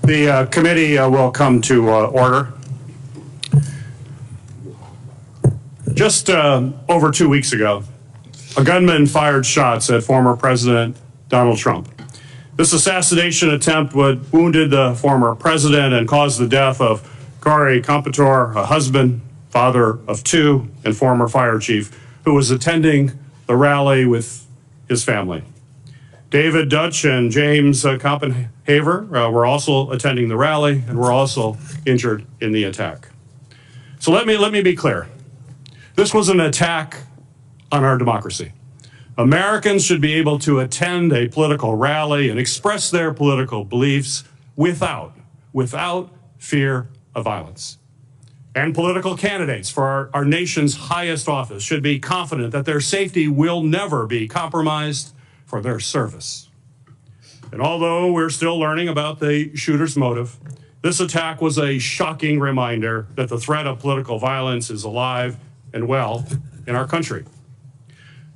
The committee will come to order. Just over 2 weeks ago, a gunman fired shots at former President Donald Trump. This assassination attempt wounded the former president and caused the death of Corey Competence, a husband, father of two, and former fire chief, who was attending the rally with his family. David Dutch and James Copenhaver were also attending the rally and were also injured in the attack. So let me be clear. This was an attack on our democracy. Americans should be able to attend a political rally and express their political beliefs without fear of violence. And political candidates for our nation's highest office should be confident that their safety will never be compromised for their service. And although we're still learning about the shooter's motive, this attack was a shocking reminder that the threat of political violence is alive and well in our country.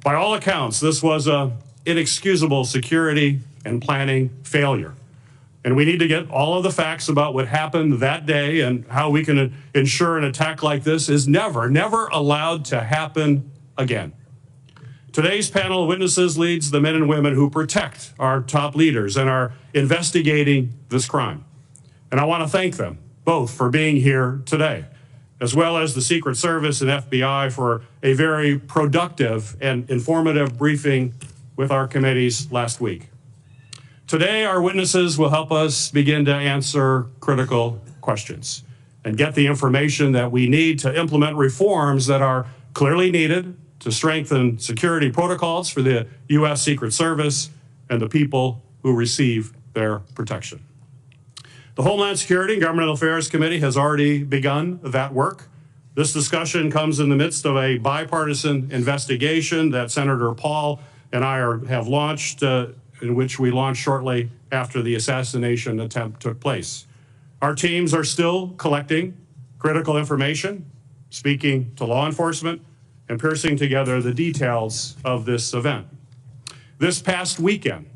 By all accounts, this was an inexcusable security and planning failure. And we need to get all of the facts about what happened that day and how we can ensure an attack like this is never allowed to happen again. Today's panel of witnesses leads the men and women who protect our top leaders and are investigating this crime. And I want to thank them both for being here today, as well as the Secret Service and FBI for a very productive and informative briefing with our committees last week. Today, our witnesses will help us begin to answer critical questions and get the information that we need to implement reforms that are clearly needed to strengthen security protocols for the U.S. Secret Service and the people who receive their protection. The Homeland Security and Governmental Affairs Committee has already begun that work. This discussion comes in the midst of a bipartisan investigation that Senator Paul and I have launched, in which we launched shortly after the assassination attempt took place. Our teams are still collecting critical information, speaking to law enforcement, and piecing together the details of this event. This past weekend,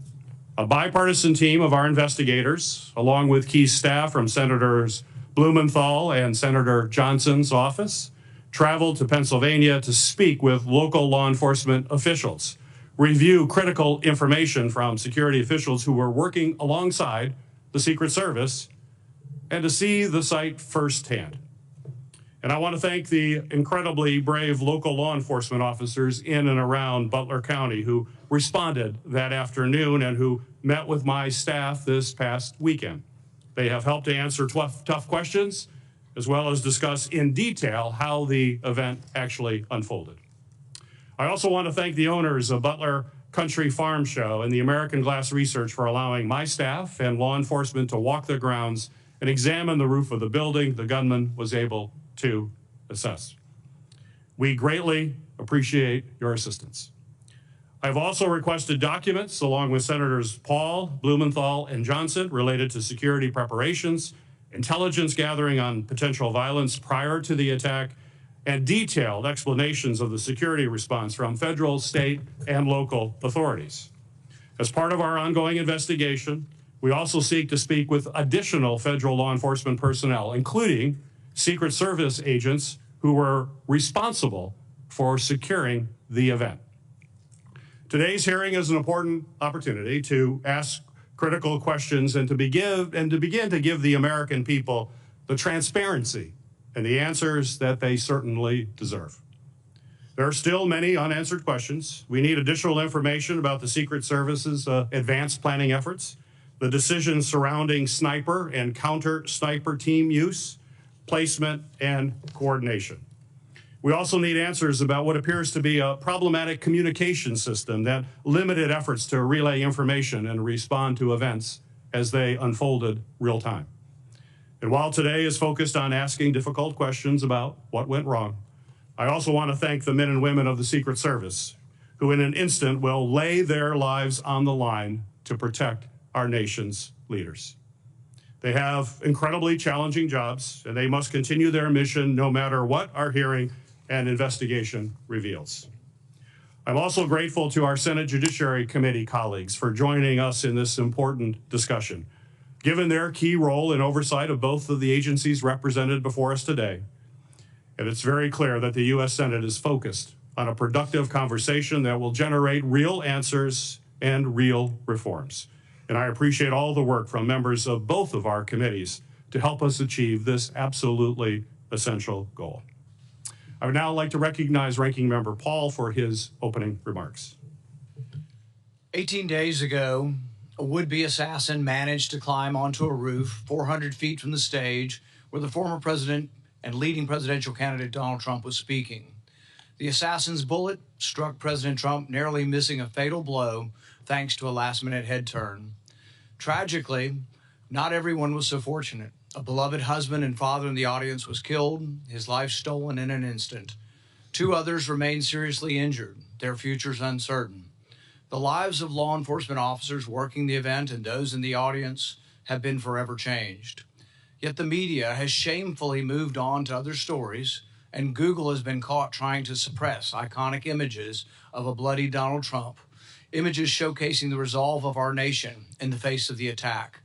a bipartisan team of our investigators, along with key staff from Senators Blumenthal and Senator Johnson's office, traveled to Pennsylvania to speak with local law enforcement officials, review critical information from security officials who were working alongside the Secret Service, and to see the site firsthand. And I want to thank the incredibly brave local law enforcement officers in and around Butler County who responded that afternoon and who met with my staff this past weekend. They have helped to answer tough questions, as well as discuss in detail how the event actually unfolded. I also want to thank the owners of Butler Country Farm Show and the American Glass Research for allowing my staff and law enforcement to walk the grounds and examine the roof of the building the gunman was able to assess. We greatly appreciate your assistance. I've also requested documents along with Senators Paul, Blumenthal, and Johnson related to security preparations, intelligence gathering on potential violence prior to the attack, and detailed explanations of the security response from federal, state, and local authorities. As part of our ongoing investigation, we also seek to speak with additional federal law enforcement personnel, including Secret Service agents who were responsible for securing the event. Today's hearing is an important opportunity to ask critical questions and to begin to give the American people the transparency and the answers that they certainly deserve. There are still many unanswered questions. We need additional information about the Secret Service's advanced planning efforts, the decisions surrounding sniper and counter-sniper team use, placement, and coordination. We also need answers about what appears to be a problematic communication system that limited efforts to relay information and respond to events as they unfolded real time. And while today is focused on asking difficult questions about what went wrong, I also want to thank the men and women of the Secret Service who in an instant will lay their lives on the line to protect our nation's leaders. They have incredibly challenging jobs, and they must continue their mission no matter what our hearing and investigation reveals. I'm also grateful to our Senate Judiciary Committee colleagues for joining us in this important discussion. given their key role in oversight of both of the agencies represented before us today, and it's very clear that the U.S. Senate is focused on a productive conversation that will generate real answers and real reforms. And I appreciate all the work from members of both of our committees to help us achieve this absolutely essential goal. I would now like to recognize Ranking Member Paul for his opening remarks. 18 days ago, a would-be assassin managed to climb onto a roof 400 feet from the stage where the former president and leading presidential candidate Donald Trump was speaking. The assassin's bullet struck President Trump, narrowly missing a fatal blow thanks to a last-minute head turn. Tragically, not everyone was so fortunate. A beloved husband and father in the audience was killed, his life stolen in an instant. 2 others remain seriously injured, their futures uncertain. The lives of law enforcement officers working the event and those in the audience have been forever changed. Yet the media has shamefully moved on to other stories, and Google has been caught trying to suppress iconic images of a bloody Donald Trump, images showcasing the resolve of our nation in the face of the attack.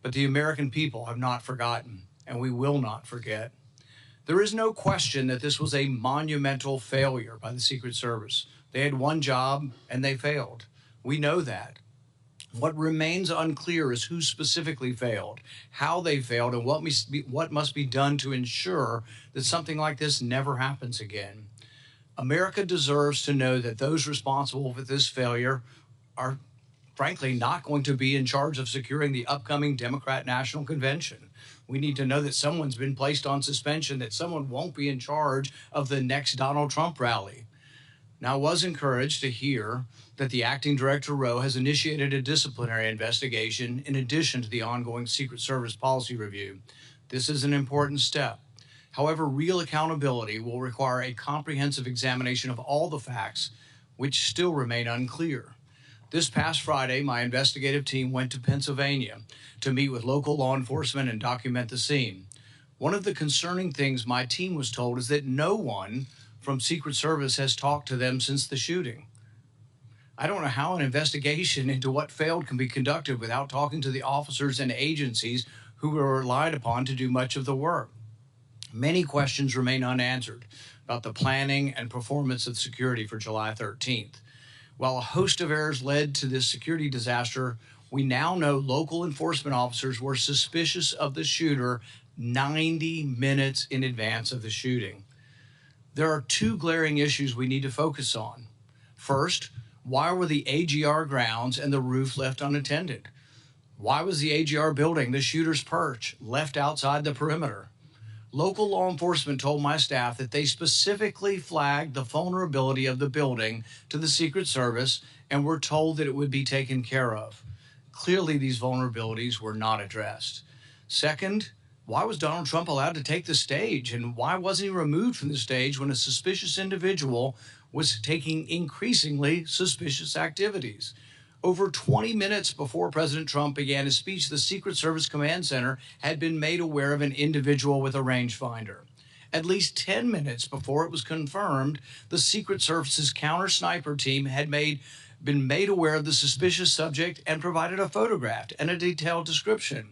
But the American people have not forgotten, and we will not forget. There is no question that this was a monumental failure by the Secret Service. They had one job, and they failed. We know that. What remains unclear is who specifically failed, how they failed, and what must be done to ensure that something like this never happens again. America deserves to know that those responsible for this failure are, frankly, not going to be in charge of securing the upcoming Democrat National Convention. We need to know that someone's been placed on suspension, that someone won't be in charge of the next Donald Trump rally. Now, I was encouraged to hear that the acting director, Rowe, has initiated a disciplinary investigation in addition to the ongoing Secret Service policy review. This is an important step. However, real accountability will require a comprehensive examination of all the facts, which still remain unclear. This past Friday, my investigative team went to Pennsylvania to meet with local law enforcement and document the scene. One of the concerning things my team was told is that no one from Secret Service has talked to them since the shooting. I don't know how an investigation into what failed can be conducted without talking to the officers and agencies who were relied upon to do much of the work. Many questions remain unanswered about the planning and performance of security for July 13th. While a host of errors led to this security disaster, we now know local enforcement officers were suspicious of the shooter 90 minutes in advance of the shooting. There are 2 glaring issues we need to focus on. First, why were the AGR grounds and the roof left unattended? Why was the AGR building, the shooter's perch, left outside the perimeter? Local law enforcement told my staff that they specifically flagged the vulnerability of the building to the Secret Service and were told that it would be taken care of. Clearly, these vulnerabilities were not addressed. Second, why was Donald Trump allowed to take the stage, and why wasn't he removed from the stage when a suspicious individual was taking increasingly suspicious activities? Over 20 minutes before President Trump began his speech, the Secret Service Command Center had been made aware of an individual with a rangefinder. At least 10 minutes before it was confirmed, the Secret Service's counter-sniper team had been made aware of the suspicious subject and provided a photograph and a detailed description.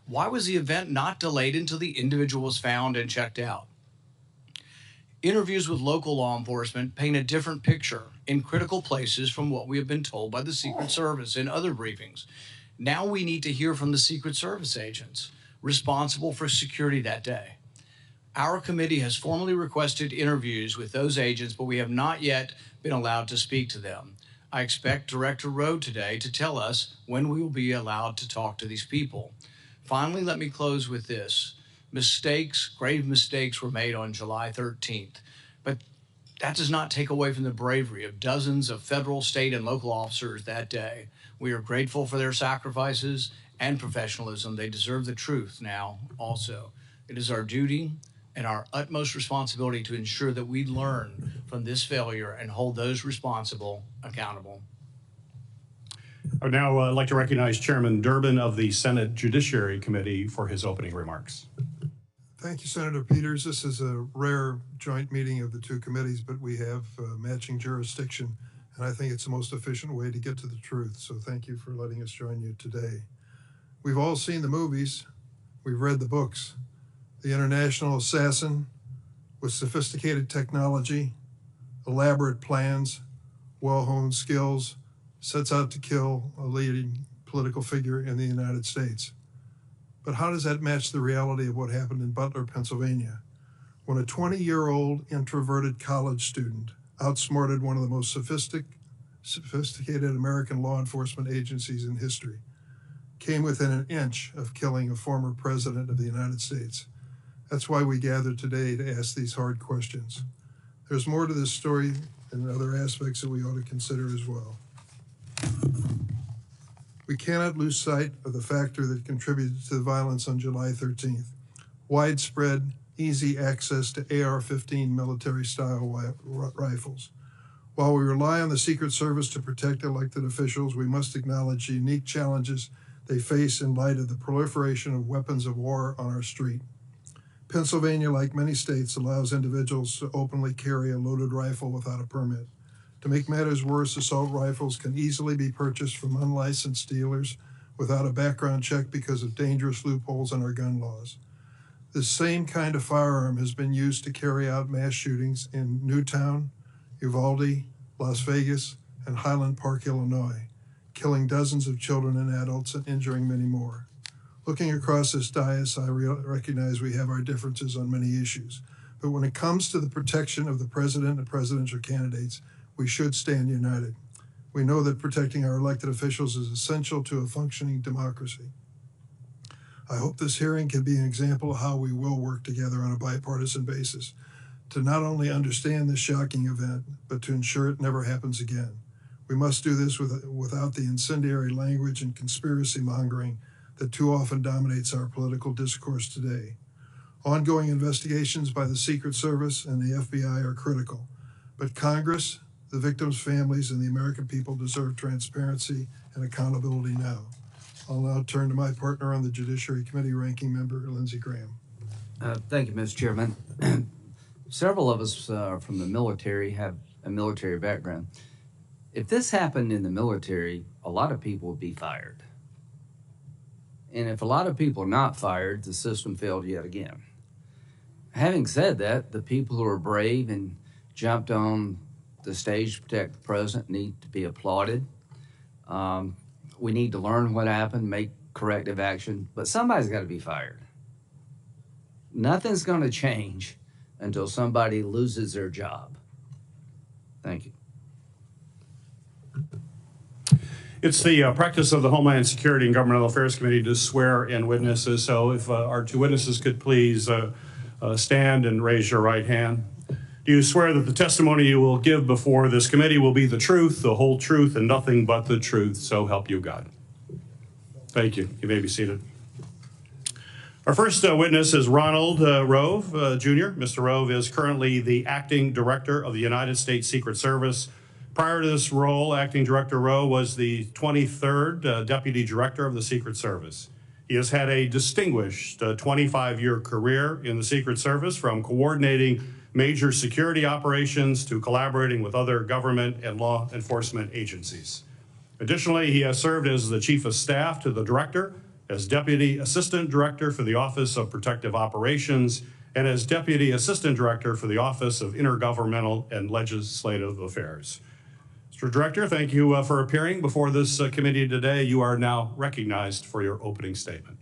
Why was the event not delayed until the individual was found and checked out? Interviews with local law enforcement paint a different picture in critical places from what we have been told by the Secret Service in other briefings. Now we need to hear from the Secret Service agents responsible for security that day. Our committee has formally requested interviews with those agents, but we have not yet been allowed to speak to them. I expect Director Rowe today to tell us when we will be allowed to talk to these people. Finally, let me close with this. Grave mistakes were made on July 13th, but that does not take away from the bravery of dozens of federal, state, and local officers that day. We are grateful for their sacrifices and professionalism. They deserve the truth now also. It is our duty and our utmost responsibility to ensure that we learn from this failure and hold those responsible accountable. I would now like to recognize Chairman Durbin of the Senate Judiciary Committee for his opening remarks. Thank you, Senator Peters. This is a rare joint meeting of the 2 committees, but we have matching jurisdiction, and I think it's the most efficient way to get to the truth. So thank you for letting us join you today. We've all seen the movies. We've read the books. The international assassin with sophisticated technology, elaborate plans, well-honed skills, sets out to kill a leading political figure in the United States. But how does that match the reality of what happened in Butler, Pennsylvania, when a 20-year-old introverted college student outsmarted one of the most sophisticated American law enforcement agencies in history, came within an inch of killing a former president of the United States? That's why we gathered today to ask these hard questions. There's more to this story and other aspects that we ought to consider as well. We cannot lose sight of the factor that contributed to the violence on July 13th. Widespread, easy access to AR-15 military-style rifles. While we rely on the Secret Service to protect elected officials, we must acknowledge the unique challenges they face in light of the proliferation of weapons of war on our street. Pennsylvania, like many states, allows individuals to openly carry a loaded rifle without a permit. To make matters worse, assault rifles can easily be purchased from unlicensed dealers without a background check because of dangerous loopholes in our gun laws. This same kind of firearm has been used to carry out mass shootings in Newtown, Uvalde, Las Vegas, and Highland Park, Illinois, killing dozens of children and adults and injuring many more. Looking across this dais, I recognize we have our differences on many issues, but when it comes to the protection of the president and presidential candidates, we should stand united. We know that protecting our elected officials is essential to a functioning democracy. I hope this hearing can be an example of how we will work together on a bipartisan basis to not only understand this shocking event, but to ensure it never happens again. We must do this without the incendiary language and conspiracy mongering that too often dominates our political discourse today. Ongoing investigations by the Secret Service and the FBI are critical, but Congress, the victims' families, and the American people deserve transparency and accountability now. I'll now turn to my partner on the Judiciary Committee, Ranking Member Lindsey Graham. Thank you, Mr. Chairman. Several of us from the military have a military background. If this happened in the military, a lot of people would be fired. And if a lot of people are not fired, the system failed yet again. Having said that, the people who are brave and jumped on the stage to protect the president need to be applauded. We need to learn what happened, make corrective action, but somebody's got to be fired. Nothing's going to change until somebody loses their job. Thank you. It's the practice of the Homeland Security and Governmental Affairs Committee to swear in witnesses. So if our two witnesses could please stand and raise your right hand. Do you swear that the testimony you will give before this committee will be the truth, the whole truth, and nothing but the truth? So help you God. Thank you. You may be seated. Our first witness is Ronald Rowe, Jr. Mr. Rowe is currently the acting director of the United States Secret Service. Prior to this role, Acting Director Rowe was the 23rd Deputy Director of the Secret Service. He has had a distinguished 25-year career in the Secret Service, from coordinating major security operations to collaborating with other government and law enforcement agencies. Additionally, he has served as the Chief of Staff to the Director, as Deputy Assistant Director for the Office of Protective Operations, and as Deputy Assistant Director for the Office of Intergovernmental and Legislative Affairs. Mr. Director, thank you for appearing before this committee today. You are now recognized for your opening statement.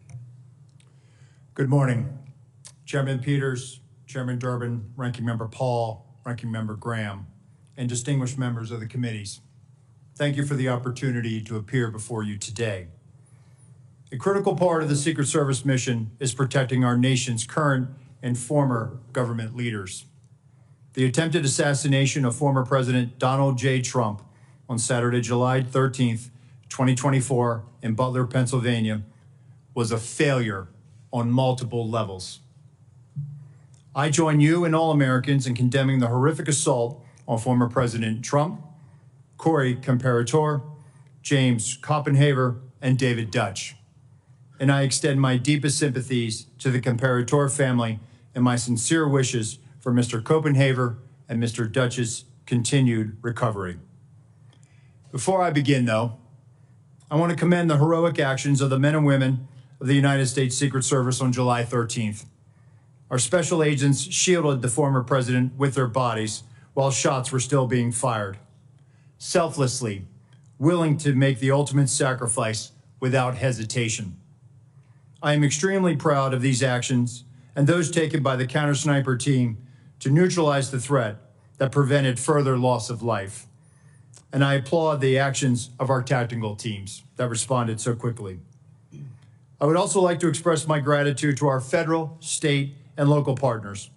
Good morning, Chairman Peters, Chairman Durbin, Ranking Member Paul, Ranking Member Graham, and distinguished members of the committees. Thank you for the opportunity to appear before you today. A critical part of the Secret Service mission is protecting our nation's current and former government leaders. The attempted assassination of former President Donald J. Trump on Saturday, July 13th, 2024 in Butler, Pennsylvania, was a failure on multiple levels. I join you and all Americans in condemning the horrific assault on former President Trump, Corey Comparator, James Copenhaver, and David Dutch. And I extend my deepest sympathies to the Comparator family and my sincere wishes for Mr. Copenhaver and Mr. Dutch's continued recovery. Before I begin, though, I want to commend the heroic actions of the men and women of the United States Secret Service on July 13th. Our special agents shielded the former president with their bodies while shots were still being fired, selflessly, willing to make the ultimate sacrifice without hesitation. I am extremely proud of these actions and those taken by the counter-sniper team to neutralize the threat that prevented further loss of life. And I applaud the actions of our tactical teams that responded so quickly. I would also like to express my gratitude to our federal, state, and local partners.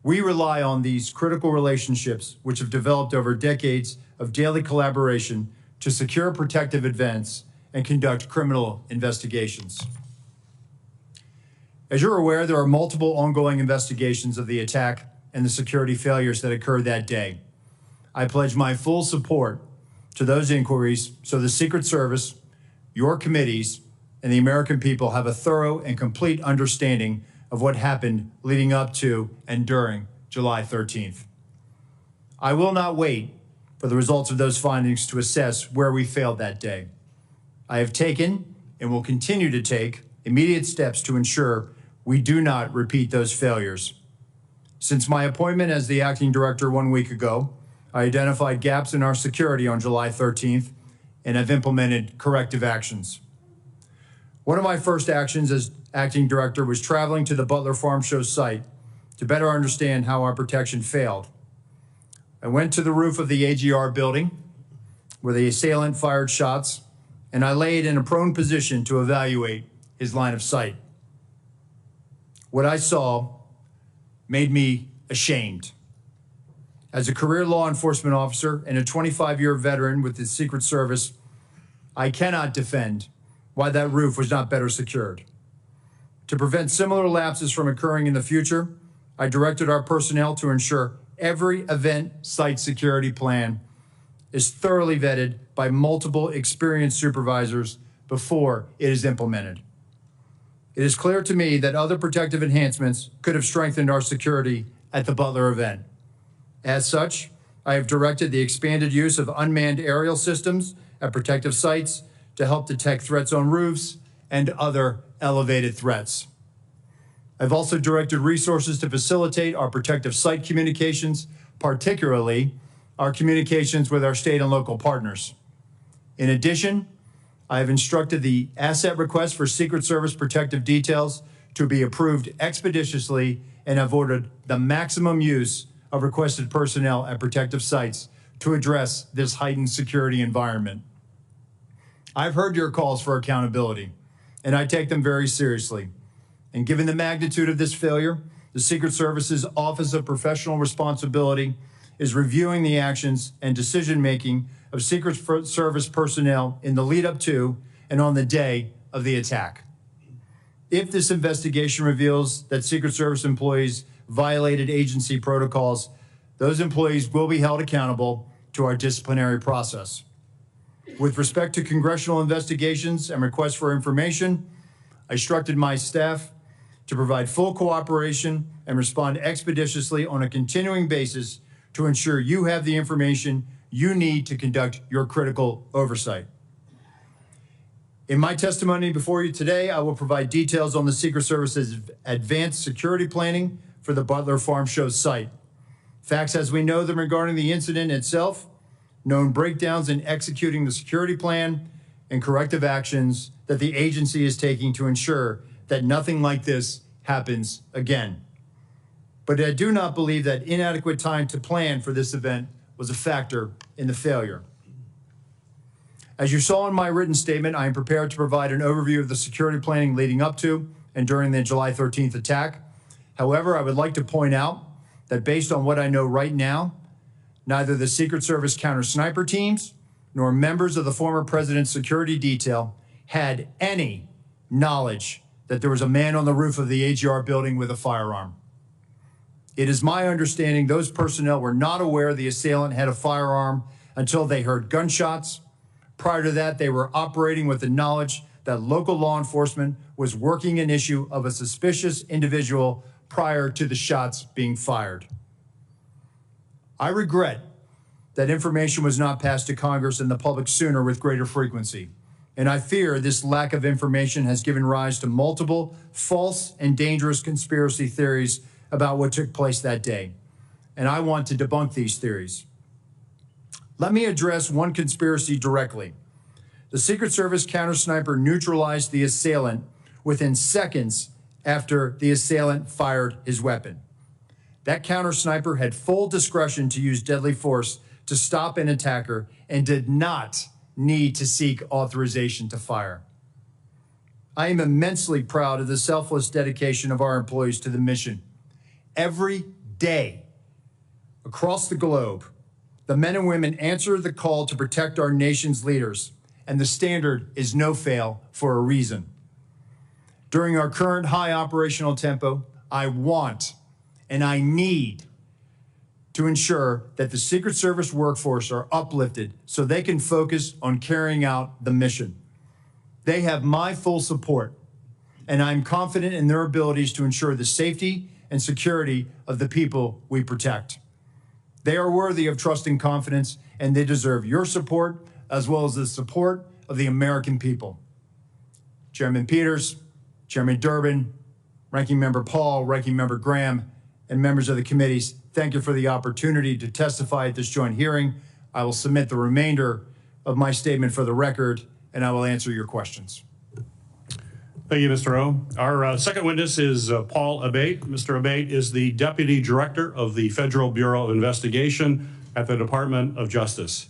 We rely on these critical relationships, which have developed over decades of daily collaboration to secure protective events and conduct criminal investigations. As you're aware, there are multiple ongoing investigations of the attack and the security failures that occurred that day. I pledge my full support to those inquiries so the Secret Service, your committees, and the American people have a thorough and complete understanding of what happened leading up to and during July 13th. I will not wait for the results of those findings to assess where we failed that day. I have taken and will continue to take immediate steps to ensure we do not repeat those failures. Since my appointment as the acting director 1 week ago, I identified gaps in our security on July 13th and have implemented corrective actions. One of my first actions as acting director was traveling to the Butler Farm Show site to better understand how our protection failed. I went to the roof of the AGR building where the assailant fired shots, and I laid in a prone position to evaluate his line of sight. What I saw made me ashamed. As a career law enforcement officer and a 25-year veteran with the Secret Service, I cannot defend why that roof was not better secured. To prevent similar lapses from occurring in the future, I directed our personnel to ensure every event site security plan is thoroughly vetted by multiple experienced supervisors before it is implemented. It is clear to me that other protective enhancements could have strengthened our security at the Butler event. As such, I have directed the expanded use of unmanned aerial systems at protective sites to help detect threats on roofs and other elevated threats. I've also directed resources to facilitate our protective site communications, particularly our communications with our state and local partners. In addition, I have instructed the asset request for Secret Service protective details to be approved expeditiously and have ordered the maximum use of requested personnel at protective sites to address this heightened security environment. I've heard your calls for accountability, and I take them very seriously. And given the magnitude of this failure, the Secret Service's Office of Professional Responsibility is reviewing the actions and decision-making of Secret Service personnel in the lead up to and on the day of the attack. If this investigation reveals that Secret Service employees violated agency protocols, those employees will be held accountable to our disciplinary process. With respect to congressional investigations and requests for information, I instructed my staff to provide full cooperation and respond expeditiously on a continuing basis to ensure you have the information you need to conduct your critical oversight. In my testimony before you today, I will provide details on the Secret Service's advanced security planning for the Butler Farm Show site. Facts as we know them regarding the incident itself, known breakdowns in executing the security plan, and corrective actions that the agency is taking to ensure that nothing like this happens again. But I do not believe that inadequate time to plan for this event was a factor in the failure. As you saw in my written statement, I am prepared to provide an overview of the security planning leading up to and during the July 13th attack. However, I would like to point out that based on what I know right now, neither the Secret Service counter-sniper teams nor members of the former president's security detail had any knowledge that there was a man on the roof of the AGR building with a firearm. It is my understanding those personnel were not aware the assailant had a firearm until they heard gunshots. Prior to that, they were operating with the knowledge that local law enforcement was working an issue of a suspicious individual prior to the shots being fired. I regret that information was not passed to Congress and the public sooner with greater frequency. And I fear this lack of information has given rise to multiple false and dangerous conspiracy theories about what took place that day. And I want to debunk these theories. Let me address one conspiracy directly. The Secret Service counter-sniper neutralized the assailant within seconds after the assailant fired his weapon. That counter-sniper had full discretion to use deadly force to stop an attacker and did not need to seek authorization to fire. I am immensely proud of the selfless dedication of our employees to the mission. Every day, across the globe, the men and women answer the call to protect our nation's leaders, and the standard is no fail for a reason. During our current high operational tempo, I want and I need to ensure that the Secret Service workforce are uplifted so they can focus on carrying out the mission. They have my full support, and I'm confident in their abilities to ensure the safety and security of the people we protect. They are worthy of trust and confidence, and they deserve your support as well as the support of the American people. Chairman Peters, Chairman Durbin, Ranking Member Paul, Ranking Member Graham, and members of the committees, thank you for the opportunity to testify at this joint hearing. I will submit the remainder of my statement for the record, and I will answer your questions. Thank you, Mr. Rowe. Our second witness is Paul Abbate. Mr. Abbate is the Deputy Director of the Federal Bureau of Investigation at the Department of Justice.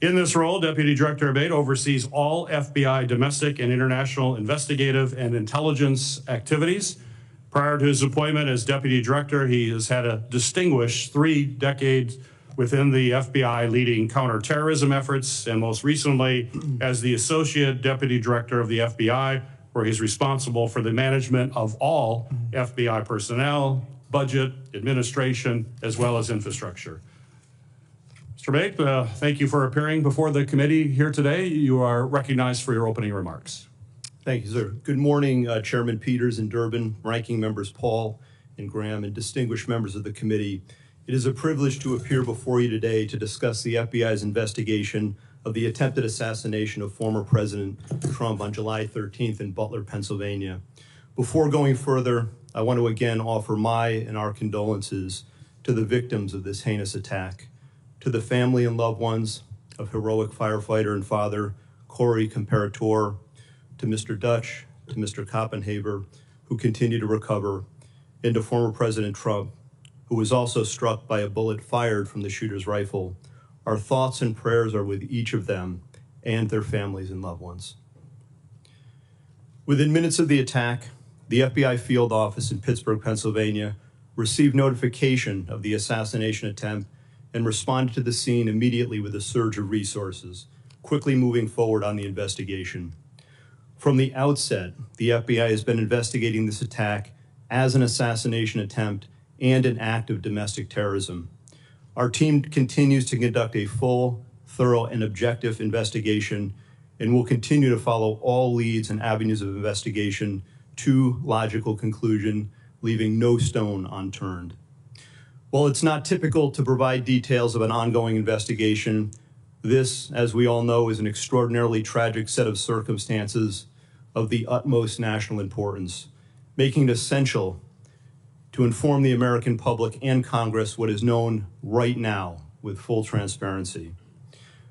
In this role, Deputy Director Abbate oversees all FBI domestic and international investigative and intelligence activities. Prior to his appointment as Deputy Director, he has had a distinguished 3 decades within the FBI leading counterterrorism efforts, and most recently as the Associate Deputy Director of the FBI, where he's responsible for the management of all FBI personnel, budget, administration, as well as infrastructure. Mr. Abbate, thank you for appearing before the committee here today. You are recognized for your opening remarks. Thank you, sir. Good morning, Chairman Peters and Durbin, Ranking Members Paul and Graham, and distinguished members of the committee. It is a privilege to appear before you today to discuss the FBI's investigation of the attempted assassination of former President Trump on July 13th in Butler, Pennsylvania. Before going further, I want to again offer my and our condolences to the victims of this heinous attack, to the family and loved ones of heroic firefighter and father Corey Comparator, to Mr. Dutch, to Mr. Koppenhaver, who continue to recover, and to former President Trump, who was also struck by a bullet fired from the shooter's rifle. Our thoughts and prayers are with each of them and their families and loved ones. Within minutes of the attack, the FBI field office in Pittsburgh, Pennsylvania, received notification of the assassination attempt and responded to the scene immediately with a surge of resources, quickly moving forward on the investigation. From the outset, the FBI has been investigating this attack as an assassination attempt and an act of domestic terrorism. Our team continues to conduct a full, thorough, and objective investigation and will continue to follow all leads and avenues of investigation to logical conclusion, leaving no stone unturned. While it's not typical to provide details of an ongoing investigation, this, as we all know, is an extraordinarily tragic set of circumstances of the utmost national importance, making it essential to inform the American public and Congress what is known right now with full transparency.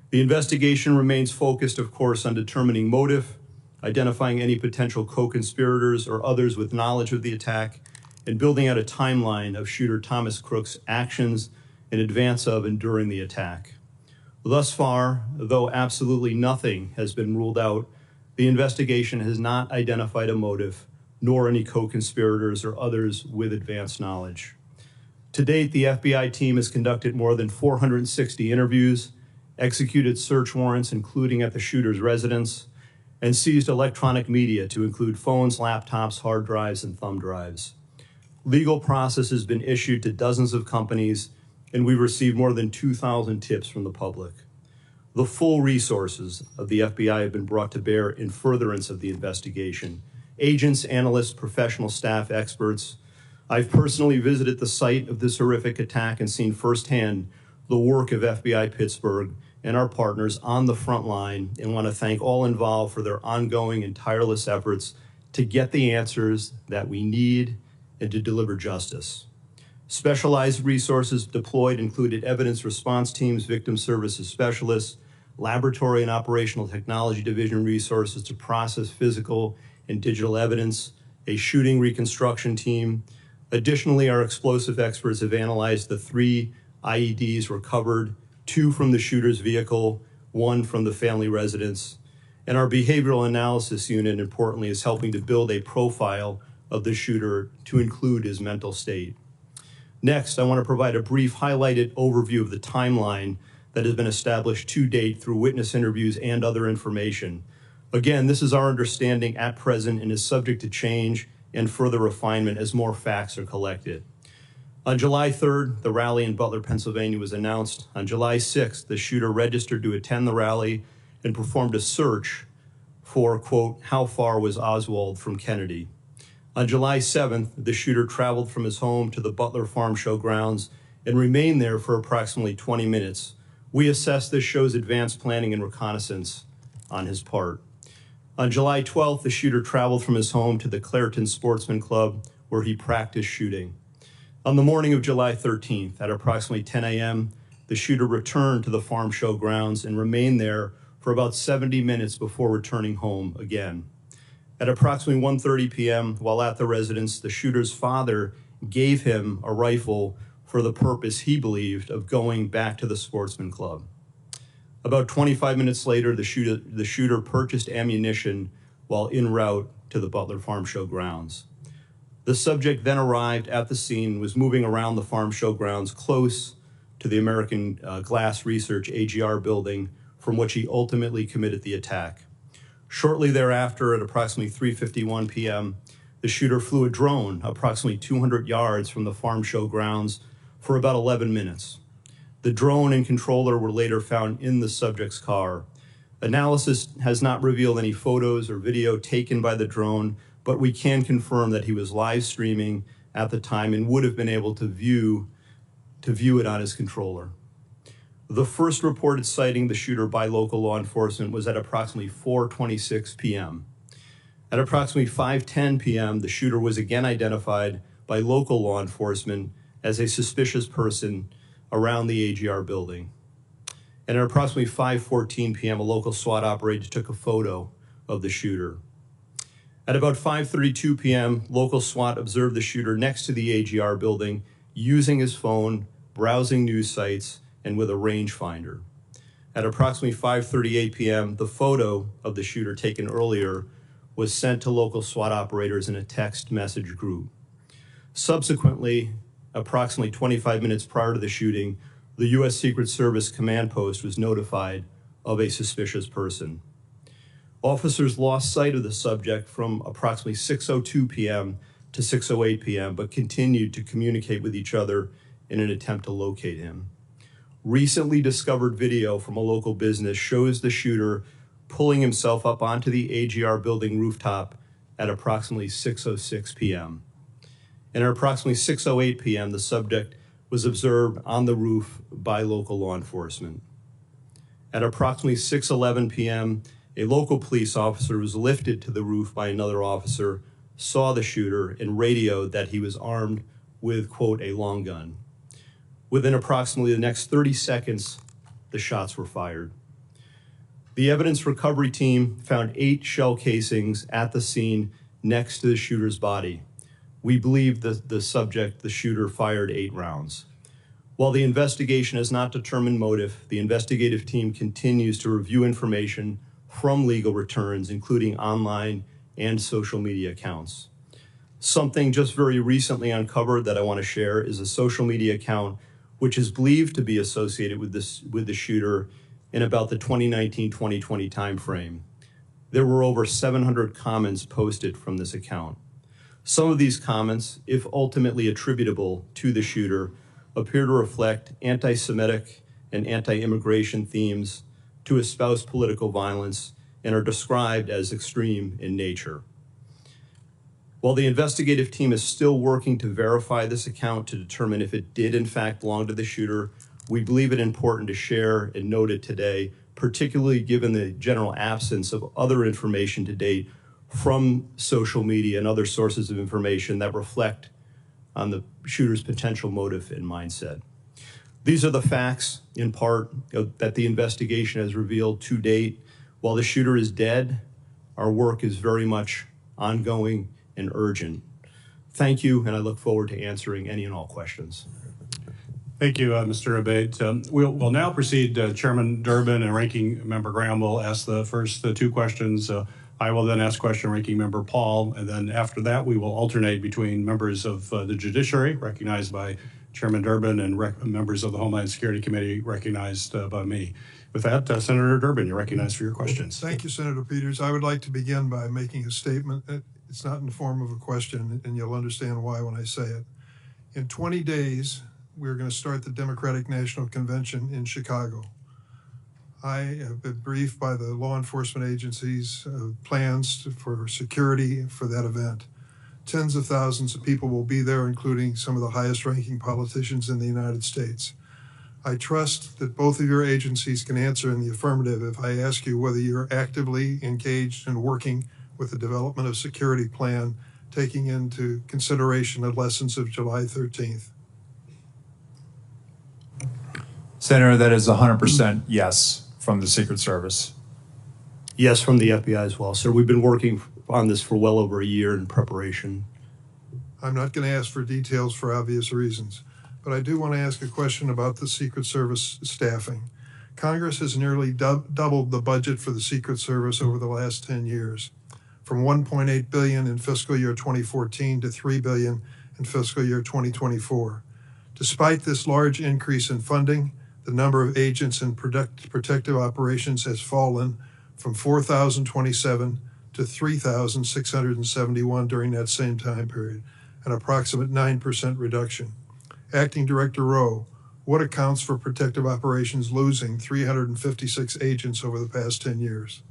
The investigation remains focused, of course, on determining motive, identifying any potential co-conspirators or others with knowledge of the attack, and building out a timeline of shooter Thomas Crook's actions in advance of and during the attack. Thus far, though absolutely nothing has been ruled out, the investigation has not identified a motive, nor any co-conspirators or others with advanced knowledge. To date, the FBI team has conducted more than 460 interviews, executed search warrants, including at the shooter's residence, and seized electronic media to include phones, laptops, hard drives, and thumb drives. Legal process has been issued to dozens of companies, and we've received more than 2,000 tips from the public. The full resources of the FBI have been brought to bear in furtherance of the investigation. Agents, analysts, professional staff, experts. I've personally visited the site of this horrific attack and seen firsthand the work of FBI Pittsburgh and our partners on the front line and want to thank all involved for their ongoing and tireless efforts to get the answers that we need and to deliver justice. Specialized resources deployed included evidence response teams, victim services specialists, laboratory and operational technology division resources to process physical and digital evidence, a shooting reconstruction team. Additionally, our explosive experts have analyzed the 3 IEDs recovered, 2 from the shooter's vehicle, 1 from the family residence. And our behavioral analysis unit, importantly, is helping to build a profile of the shooter to include his mental state. Next, I want to provide a brief highlighted overview of the timeline that has been established to date through witness interviews and other information. Again, this is our understanding at present and is subject to change and further refinement as more facts are collected. On July 3rd, the rally in Butler, Pennsylvania was announced. On July 6th, the shooter registered to attend the rally and performed a search for, quote, how far was Oswald from Kennedy? On July 7th, the shooter traveled from his home to the Butler Farm Show grounds and remained there for approximately 20 minutes. We assess this shows advanced planning and reconnaissance on his part. On July 12th, the shooter traveled from his home to the Clairton Sportsman Club, where he practiced shooting. On the morning of July 13th, at approximately 10 a.m., the shooter returned to the farm show grounds and remained there for about 70 minutes before returning home again. At approximately 1:30 p.m., while at the residence, the shooter's father gave him a rifle for the purpose, he believed, of going back to the Sportsman Club. About 25 minutes later, the shooter purchased ammunition while en route to the Butler Farm Show grounds. The subject then arrived at the scene and was moving around the farm show grounds close to the American Glass Research AGR building, from which he ultimately committed the attack. Shortly thereafter, at approximately 3:51 p.m., the shooter flew a drone approximately 200 yards from the farm show grounds for about 11 minutes. The drone and controller were later found in the subject's car. Analysis has not revealed any photos or video taken by the drone, but we can confirm that he was live streaming at the time and would have been able to view it on his controller. The first reported sighting the shooter by local law enforcement was at approximately 4:26 p.m. At approximately 5:10 p.m., the shooter was again identified by local law enforcement as a suspicious person around the AGR building. And at approximately 5:14 p.m., a local SWAT operator took a photo of the shooter. At about 5:32 p.m., local SWAT observed the shooter next to the AGR building using his phone, browsing news sites, and with a rangefinder. At approximately 5:38 p.m., the photo of the shooter taken earlier was sent to local SWAT operators in a text message group. Subsequently, approximately 25 minutes prior to the shooting, the U.S. Secret Service command post was notified of a suspicious person. Officers lost sight of the subject from approximately 6:02 p.m. to 6:08 p.m., but continued to communicate with each other in an attempt to locate him. Recently discovered video from a local business shows the shooter pulling himself up onto the AGR building rooftop at approximately 6:06 p.m. And at approximately 6:08 p.m., the subject was observed on the roof by local law enforcement. At approximately 6:11 p.m., a local police officer was lifted to the roof by another officer, saw the shooter, and radioed that he was armed with, quote, a long gun. Within approximately the next 30 seconds, the shots were fired. The evidence recovery team found 8 shell casings at the scene next to the shooter's body. We believe that the subject, the shooter, fired 8 rounds. While the investigation has not determined motive, the investigative team continues to review information from legal returns, including online and social media accounts. Something just very recently uncovered that I want to share is a social media account which is believed to be associated with the shooter in about the 2019-2020 timeframe. There were over 700 comments posted from this account. Some of these comments, if ultimately attributable to the shooter, appear to reflect anti-Semitic and anti-immigration themes, to espouse political violence, and are described as extreme in nature. While the investigative team is still working to verify this account to determine if it did in fact belong to the shooter, We believe it important to share and note it today, particularly given the general absence of other information to date from social media and other sources of information that reflect on the shooter's potential motive and mindset. These are the facts, in part, that the investigation has revealed to date. While the shooter is dead, our work is very much ongoing and urgent. Thank you, and I look forward to answering any and all questions. Thank you, Mr. Abbate. We'll now proceed. Chairman Durbin and Ranking Member Graham will ask the first two questions. I will then ask question Ranking Member Paul, and then after that, we will alternate between members of the judiciary, recognized by Chairman Durbin, and members of the Homeland Security Committee, recognized by me. With that, Senator Durbin, you're recognized for your questions. Thank you, Senator Peters. I would like to begin by making a statement. It's not in the form of a question, and you'll understand why when I say it. In 20 days, we're going to start the Democratic National Convention in Chicago. I have been briefed by the law enforcement agencies' plans for security for that event. Tens of thousands of people will be there, including some of the highest ranking politicians in the United States. I trust that both of your agencies can answer in the affirmative if I ask you whether you're actively engaged in working with the development of security plan, taking into consideration the lessons of July 13th. Senator, that is 100% yes from the Secret Service. Yes, from the FBI as well, sir. We've been working on this for well over a year in preparation. I'm not going to ask for details for obvious reasons, but I do want to ask a question about the Secret Service staffing. Congress has nearly doubled the budget for the Secret Service over the last 10 years, from $1.8 billion in fiscal year 2014 to $3 billion in fiscal year 2024. Despite this large increase in funding, the number of agents in protective operations has fallen from 4,027 to 3,671 during that same time period, an approximate 9% reduction. Acting Director Rowe, what accounts for protective operations losing 356 agents over the past 10 years?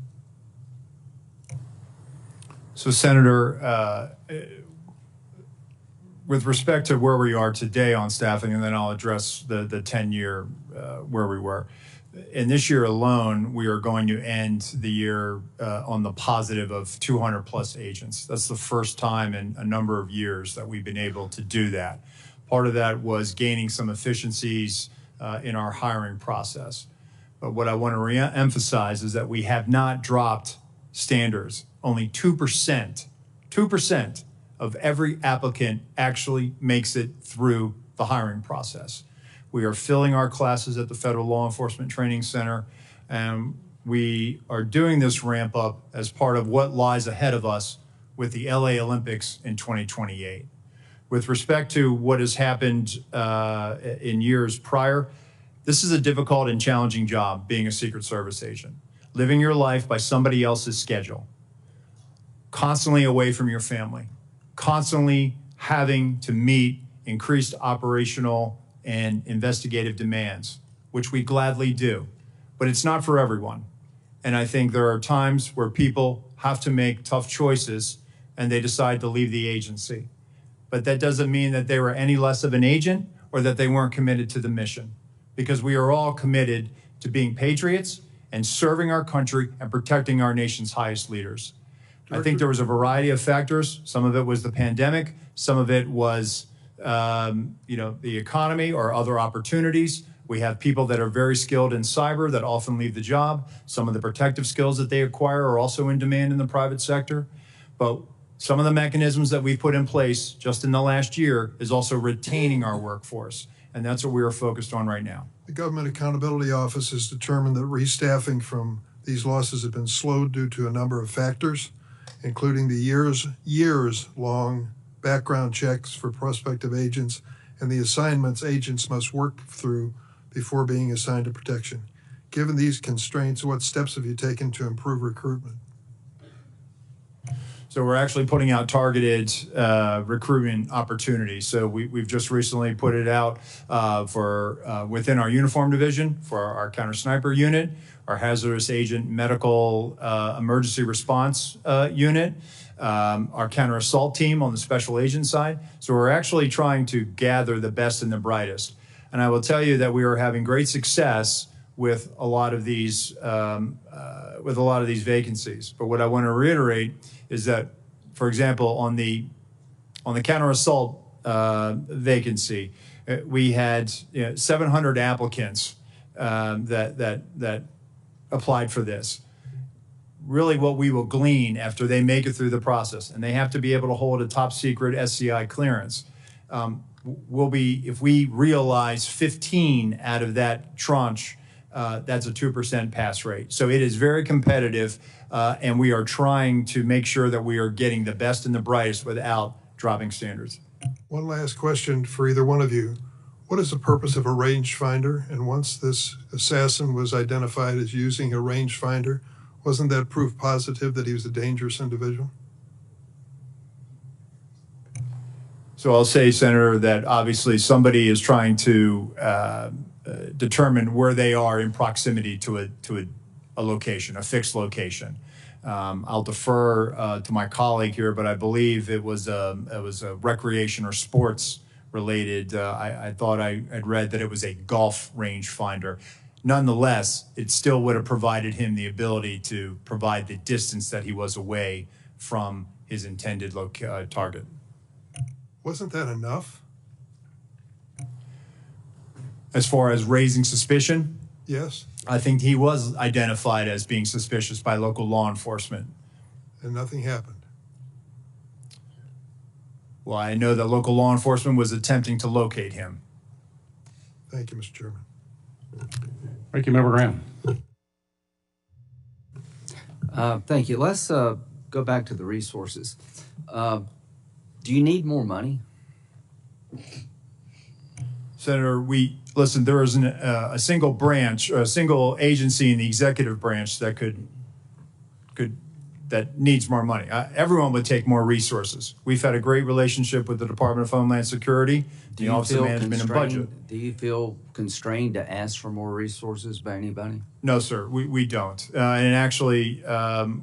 So, Senator, with respect to where we are today on staffing, and then I'll address the 10-year where we were. In this year alone, we are going to end the year on the positive of 200 plus agents. That's the first time in a number of years that we've been able to do that. Part of that was gaining some efficiencies in our hiring process. But what I want to re-emphasize is that we have not dropped standards. Only 2% of every applicant actually makes it through the hiring process. We are filling our classes at the Federal Law Enforcement Training Center, and we are doing this ramp up as part of what lies ahead of us with the LA Olympics in 2028. With respect to what has happened in years prior, this is a difficult and challenging job, being a Secret Service agent. Living your life by somebody else's schedule, constantly away from your family, constantly having to meet increased operational and investigative demands, which we gladly do, but it's not for everyone. And I think there are times where people have to make tough choices and they decide to leave the agency. But that doesn't mean that they were any less of an agent or that they weren't committed to the mission, because we are all committed to being patriots and serving our country and protecting our nation's highest leaders. I think there was a variety of factors. Some of it was the pandemic. Some of it was, the economy or other opportunities. We have people that are very skilled in cyber that often leave the job. Some of the protective skills that they acquire are also in demand in the private sector. But some of the mechanisms that we've put in place just in the last year is also retaining our workforce. And that's what we are focused on right now. The Government Accountability Office has determined that restaffing from these losses have been slowed due to a number of factors, including the years-long background checks for prospective agents and the assignments agents must work through before being assigned to protection. Given these constraints, what steps have you taken to improve recruitment? So we're actually putting out targeted recruitment opportunities. So we've just recently put it out for within our uniform division for our counter sniper unit, our hazardous agent medical emergency response unit, our counter assault team on the special agent side. So we're actually trying to gather the best and the brightest. And I will tell you that we are having great success with a lot of these vacancies. But what I want to reiterate is that, for example, on the counter assault vacancy, we had 700 applicants that applied for this. Really, what we will glean after they make it through the process, and they have to be able to hold a top secret SCI clearance, will be, if we realize 15 out of that tranche, that's a 2% pass rate. So it is very competitive, and we are trying to make sure that we are getting the best and the brightest without dropping standards. One last question for either one of you. What is the purpose of a rangefinder? And once this assassin was identified as using a rangefinder, wasn't that proof positive that he was a dangerous individual? So I'll say, Senator, that obviously somebody is trying to determine where they are in proximity to a location, a fixed location. I'll defer to my colleague here, but I believe it was a recreation or sports related. I thought I had read that it was a golf range finder. Nonetheless, it still would have provided him the ability to provide the distance that he was away from his intended target. Wasn't that enough? As far as raising suspicion? Yes. I think he was identified as being suspicious by local law enforcement. And nothing happened. Well, I know that local law enforcement was attempting to locate him. Thank you, Mr. Chairman. Thank you, Member Graham. Thank you. Let's go back to the resources. Do you need more money? Senator, listen, there is a single branch, or a single agency in the executive branch that that needs more money. Everyone would take more resources. We've had a great relationship with the Department of Homeland Security, the Office of Management and Budget. Do you feel constrained to ask for more resources by anybody? No, sir, we don't. And actually,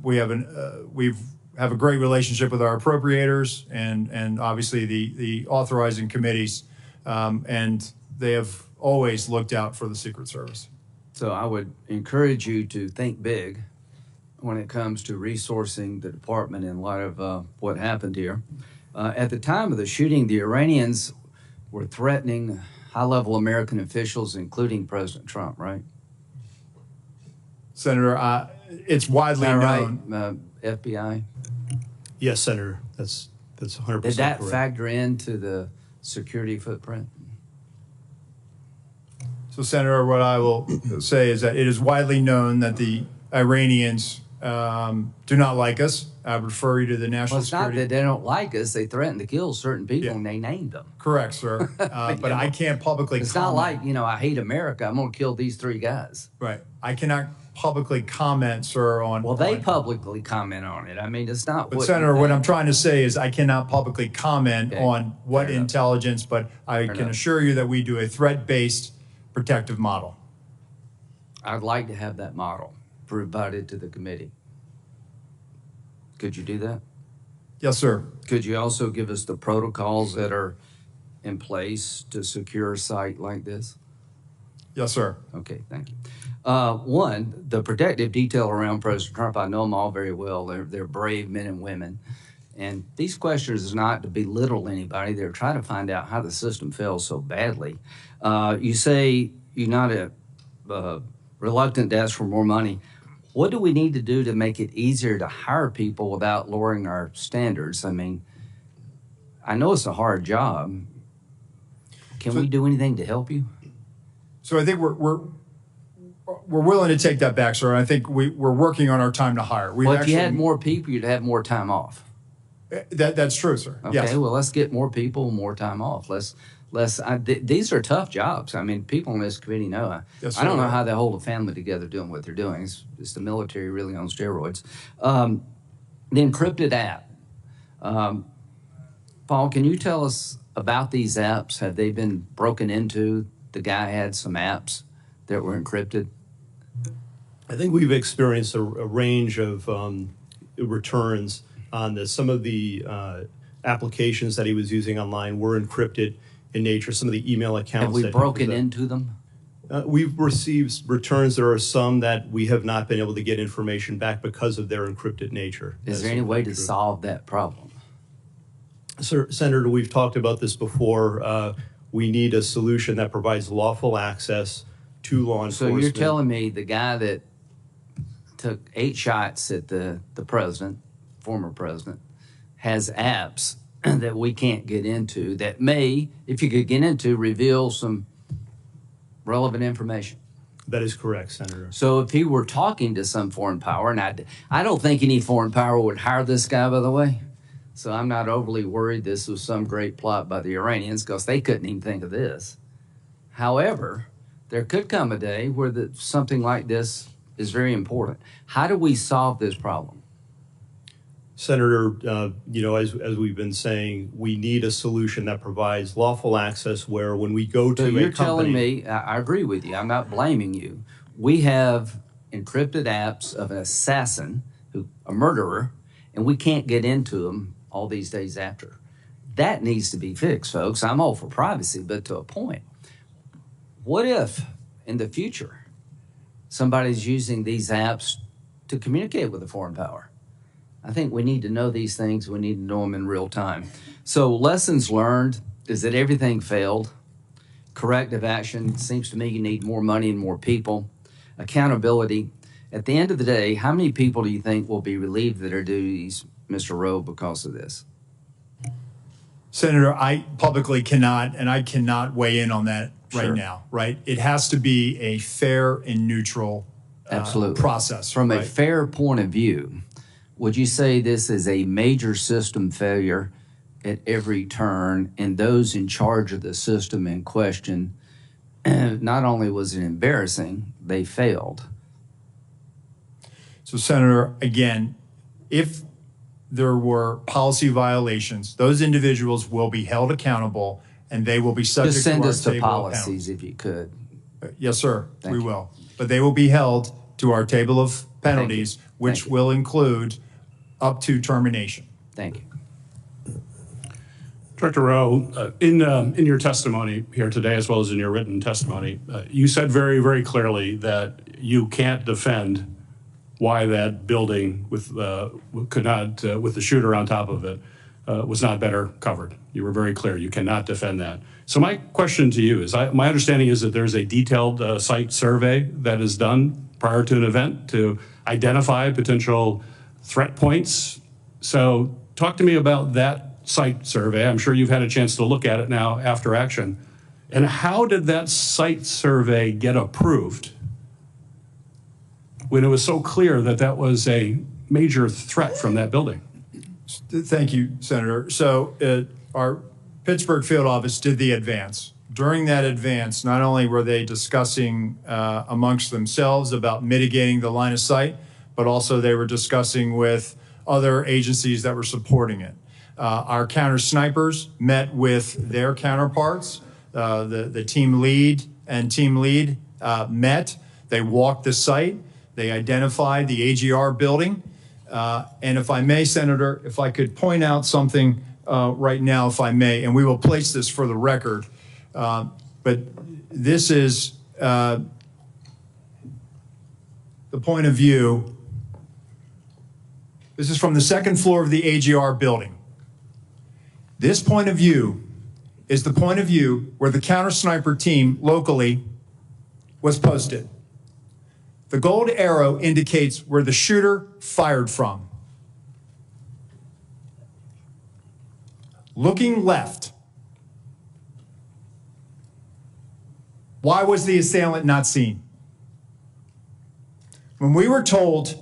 we have a great relationship with our appropriators and obviously the authorizing committees, and they have always looked out for the Secret Service. So I would encourage you to think big when it comes to resourcing the department in light of what happened here. At the time of the shooting, the Iranians were threatening high-level American officials, including President Trump, right? Senator, it's widely known. Right? FBI? Yes, Senator, that's 100% Did that correct. factor into the security footprint? So, Senator, what I will say is that it is widely known that the Iranians do not like us. I would refer you to the National Well, it's Security. not that they don't like us. They threaten to kill certain people, Yeah. and they named them. Correct, sir. But I can't publicly It's comment. not like, I hate America. I'm going to kill these 3 guys. Right. I cannot publicly comment, sir, on... Well, they on- publicly comment on it. I mean, it's not But what... Senator, what I'm trying to say is I cannot publicly comment Okay. on what Fair enough. intelligence, but I Fair can enough. assure you that we do a threat-based protective model. I'd like to have that model provided to the committee. Could you do that? Yes, sir. Could you also give us the protocols that are in place to secure a site like this? Yes, sir. Okay, thank you. One, the protective detail around President Trump, I know them all very well. They're brave men and women. And these questions is not to belittle anybody. They're trying to find out how the system fails so badly. You say you're not reluctant to ask for more money. What do we need to do to make it easier to hire people without lowering our standards? I mean, I know it's a hard job. Can we do anything to help you? So I think we're willing to take that back, sir. I think we're working on our time to hire. Well, if you had more people, you'd have more time off. That's true, sir. Okay, Yes. well, let's get more people, more time off. These are tough jobs. I mean, people on this committee know. Yes, I don't sir. know how they hold a family together doing what they're doing. It's the military really on steroids. The encrypted app. Paul, can you tell us about these apps? Have they been broken into? The guy had some apps that were encrypted. I think we've experienced a range of returns on this. Some of the applications that he was using online were encrypted, in nature, some of the email accounts. Have we that broken into them? We've received returns. There are some that we have not been able to get information back because of their encrypted nature. Is there any way to solve that problem? Sir, Senator, we've talked about this before. We need a solution that provides lawful access to law So enforcement. you're telling me the guy that took 8 shots at the president, former president, has apps that we can't get into that may, if you could get into, reveal some relevant information? That is correct, Senator. So if he were talking to some foreign power, and I don't think any foreign power would hire this guy, by the way. So I'm not overly worried this was some great plot by the Iranians, because they couldn't even think of this. However, there could come a day where something like this is very important. How do we solve this problem? Senator, as we've been saying, we need a solution that provides lawful access where when we go to So a you're company... telling me, I agree with you, I'm not blaming you. We have encrypted apps of an assassin, a murderer, and we can't get into them all these days after. That needs to be fixed, folks. I'm all for privacy, but to a point. What if, in the future, somebody's using these apps to communicate with a foreign power? I think we need to know these things. We need to know them in real time. So lessons learned is that everything failed. Corrective action, seems to me you need more money and more people. Accountability. At the end of the day, how many people do you think will be relieved of their duties, Mr. Rowe, because of this? Senator, I publicly cannot, and I cannot weigh in on that right now, right? It has to be a fair and neutral process. From a fair point of view, would you say this is a major system failure at every turn, and those in charge of the system in question, not only was it embarrassing, they failed? So, Senator, again, if there were policy violations, those individuals will be held accountable, and they will be subject Just to send our us to table of policies penalties. if you could. Yes, sir, we you. will. But they will be held to our table of penalties, which Thank you. will include up to termination. Thank you. Director Rowe, in your testimony here today, as well as in your written testimony, you said very, very clearly that you can't defend why that building with the shooter on top of it was not better covered. You were very clear. You cannot defend that. So my question to you is, my understanding is that there's a detailed site survey that is done prior to an event to identify potential threat points. So talk to me about that site survey. I'm sure you've had a chance to look at it now after action. And how did that site survey get approved when it was so clear that that was a major threat from that building? Thank you, Senator. So our Pittsburgh field office did the advance. During that advance, not only were they discussing amongst themselves about mitigating the line of sight, but also they were discussing with other agencies that were supporting it. Our counter snipers met with their counterparts. The team lead and team lead met. They walked the site. They identified the AGR building. And if I may, Senator, if I could point out something right now, if I may, and we will place this for the record, but this is the point of view. This is from the second floor of the AGR building. This point of view is the point of view where the counter sniper team locally was posted. The gold arrow indicates where the shooter fired from. Looking left, why was the assailant not seen? When we were told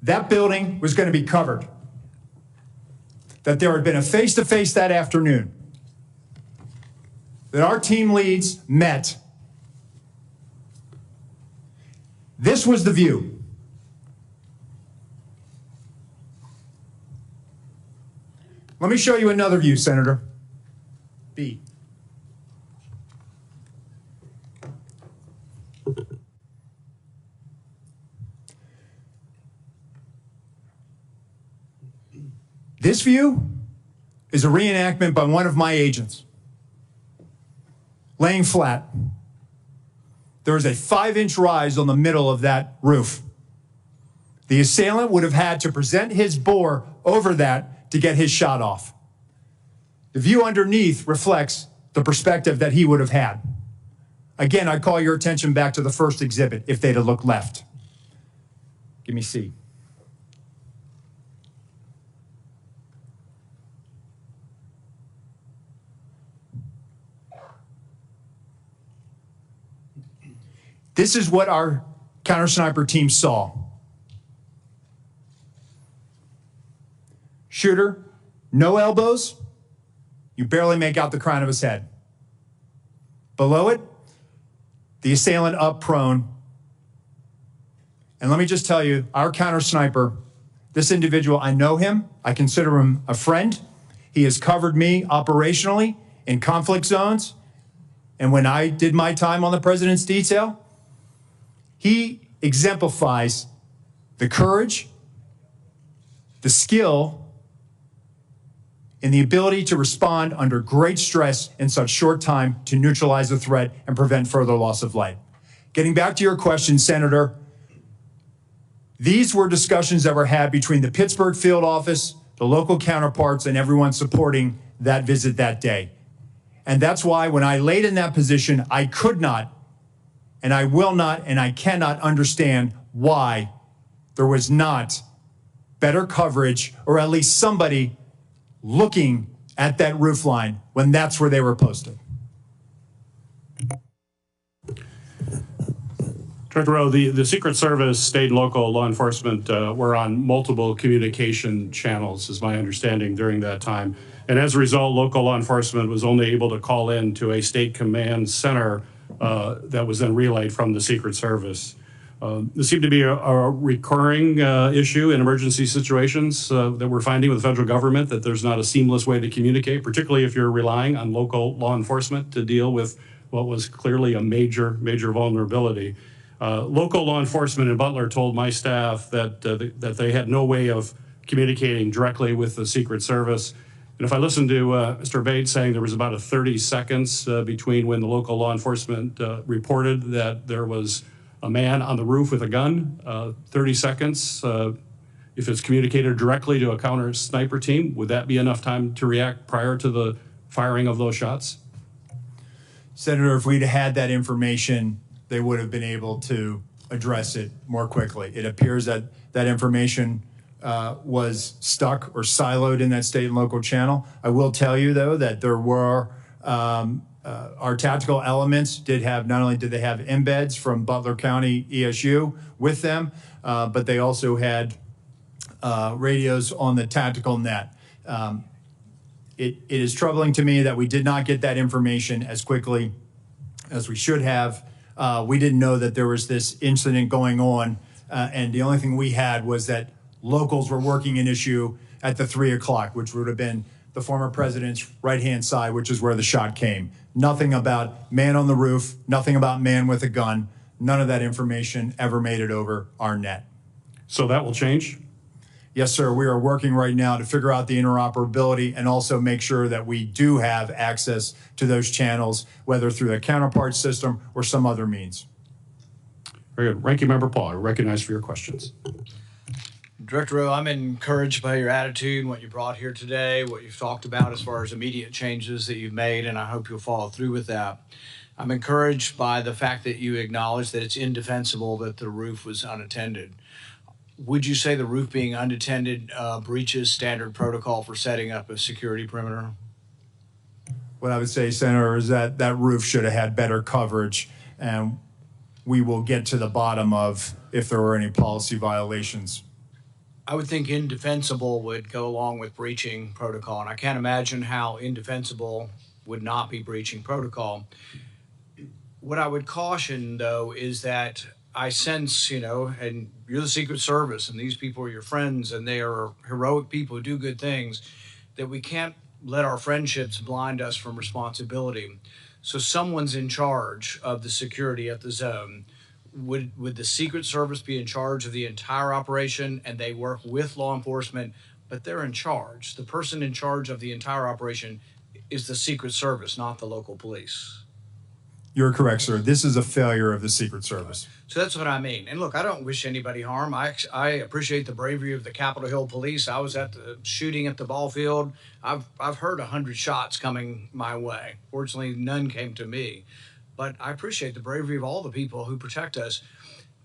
that building was going to be covered, that there had been a face-to-face that afternoon, that our team leads met, this was the view. Let me show you another view, Senator. B. This view is a reenactment by one of my agents. laying flat. There was a 5-inch rise on the middle of that roof. The assailant would have had to present his bore over that to get his shot off. The view underneath reflects the perspective that he would have had. Again, I call your attention back to the first exhibit if they'd have looked left. Give me C. This is what our counter sniper team saw. Shooter, no elbows. You barely make out the crown of his head. Below it, the assailant up prone. And let me just tell you, our counter sniper, this individual, I know him. I consider him a friend. He has covered me operationally in conflict zones. And when I did my time on the president's detail, he exemplifies the courage, the skill, and the ability to respond under great stress in such short time to neutralize the threat and prevent further loss of life. Getting back to your question, Senator, these were discussions that were had between the Pittsburgh field office, the local counterparts, and everyone supporting that visit that day. And that's why when I laid in that position, I could not, and I will not, and I cannot understand why there was not better coverage, or at least somebody looking at that roof line when that's where they were posted. Director Rowe, the Secret Service, state and local law enforcement were on multiple communication channels, is my understanding, during that time. And as a result, local law enforcement was only able to call in to a state command center that was then relayed from the Secret Service. This seemed to be a recurring issue in emergency situations that we're finding with the federal government, that there's not a seamless way to communicate, particularly if you're relying on local law enforcement to deal with what was clearly a major vulnerability. Local law enforcement in Butler told my staff that they had no way of communicating directly with the Secret Service. And if I listened to Mr. Abbate saying there was about 30 seconds between when the local law enforcement reported that there was a man on the roof with a gun, 30 seconds, if it's communicated directly to a counter sniper team, would that be enough time to react prior to the firing of those shots? Senator, if we'd had that information, they would have been able to address it more quickly. It appears that that information was stuck or siloed in that state and local channel. I will tell you, though, that there were our tactical elements did have, not only did they have embeds from Butler County ESU with them, but they also had radios on the tactical net. It is troubling to me that we did not get that information as quickly as we should have. We didn't know that there was this incident going on, and the only thing we had was that locals were working an issue at the 3 o'clock, which would have been the former president's right-hand side, which is where the shot came. Nothing about man on the roof, nothing about man with a gun. None of that information ever made it over our net. So that will change? Yes, sir. We are working right now to figure out the interoperability and also make sure that we do have access to those channels, whether through the counterpart system or some other means. Very good. Ranking Member Paul, you're recognized for your questions. Director Rowe, I'm encouraged by your attitude and what you brought here today, what you've talked about as far as immediate changes that you've made, and I hope you'll follow through with that. I'm encouraged by the fact that you acknowledge that it's indefensible that the roof was unattended. Would you say the roof being unattended breaches standard protocol for setting up a security perimeter? What I would say, Senator, is that that roof should have had better coverage, and we will get to the bottom of if there were any policy violations. I would think indefensible would go along with breaching protocol, and I can't imagine how indefensible would not be breaching protocol. What I would caution, though, is that I sense, and you're the Secret Service, and these people are your friends, and they are heroic people who do good things, that we can't let our friendships blind us from responsibility. So someone's in charge of the security at the zone. Would the Secret Service be in charge of the entire operation and they work with law enforcement, but they're in charge? The person in charge of the entire operation is the Secret Service, not the local police. You're correct, sir. This is a failure of the Secret Service. So that's what I mean. And look, I don't wish anybody harm. I appreciate the bravery of the Capitol Hill police. I was at the shooting at the ball field. I've heard 100 shots coming my way. Fortunately, none came to me. But I appreciate the bravery of all the people who protect us.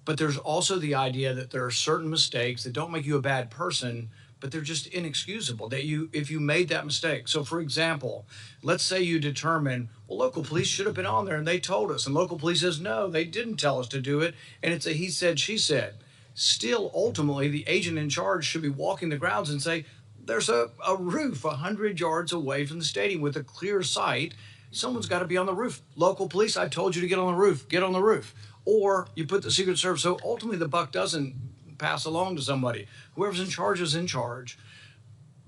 But there's also the idea that there are certain mistakes that don't make you a bad person, but they're just inexcusable that if you made that mistake. So for example, let's say you determine, well, local police should have been on there and they told us, and local police says, no, they didn't tell us to do it. And it's a he said, she said. Still, ultimately, the agent in charge should be walking the grounds and say, there's a roof 100 yards away from the stadium with a clear sight. Someone's got to be on the roof. Local police, I told you to get on the roof. Get on the roof. Or you put the Secret Service. So ultimately, the buck doesn't pass along to somebody. Whoever's in charge is in charge.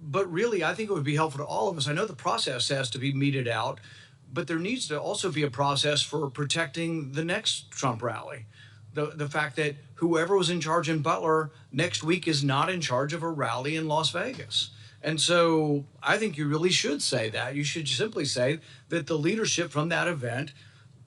But really, I think it would be helpful to all of us. I know the process has to be meted out, but there needs to also be a process for protecting the next Trump rally. The fact that whoever was in charge in Butler next week is not in charge of a rally in Las Vegas. And so I think you really should say that. You should simply say that the leadership from that event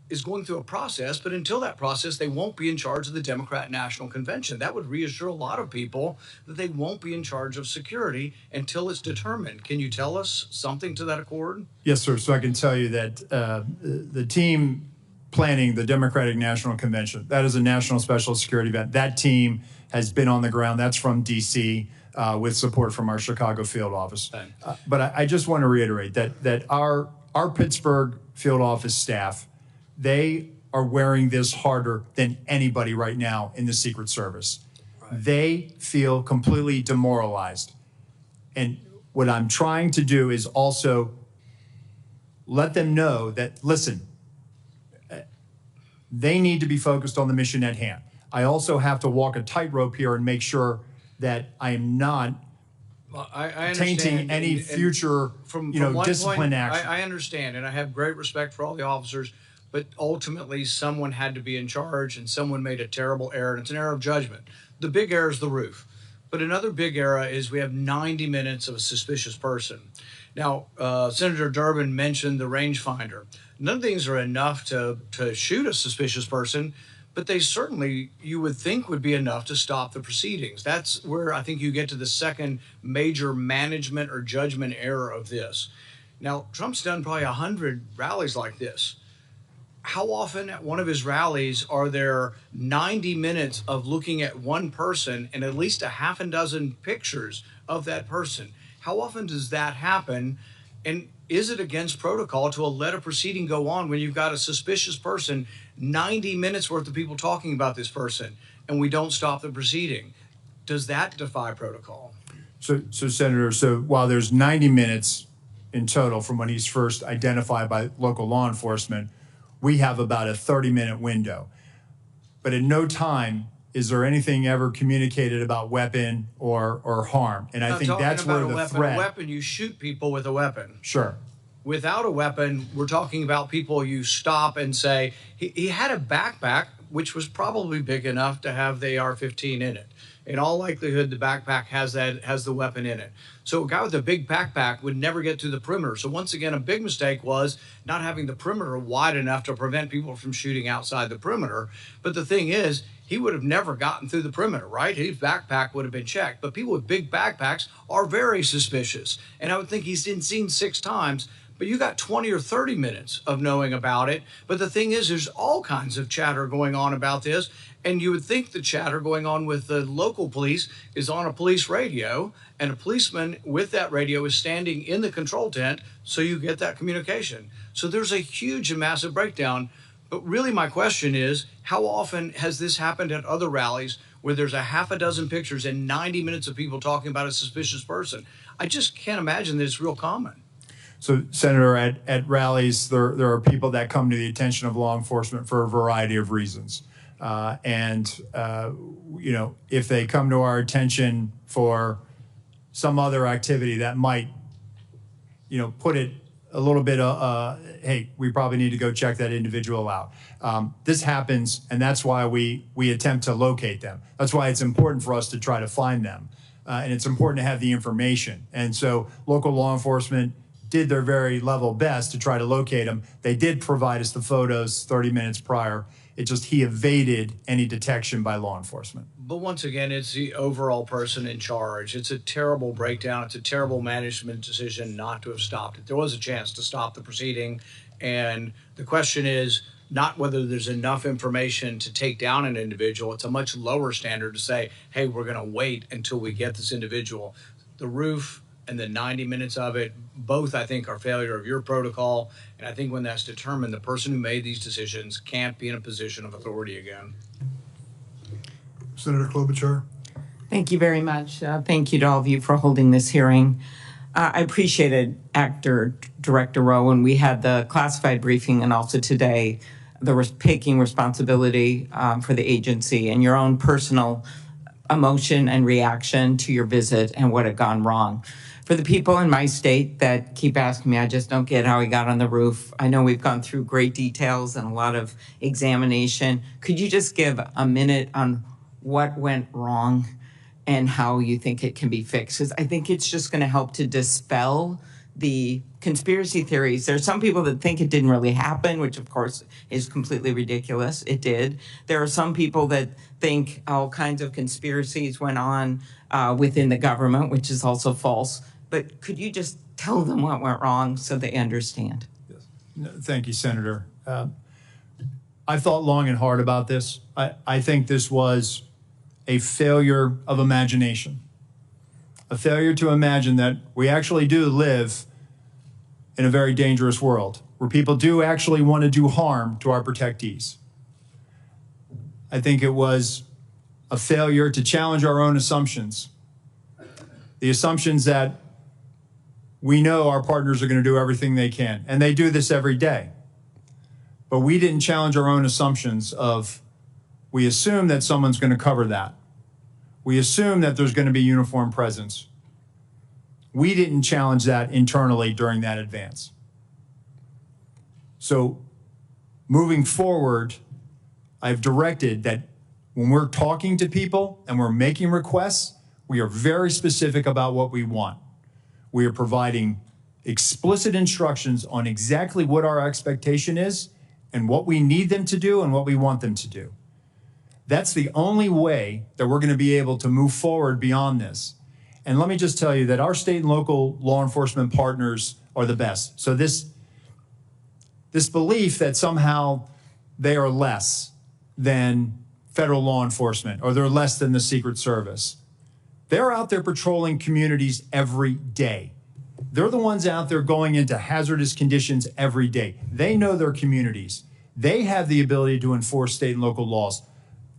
is going through a process, but until that process, they won't be in charge of the Democrat National Convention. That would reassure a lot of people that they won't be in charge of security until it's determined. Can you tell us something to that accord? Yes, sir. So I can tell you that the team planning the Democratic National Convention, that is a national special security event. That team has been on the ground. That's from D.C. With support from our Chicago field office. But I just want to reiterate that our Pittsburgh field office staff, they are wearing this harder than anybody right now in the Secret Service. Right. They feel completely demoralized. And what I'm trying to do is also let them know that, listen, they need to be focused on the mission at hand. I also have to walk a tightrope here and make sure that I am not tainting any future discipline action. I understand, and I have great respect for all the officers. But ultimately, someone had to be in charge, and someone made a terrible error, and it's an error of judgment. The big error is the roof. But another big error is we have 90 minutes of a suspicious person. Now, Senator Durbin mentioned the rangefinder. None of these are enough to shoot a suspicious person, but they certainly, you would think, would be enough to stop the proceedings. That's where I think you get to the second major management or judgment error of this. Now, Trump's done probably 100 rallies like this. How often at one of his rallies are there 90 minutes of looking at one person and at least a half a dozen pictures of that person? How often does that happen? And is it against protocol to let a proceeding go on when you've got a suspicious person, 90 minutes worth of people talking about this person, and we don't stop the proceeding? Does that defy protocol? So Senator, while there's 90 minutes in total from when he's first identified by local law enforcement, we have about a 30-minute window. But at no time is there anything ever communicated about weapon or harm. And I think that's where the threat. A weapon, you shoot people with a weapon. Sure. Without a weapon, we're talking about people you stop and say, he had a backpack, which was probably big enough to have the AR-15 in it. In all likelihood, the backpack has the weapon in it. So a guy with a big backpack would never get through the perimeter. So once again, a big mistake was not having the perimeter wide enough to prevent people from shooting outside the perimeter. But the thing is, he would have never gotten through the perimeter, right? His backpack would have been checked. But people with big backpacks are very suspicious. And I would think he's been seen 6 times. But you got 20 or 30 minutes of knowing about it. But the thing is, there's all kinds of chatter going on about this. And you would think the chatter going on with the local police is on a police radio, and a policeman with that radio is standing in the control tent, so you get that communication. So there's a huge and massive breakdown. But really my question is, how often has this happened at other rallies where there's a half a dozen pictures and 90 minutes of people talking about a suspicious person? I just can't imagine that it's real common. So, Senator, at rallies, there are people that come to the attention of law enforcement for a variety of reasons. If they come to our attention for some other activity that might, put it a little bit, hey, we probably need to go check that individual out. This happens, and that's why we attempt to locate them. That's why it's important for us to try to find them. And it's important to have the information. And so local law enforcement did their very level best to try to locate him. They did provide us the photos 30 minutes prior. It just, he evaded any detection by law enforcement. But once again, it's the overall person in charge. It's a terrible breakdown. It's a terrible management decision not to have stopped it. There was a chance to stop the proceeding. And the question is not whether there's enough information to take down an individual. It's a much lower standard to say, hey, we're going to wait until we get this individual. The roof and the 90 minutes of it, both I think are failure of your protocol. And I think when that's determined, the person who made these decisions can't be in a position of authority again. Senator Klobuchar. Thank you very much. Thank you to all of you for holding this hearing. I appreciated Director Rowe, when we had the classified briefing and also today, taking responsibility for the agency and your own personal emotion and reaction to your visit and what had gone wrong. For the people in my state that keep asking me, I just don't get how he got on the roof. I know we've gone through great details and a lot of examination. Could you just give a minute on what went wrong and how you think it can be fixed? Because I think it's just going to help to dispel the conspiracy theories. There are some people that think it didn't really happen, which of course is completely ridiculous. It did. There are some people that think all kinds of conspiracies went on within the government, which is also false. But could you just tell them what went wrong so they understand? Yes. No, thank you, Senator. I've thought long and hard about this. I think this was a failure of imagination. A failure to imagine that we actually do live in a very dangerous world where people do actually want to do harm to our protectees. I think it was a failure to challenge our own assumptions. The assumptions that we know our partners are going to do everything they can, and they do this every day. But we didn't challenge our own assumptions of, we assume that someone's going to cover that. We assume that there's going to be uniform presence. We didn't challenge that internally during that advance. So moving forward, I've directed that when we're talking to people and we're making requests, we are very specific about what we want. We are providing explicit instructions on exactly what our expectation is and what we need them to do and what we want them to do. That's the only way that we're going to be able to move forward beyond this. And let me just tell you that our state and local law enforcement partners are the best. So this belief that somehow they are less than federal law enforcement or they're less than the Secret Service. They're out there patrolling communities every day. They're the ones out there going into hazardous conditions every day. They know their communities. They have the ability to enforce state and local laws.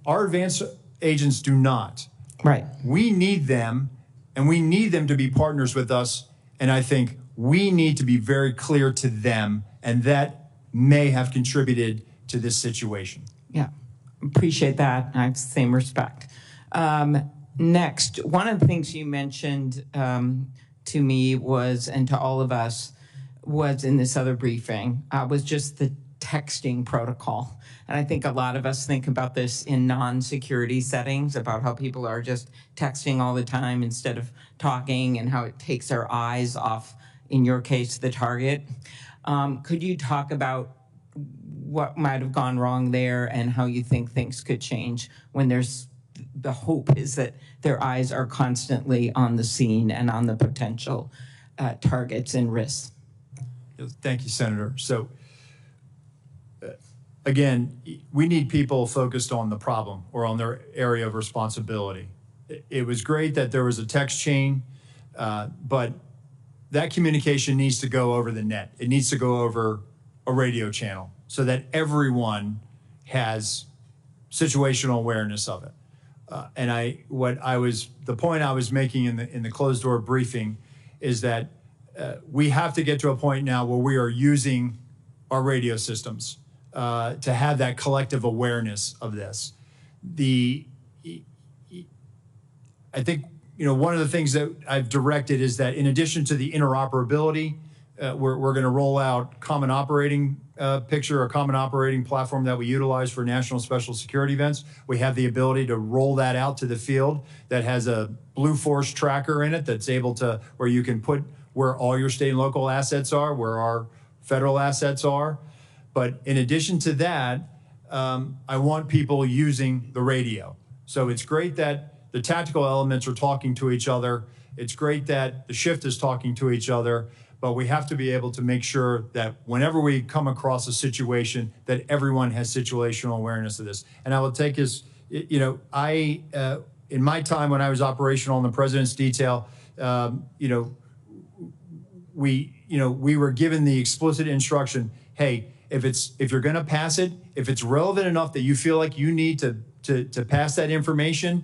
Our advanced agents do not. Right. We need them, and we need them to be partners with us. And I think we need to be very clear to them, and that may have contributed to this situation. Yeah, appreciate that. I have the same respect. Next, one of the things you mentioned to me was, and to all of us, was in this other briefing, was just the texting protocol. And I think a lot of us think about this in non-security settings, about how people are just texting all the time instead of talking, and how it takes our eyes off, in your case, the target. Could you talk about what might have gone wrong there and how you think things could change when the hope is that their eyes are constantly on the scene and on the potential targets and risks? Thank you, Senator. So, again, we need people focused on the problem or on their area of responsibility. It was great that there was a text chain, but that communication needs to go over the net. It needs to go over a radio channel so that everyone has situational awareness of it. And the point I was making in the closed door briefing is that we have to get to a point now where we are using our radio systems to have that collective awareness of this. I think, one of the things that I've directed is that in addition to the interoperability, we're going to roll out common operating a common operating platform that we utilize for national special security events. We have the ability to roll that out to the field that has a Blue Force tracker in it that's able to, where you can put where all your state and local assets are, where our federal assets are. But in addition to that, I want people using the radio. So it's great that the tactical elements are talking to each other. It's great that the shift is talking to each other, but we have to be able to make sure that whenever we come across a situation, that everyone has situational awareness of this. And I will take as, you know, in my time when I was operational in the president's detail, we were given the explicit instruction, hey, if you're going to pass it, if it's relevant enough that you feel like you need to pass that information,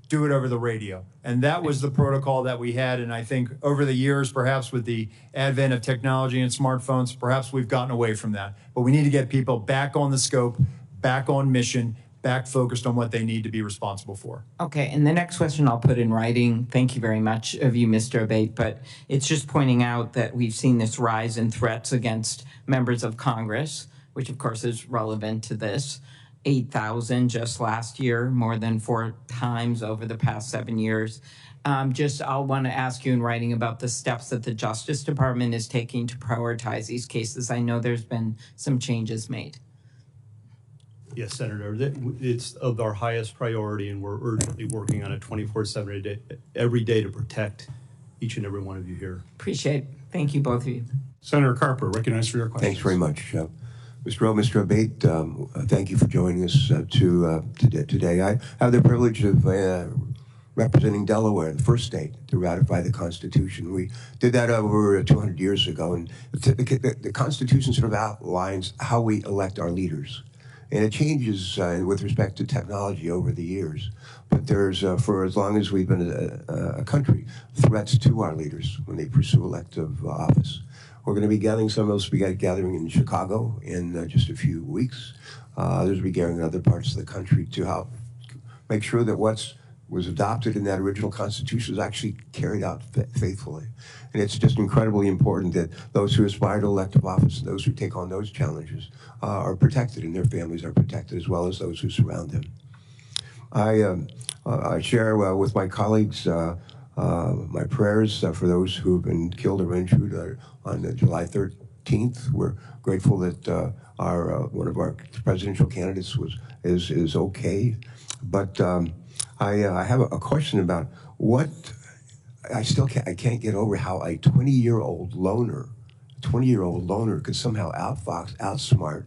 do it over the radio. And that was the protocol that we had. And I think over the years, perhaps with the advent of technology and smartphones, perhaps we've gotten away from that. But we need to get people back on the scope, back on mission, back focused on what they need to be responsible for. Okay, and the next question I'll put in writing. Thank you very much of you, Mr. Abbate, but it's just pointing out that we've seen this rise in threats against members of Congress, which of course is relevant to this. 8,000 just last year, more than 4 times over the past 7 years. I'll want to ask you in writing about the steps that the Justice Department is taking to prioritize these cases. I know there's been some changes made. Yes, Senator, it's of our highest priority, and we're urgently working on it 24/7 every day to protect each and every one of you here. Appreciate it. Thank you, both of you. Senator Carper, recognized for your question. Thanks very much. Mr. Rowe, Mr. Abbate, thank you for joining us today. I have the privilege of representing Delaware, the first state to ratify the Constitution. We did that over 200 years ago, and the Constitution sort of outlines how we elect our leaders. And it changes with respect to technology over the years. But there's, for as long as we've been a country, threats to our leaders when they pursue elective office. We're going to be gathering, some of us will be gathering in Chicago in just a few weeks. Others will be gathering in other parts of the country to help make sure that what was adopted in that original Constitution is actually carried out faithfully. And it's just incredibly important that those who aspire to elective office and those who take on those challenges are protected, and their families are protected, as well as those who surround them. I share with my colleagues my prayers for those who have been killed or injured on July 13th. We're grateful that one of our presidential candidates is okay. But I have a question about what I can't get over how a 20-year-old loner could somehow outsmart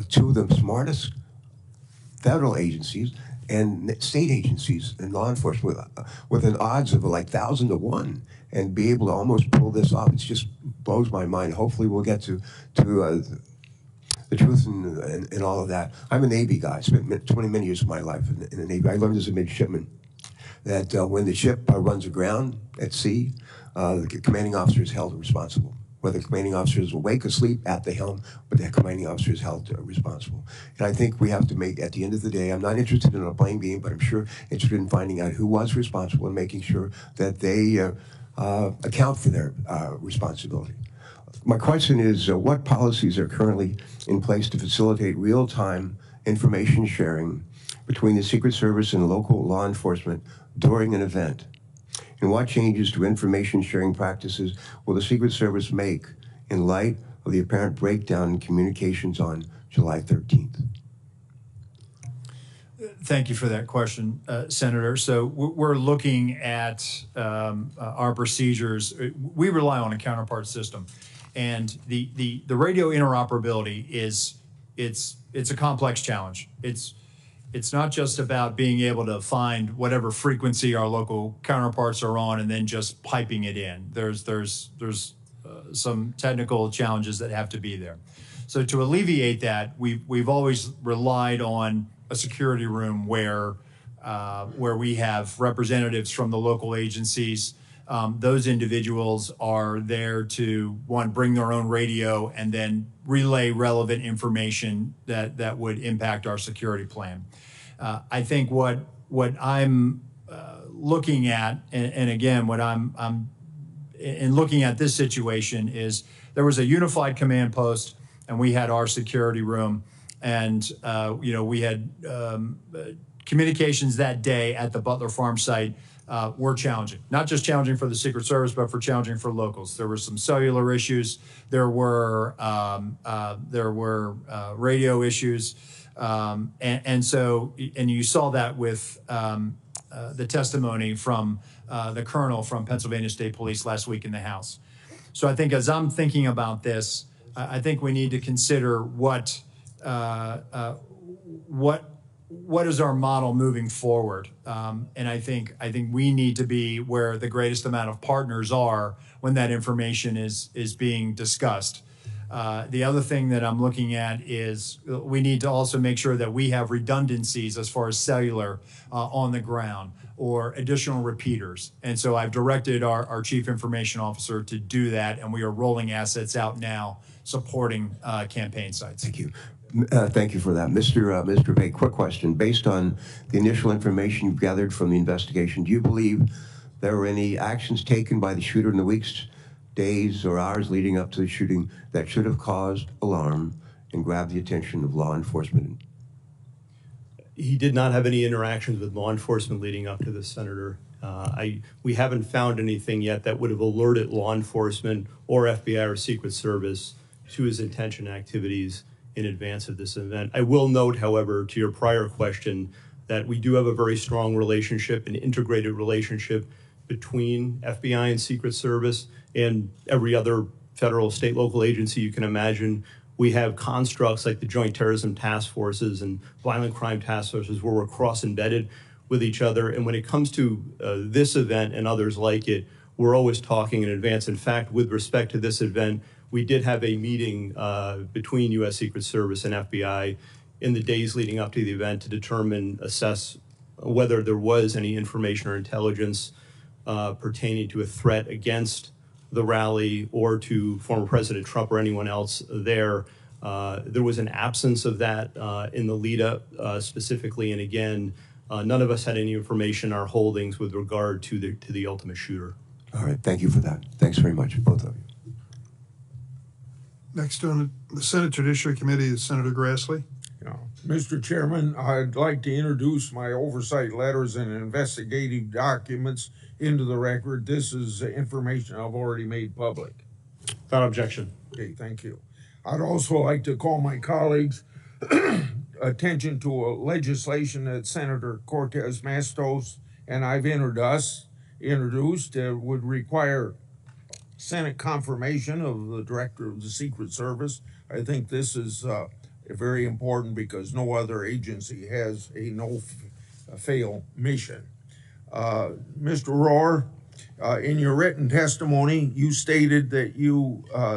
2 of the smartest federal agencies and state agencies and law enforcement with an odds of like 1,000 to 1, and be able to almost pull this off. It just blows my mind. Hopefully we'll get to the truth in all of that. I'm a Navy guy. I spent many years of my life in the Navy. I learned as a midshipman that when the ship runs aground at sea, the commanding officer is held responsible. Whether the commanding officer is awake or asleep at the helm, but the commanding officer is held responsible. And I think we have to make, at the end of the day, I'm not interested in a blame game, but I'm sure interested in finding out who was responsible and making sure that they account for their responsibility. My question is, what policies are currently in place to facilitate real-time information sharing between the Secret Service and local law enforcement during an event? And what changes to information sharing practices will the Secret Service make in light of the apparent breakdown in communications on July 13th? Thank you for that question, Senator. So we're looking at our procedures. We rely on a counterpart system, and the radio interoperability it's a complex challenge. It's not just about being able to find whatever frequency our local counterparts are on and then just piping it in. There's some technical challenges that have to be there. So to alleviate that, we've always relied on a security room where we have representatives from the local agencies. Those individuals are there to, one, bring their own radio and then relay relevant information that would impact our security plan. I think what I'm looking at, and again, what I'm in looking at this situation is there was a unified command post, and we had our security room, and we had communications that day at the Butler Farm site were challenging. Not just challenging for the Secret Service, but for challenging for locals. There were some cellular issues. There were radio issues, and you saw that with the testimony from the colonel from Pennsylvania State Police last week in the House. So I think as I'm thinking about this, I think we need to consider what is our model moving forward, and I think we need to be where the greatest amount of partners are when that information is being discussed. The other thing that I'm looking at is we need to also make sure that we have redundancies as far as cellular on the ground or additional repeaters. And so I've directed our Chief Information Officer to do that, and we are rolling assets out now supporting campaign sites. Thank you. Thank you for that. Mr. Bay, quick question. Based on the initial information you've gathered from the investigation, do you believe there were any actions taken by the shooter in the weeks, days, or hours leading up to the shooting that should have caused alarm and grabbed the attention of law enforcement? He did not have any interactions with law enforcement leading up to this, Senator. We haven't found anything yet that would have alerted law enforcement or FBI or Secret Service to his intention activities in advance of this event. I will note, however, to your prior question, that we do have a very strong relationship, an integrated relationship between FBI and Secret Service and every other federal, state, local agency you can imagine. We have constructs like the Joint Terrorism Task Forces and Violent Crime Task Forces where we're cross-embedded with each other. And when it comes to this event and others like it, we're always talking in advance. In fact, with respect to this event, we did have a meeting between U.S. Secret Service and FBI in the days leading up to the event to assess whether there was any information or intelligence pertaining to a threat against the rally or to former President Trump or anyone else there. There was an absence of that in the lead up specifically. And again, none of us had any information in our holdings with regard to the ultimate shooter. All right, thank you for that. Thanks very much, both of you. Next on the Senate Judiciary Committee is Senator Grassley. Yeah. Mr. Chairman, I'd like to introduce my oversight letters and investigative documents into the record. This is information I've already made public. Without objection. Okay, thank you. I'd also like to call my colleagues' attention to a legislation that Senator Cortez Matos and I've introduced would require Senate confirmation of the Director of the Secret Service. I think this is very important because no other agency has a no-fail mission. Mr. Rowe, in your written testimony, you stated that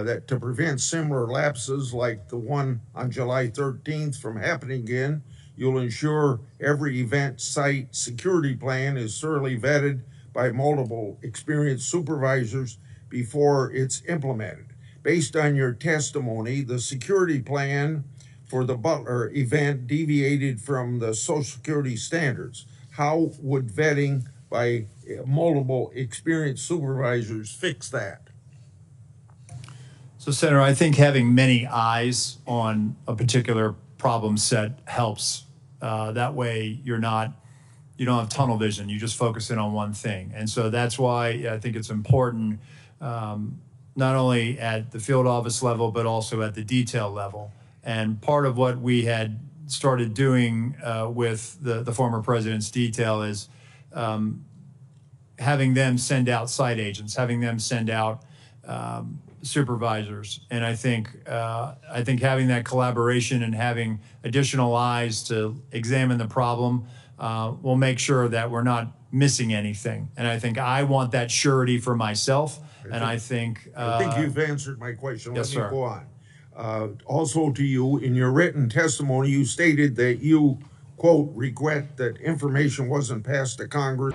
that to prevent similar lapses like the one on July 13th from happening again, you'll ensure every event site security plan is thoroughly vetted by multiple experienced supervisors before it's implemented. Based on your testimony, the security plan for the Butler event deviated from the Social Security standards. How would vetting by multiple experienced supervisors fix that? So, Senator, I think having many eyes on a particular problem set helps. That way you don't have tunnel vision. You just focus in on one thing. And so that's why I think it's important, not only at the field office level, but also at the detail level. And part of what we had started doing with the former president's detail is having them send out site agents, having them send out supervisors. And I think having that collaboration and having additional eyes to examine the problem will make sure that we're not missing anything. And I think I want that surety for myself. I think you've answered my question. Yes, Let me sir. go on. Also to you, in your written testimony, you stated that you, quote, regret that information wasn't passed to Congress.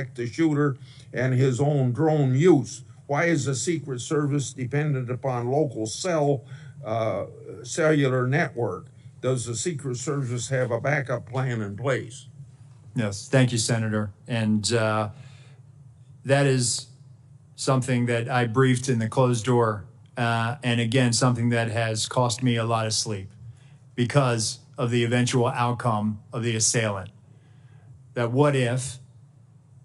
suspect the shooter and his own drone use? Why is the Secret Service dependent upon local cellular network? Does the Secret Service have a backup plan in place? Yes, thank you, Senator. And that is something that I briefed in the closed door. And again, something that has cost me a lot of sleep because of the eventual outcome of the assailant. That what if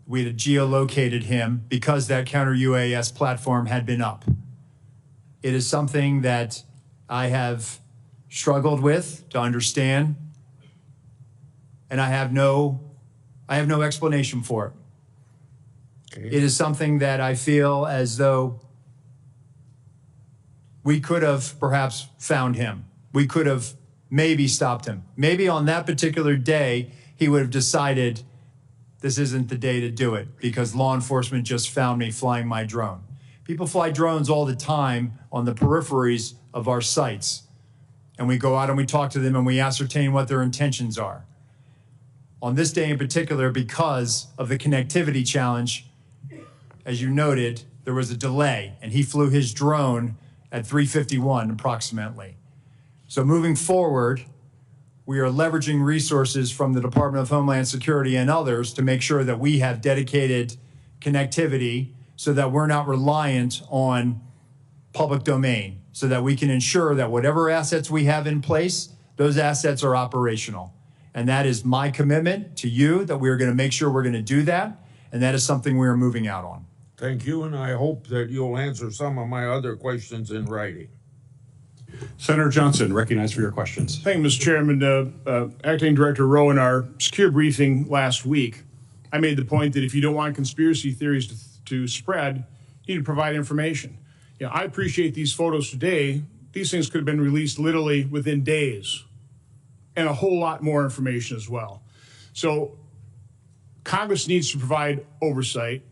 we had geolocated him because that counter-UAS platform had been up? It is something that I have struggled with to understand, and I have no explanation for it. Okay. It is something that I feel as though we could have perhaps found him. We could have maybe stopped him. Maybe on that particular day, he would have decided this isn't the day to do it because law enforcement just found me flying my drone. People fly drones all the time on the peripheries of our sites. And we go out and we talk to them and we ascertain what their intentions are. On this day in particular, because of the connectivity challenge, as you noted, there was a delay and he flew his drone at 3:51 approximately. So moving forward, we are leveraging resources from the Department of Homeland Security and others to make sure that we have dedicated connectivity so that we're not reliant on public domain, so that we can ensure that whatever assets we have in place, those assets are operational. And that is my commitment to you, that we're going to make sure we're going to do that. And that is something we are moving out on. Thank you, and I hope that you'll answer some of my other questions in writing. Senator Johnson, recognized for your questions. Thank you, Mr. Chairman. Acting Director Rowe, in our secure briefing last week, I made the point that if you don't want conspiracy theories to spread, you need to provide information. You know, I appreciate these photos today. These things could have been released literally within days, and a whole lot more information as well. So Congress needs to provide oversight.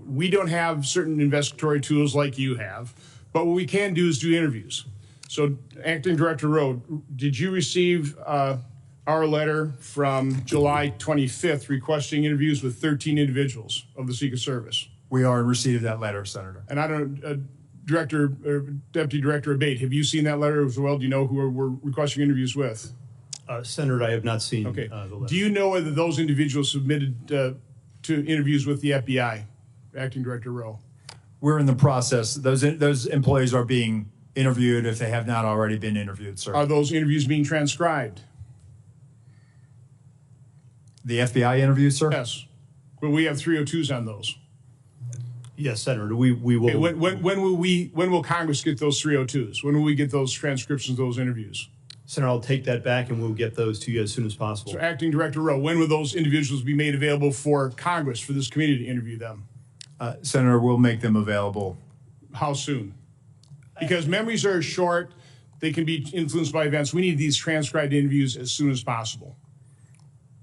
We don't have certain investigatory tools like you have, but what we can do is do interviews. So, Acting Director Rowe, did you receive our letter from July 25th requesting interviews with 13 individuals of the Secret Service? We are in receipt of that letter, Senator. And I don't, Director or Deputy Director Abbate, have you seen that letter as well? Do you know who we're requesting interviews with? Senator, I have not seen Okay. the letter. Do you know whether those individuals submitted to interviews with the FBI, Acting Director Rowe? We're in the process. Those employees are being interviewed if they have not already been interviewed, sir. Are those interviews being transcribed? The FBI interviews, sir? Yes. But we have 302s on those. Yes, Senator, we will. Okay, when will Congress get those 302s? When will we get those transcriptions of those interviews? Senator, I'll take that back and we'll get those to you as soon as possible. So Acting Director Rowe, when will those individuals be made available for Congress, for this committee to interview them? Senator, we'll make them available. How soon? Because memories are short. They can be influenced by events. We need these transcribed interviews as soon as possible.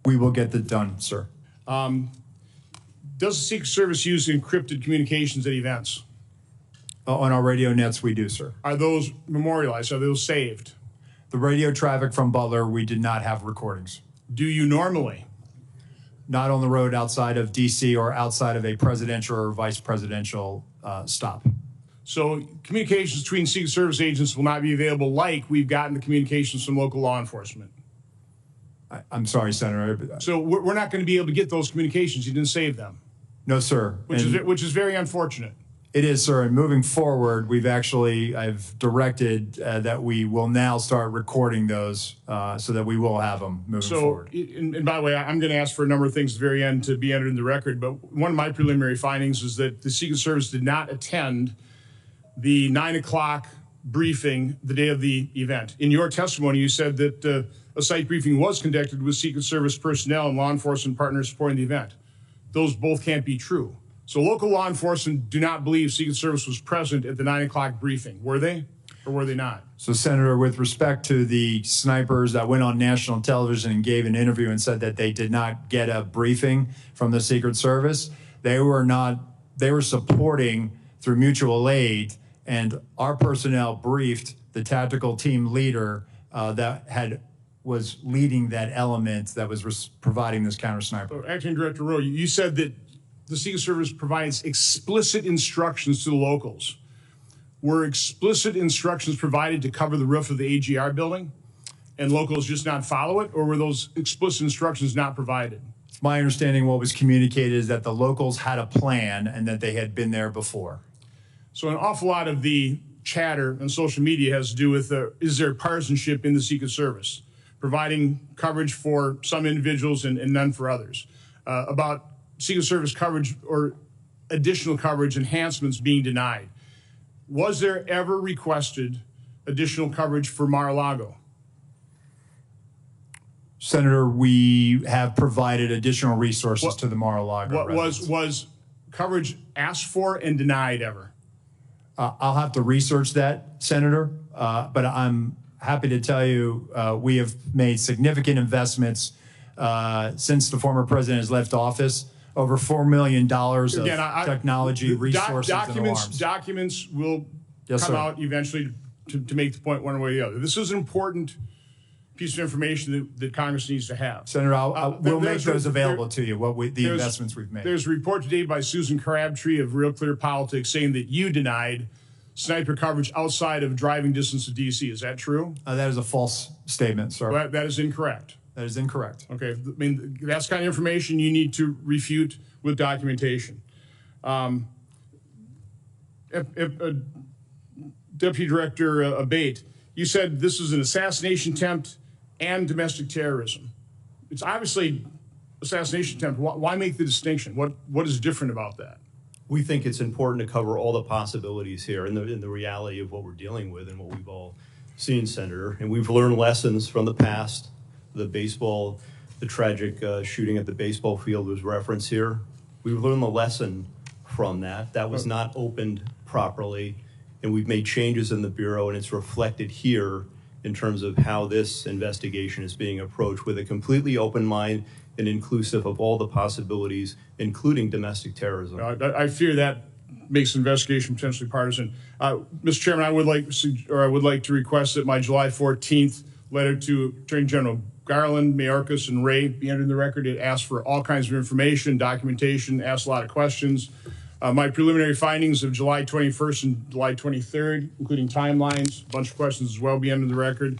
We will get that done, sir. Does the Secret Service use encrypted communications at events? On our radio nets, we do, sir. Are those memorialized? Are those saved? The radio traffic from Butler, we did not have recordings. Do you normally? Not on the road outside of D.C. or outside of a presidential or vice presidential stop. So communications between Secret Service agents will not be available like we've gotten the communications from local law enforcement. I'm sorry, Senator. So we're not going to be able to get those communications. You didn't save them. No, sir. Which is very unfortunate. It is, sir. And moving forward, I've directed that we will now start recording those so that we will have them moving forward. And by the way, I'm going to ask for a number of things at the very end to be entered in the record. But one of my preliminary findings is that the Secret Service did not attend the 9 o'clock briefing the day of the event. In your testimony, you said that a site briefing was conducted with Secret Service personnel and law enforcement partners supporting the event. Those both can't be true. So local law enforcement do not believe Secret Service was present at the 9 o'clock briefing. Were they, or were they not? So, Senator, with respect to the snipers that went on national television and gave an interview and said that they did not get a briefing from the Secret Service, they were supporting through mutual aid, and our personnel briefed the tactical team leader was leading that element that was providing this counter sniper. So, Acting Director Rowe, you said that the Secret Service provides explicit instructions to the locals. Were explicit instructions provided to cover the roof of the AGR building and locals just not follow it, or were those explicit instructions not provided? It's my understanding what was communicated is that the locals had a plan and that they had been there before. So an awful lot of the chatter on social media has to do with is there partisanship in the Secret Service, providing coverage for some individuals and none for others, about Secret Service coverage or additional coverage enhancements being denied. Was there ever requested additional coverage for Mar-a-Lago? Senator, we have provided additional resources to the Mar-a-Lago residents. Was coverage asked for and denied ever? I'll have to research that, Senator, but I'm happy to tell you we have made significant investments since the former president has left office, over $4 million of technology, resources, and alarms. Documents will Yes, come sir. out eventually to make the point one way or the other. This is an important piece of information that Congress needs to have. Senator, we'll make those available to you, the there's- investments we've made. There's a report today by Susan Crabtree of Real Clear Politics saying that you denied sniper coverage outside of driving distance of D.C. Is that true? That is a false statement, sir. Well, that is incorrect. That is incorrect. Okay, I mean, that's the kind of information you need to refute with documentation. Deputy Director Abbate, you said this is an assassination attempt and domestic terrorism. It's obviously assassination attempt. Why make the distinction? What is different about that? We think it's important to cover all the possibilities here in the reality of what we're dealing with and what we've all seen, Senator. And we've learned lessons from the past. The tragic shooting at the baseball field was referenced here. We've learned the lesson from that. That was not opened properly. And we've made changes in the Bureau, and it's reflected here in terms of how this investigation is being approached with a completely open mind and inclusive of all the possibilities, including domestic terrorism. I fear that makes the investigation potentially partisan. Mr. Chairman, I would like to request that my July 14th letter to Attorney General Garland, Mayorkas, and Ray be entered in the record. It asks for all kinds of information, documentation, asks a lot of questions. My preliminary findings of July 21st and July 23rd, including timelines, a bunch of questions as well, be entered in the record.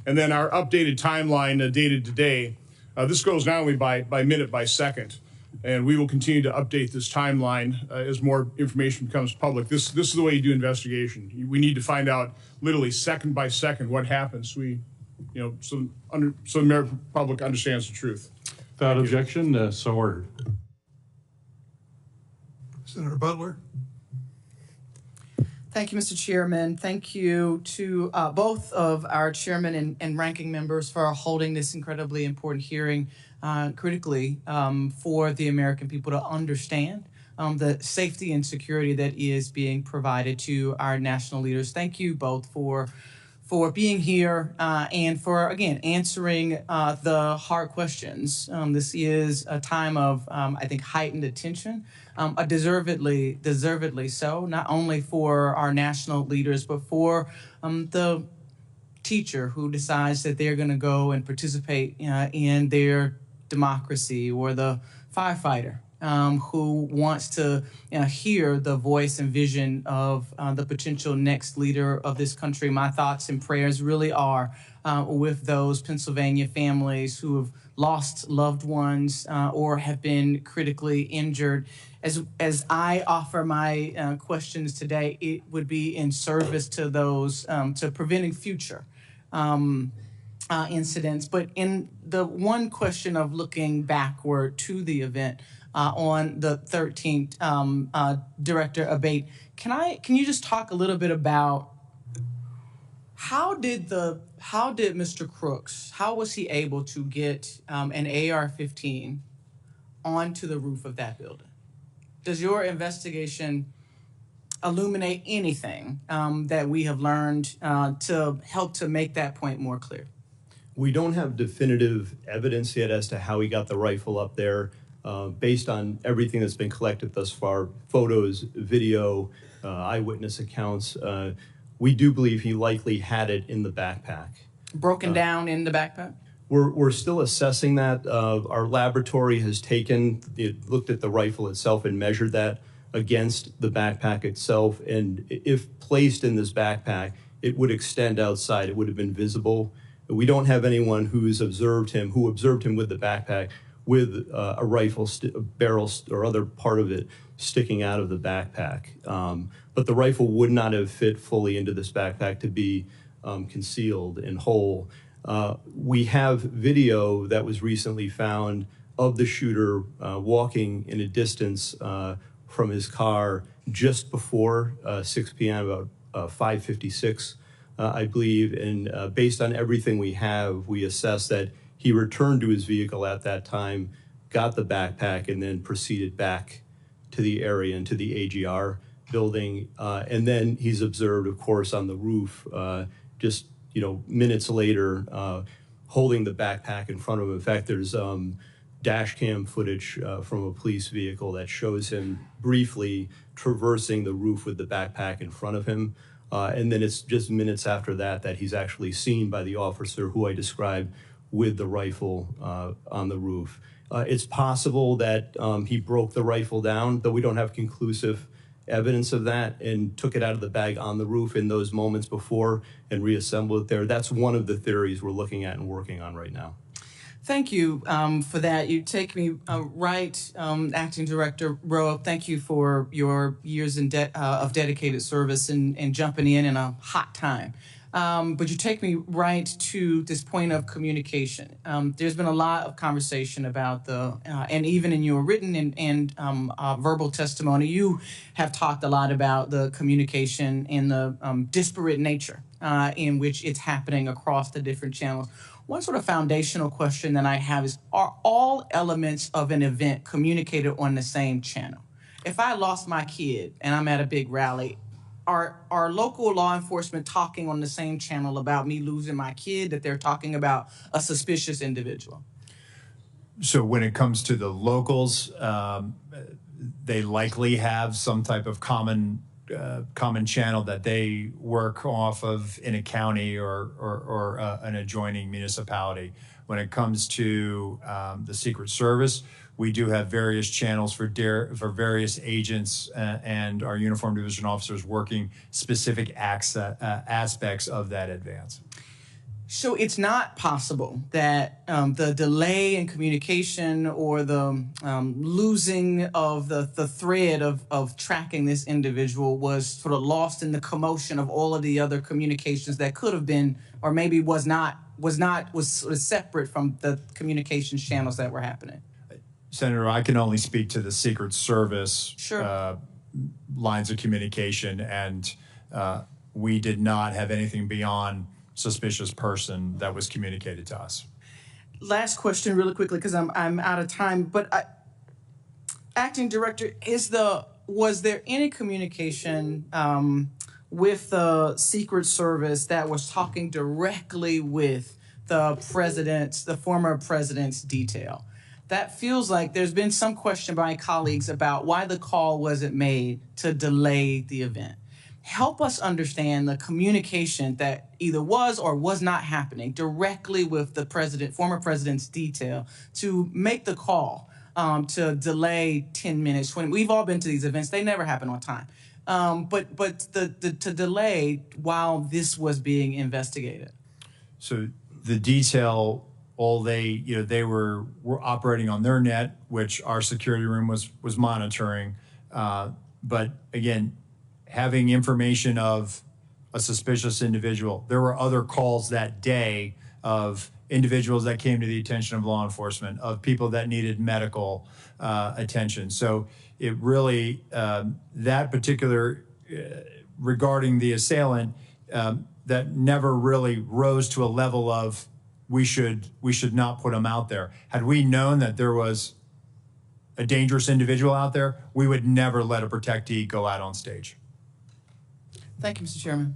And then our updated timeline dated today. This goes not only by minute, by second. And we will continue to update this timeline as more information becomes public. This is the way you do investigation. We need to find out literally second by second what happens. So the American public understands the truth. Without objection, so ordered. Senator Butler. Thank you, Mr. Chairman. Thank you to both of our chairman and ranking members for holding this incredibly important hearing critically for the American people to understand the safety and security that is being provided to our national leaders. Thank you both for being here and for, again, answering the hard questions. This is a time of, I think, heightened attention, deservedly so, not only for our national leaders, but for the teacher who decides that they're going to go and participate in their democracy, or the firefighter who wants to hear the voice and vision of the potential next leader of this country. My thoughts and prayers really are with those Pennsylvania families who have lost loved ones or have been critically injured. As I offer my questions today, it would be in service to those, to preventing future incidents. But in the one question of looking backward to the event, on the 13th, Director Abbate, can you just talk a little bit about how did Mr. Crooks, how was he able to get an AR-15 onto the roof of that building? Does your investigation illuminate anything that we have learned to help to make that point more clear? We don't have definitive evidence yet as to how he got the rifle up there. Based on everything that's been collected thus far, photos, video, eyewitness accounts, we do believe he likely had it in the backpack. Broken down in the backpack? We're still assessing that. Our laboratory has looked at the rifle itself and measured that against the backpack itself. And if placed in this backpack, it would extend outside. It would have been visible. We don't have anyone who observed him with the backpack with a rifle, a barrel, or other part of it sticking out of the backpack. But the rifle would not have fit fully into this backpack to be concealed and whole. We have video that was recently found of the shooter walking in a distance from his car just before 6 p.m., about 5:56, I believe. And based on everything we have, we assess that he returned to his vehicle at that time, got the backpack, and then proceeded back to the area and to the AGR building. And then he's observed, of course, on the roof, just minutes later, holding the backpack in front of him. In fact, there's dash cam footage from a police vehicle that shows him briefly traversing the roof with the backpack in front of him. And then it's just minutes after that that he's actually seen by the officer who I described with the rifle on the roof. It's possible that he broke the rifle down, though we don't have conclusive evidence of that, and took it out of the bag on the roof in those moments before and reassembled it there. That's one of the theories we're looking at and working on right now. Thank you for that. You take me right, Acting Director Rowe. Thank you for your years of dedicated service and jumping in a hot time. But you take me right to this point of communication. There's been a lot of conversation about and even in your written and verbal testimony, you have talked a lot about the communication and the disparate nature in which it's happening across the different channels. One sort of foundational question that I have is, are all elements of an event communicated on the same channel? If I lost my kid and I'm at a big rally, are local law enforcement talking on the same channel about me losing my kid that they're talking about a suspicious individual? So when it comes to the locals, they likely have some type of common channel that they work off of in a county or an adjoining municipality. When it comes to the Secret Service, we do have various channels for various agents and our uniformed division officers working specific aspects of that advance. So it's not possible that the delay in communication or the losing of the thread of tracking this individual was sort of lost in the commotion of all of the other communications that could have been, or maybe was sort of separate from the communication channels that were happening. Senator, I can only speak to the Secret Service Sure. Lines of communication, and we did not have anything beyond suspicious person that was communicated to us. Last question really quickly, because I'm out of time, but Acting Director, was there any communication with the Secret Service that was talking directly with the former president's detail? That feels like there's been some question by colleagues about why the call wasn't made to delay the event. Help us understand the communication that either was or was not happening directly with the former president's detail to make the call to delay 10 minutes, 20. We've all been to these events. They never happen on time. But to delay while this was being investigated. So the detail, they were operating on their net, which our security room was monitoring. But again, having information of a suspicious individual, there were other calls that day of individuals that came to the attention of law enforcement, of people that needed medical attention. So it really, that particular, regarding the assailant, that never really rose to a level of we should not put him out there. Had we known that there was a dangerous individual out there, we would never let a protectee go out on stage. Thank you, Mr. Chairman.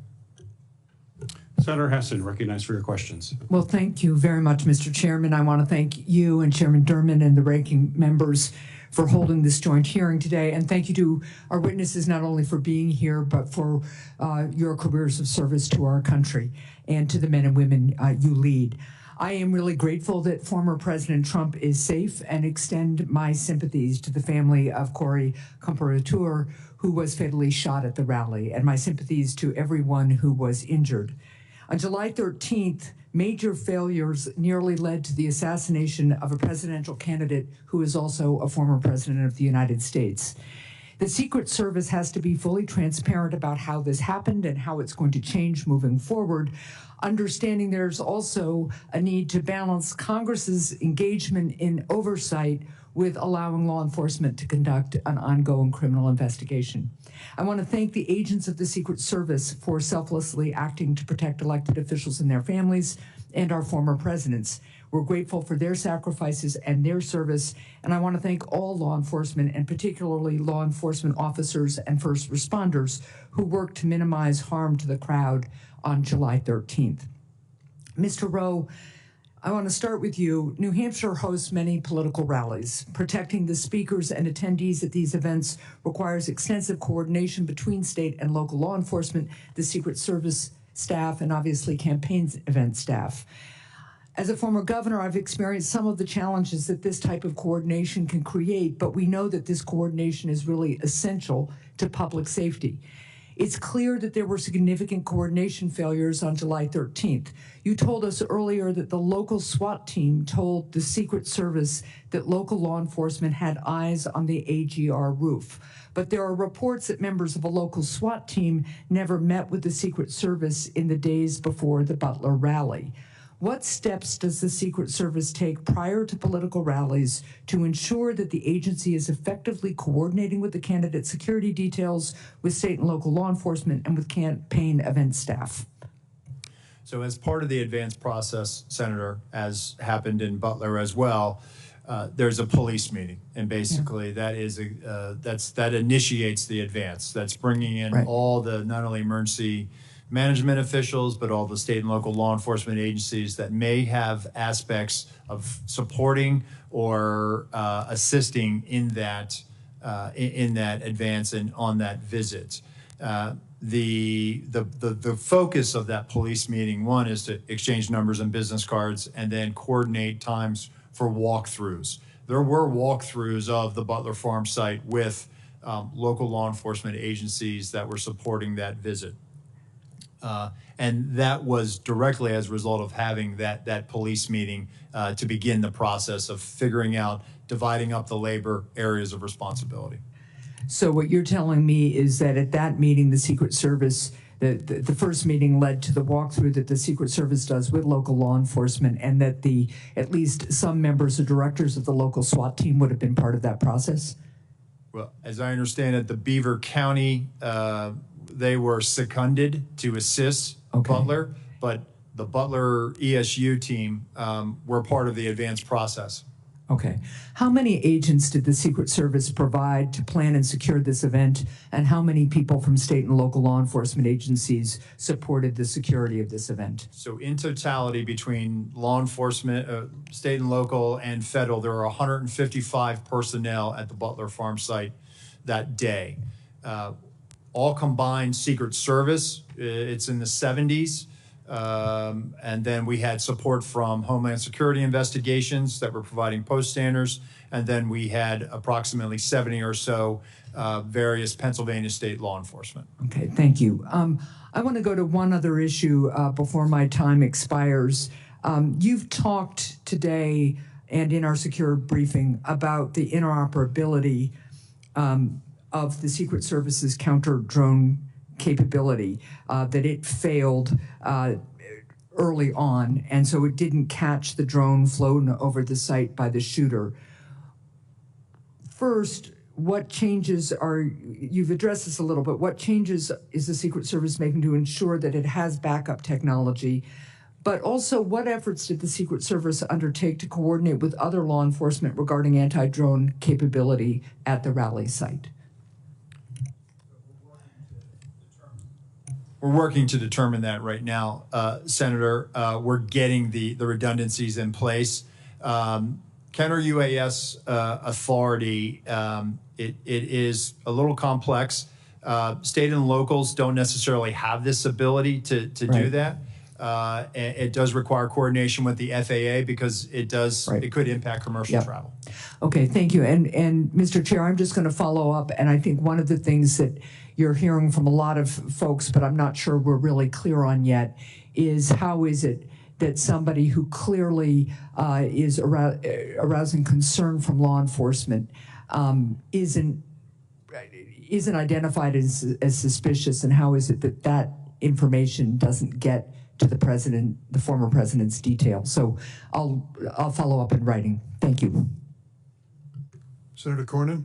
Senator Heston, recognized for your questions. Well, thank you very much, Mr. Chairman. I want to thank you and Chairman Durbin and the ranking members for holding this joint hearing today. And thank you to our witnesses, not only for being here, but for your careers of service to our country and to the men and women you lead. I am really grateful that former President Trump is safe and extend my sympathies to the family of Corey Comparateur, who was fatally shot at the rally, and my sympathies to everyone who was injured. On July 13th, major failures nearly led to the assassination of a presidential candidate who is also a former president of the United States. The Secret Service has to be fully transparent about how this happened and how it's going to change moving forward, understanding there's also a need to balance Congress's engagement in oversight with allowing law enforcement to conduct an ongoing criminal investigation. I want to thank the agents of the Secret Service for selflessly acting to protect elected officials and their families and our former presidents. We're grateful for their sacrifices and their service, and I want to thank all law enforcement, and particularly law enforcement officers and first responders who worked to minimize harm to the crowd on July 13th. Mr. Rowe, I want to start with you. New Hampshire hosts many political rallies. Protecting the speakers and attendees at these events requires extensive coordination between state and local law enforcement, the Secret Service staff, and obviously campaign event staff. As a former governor, I've experienced some of the challenges that this type of coordination can create, but we know that this coordination is really essential to public safety. It's clear that there were significant coordination failures on July 13th. You told us earlier that the local SWAT team told the Secret Service that local law enforcement had eyes on the AGR roof. But there are reports that members of a local SWAT team never met with the Secret Service in the days before the Butler rally. What steps does the Secret Service take prior to political rallies to ensure that the agency is effectively coordinating with the candidate security details, with state and local law enforcement, and with campaign event staff? So as part of the advance process, Senator, as happened in Butler as well, there's a police meeting, and basically that is that initiates the advance. That's bringing in all the not only emergency management officials, but all the state and local law enforcement agencies that may have aspects of supporting or assisting in that advance and on that visit. The focus of that police meeting, one, is to exchange numbers and business cards, and then coordinate times for walkthroughs. There were walkthroughs of the Butler Farm site with local law enforcement agencies that were supporting that visit. And that was directly as a result of having that police meeting to begin the process of figuring out, dividing up the labor areas of responsibility. So what you're telling me is that at that meeting, the Secret Service, the first meeting led to the walkthrough that the Secret Service does with local law enforcement, and that at least some members or directors of the local SWAT team would have been part of that process? Well, as I understand it, the Beaver County, they were seconded to assist Butler, but the Butler ESU team were part of the advance process. Okay. How many agents did the Secret Service provide to plan and secure this event, and how many people from state and local law enforcement agencies supported the security of this event? So in totality, between law enforcement, state and local, and federal, there are 155 personnel at the Butler Farm site that day. All combined Secret Service, it's in the 70s. And then we had support from Homeland Security investigations that were providing post standards. And then we had approximately 70 or so various Pennsylvania state law enforcement. Okay, thank you. I want to go to one other issue before my time expires. You've talked today and in our secure briefing about the interoperability of the Secret Service's counter-drone capability, that it failed early on, and so it didn't catch the drone flown over the site by the shooter. First, what changes you've addressed this a little bit, what changes is the Secret Service making to ensure that it has backup technology? But also, what efforts did the Secret Service undertake to coordinate with other law enforcement regarding anti-drone capability at the rally site? We're working to determine that right now, Senator. We're getting the redundancies in place. Counter UAS authority, it is a little complex. State and locals don't necessarily have this ability to do that. And it does require coordination with the FAA because it does, Right. it could impact commercial Yep. travel. Okay, thank you. And Mr. Chair, I'm just going to follow up, and I think one of the things that you're hearing from a lot of folks, but I'm not sure we're really clear on yet, is how is it that somebody who clearly is arousing concern from law enforcement isn't identified as suspicious, and how is it that that information doesn't get to the president, the former president's detail? So I'll follow up in writing. Thank you. Senator Cornyn?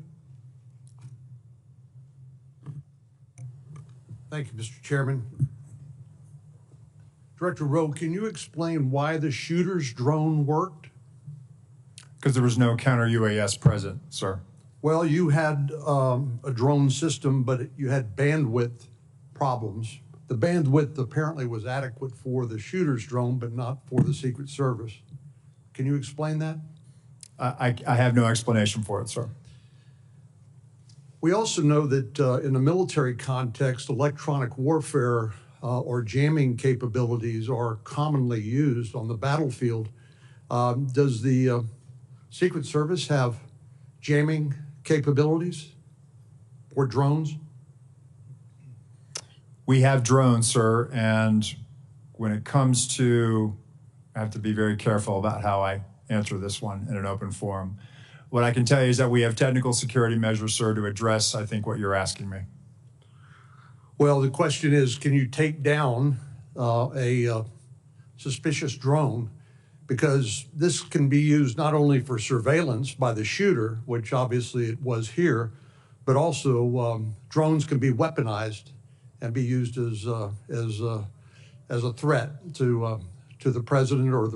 Thank you, Mr. Chairman. Director Rowe, can you explain why the shooter's drone worked? Because there was no counter UAS present, sir. Well, you had a drone system, but you had bandwidth problems. The bandwidth apparently was adequate for the shooter's drone, but not for the Secret Service. Can you explain that? I have no explanation for it, sir. We also know that in a military context, electronic warfare or jamming capabilities are commonly used on the battlefield. Does the Secret Service have jamming capabilities or drones? We have drones, sir, and when it comes to, I have to be very careful about how I answer this one in an open forum. What I can tell you is that we have technical security measures, sir, to address, I think, what you're asking me. Well, the question is, can you take down a suspicious drone? Because this can be used not only for surveillance by the shooter, which obviously it was here, but also drones can be weaponized and be used as a threat to the president, or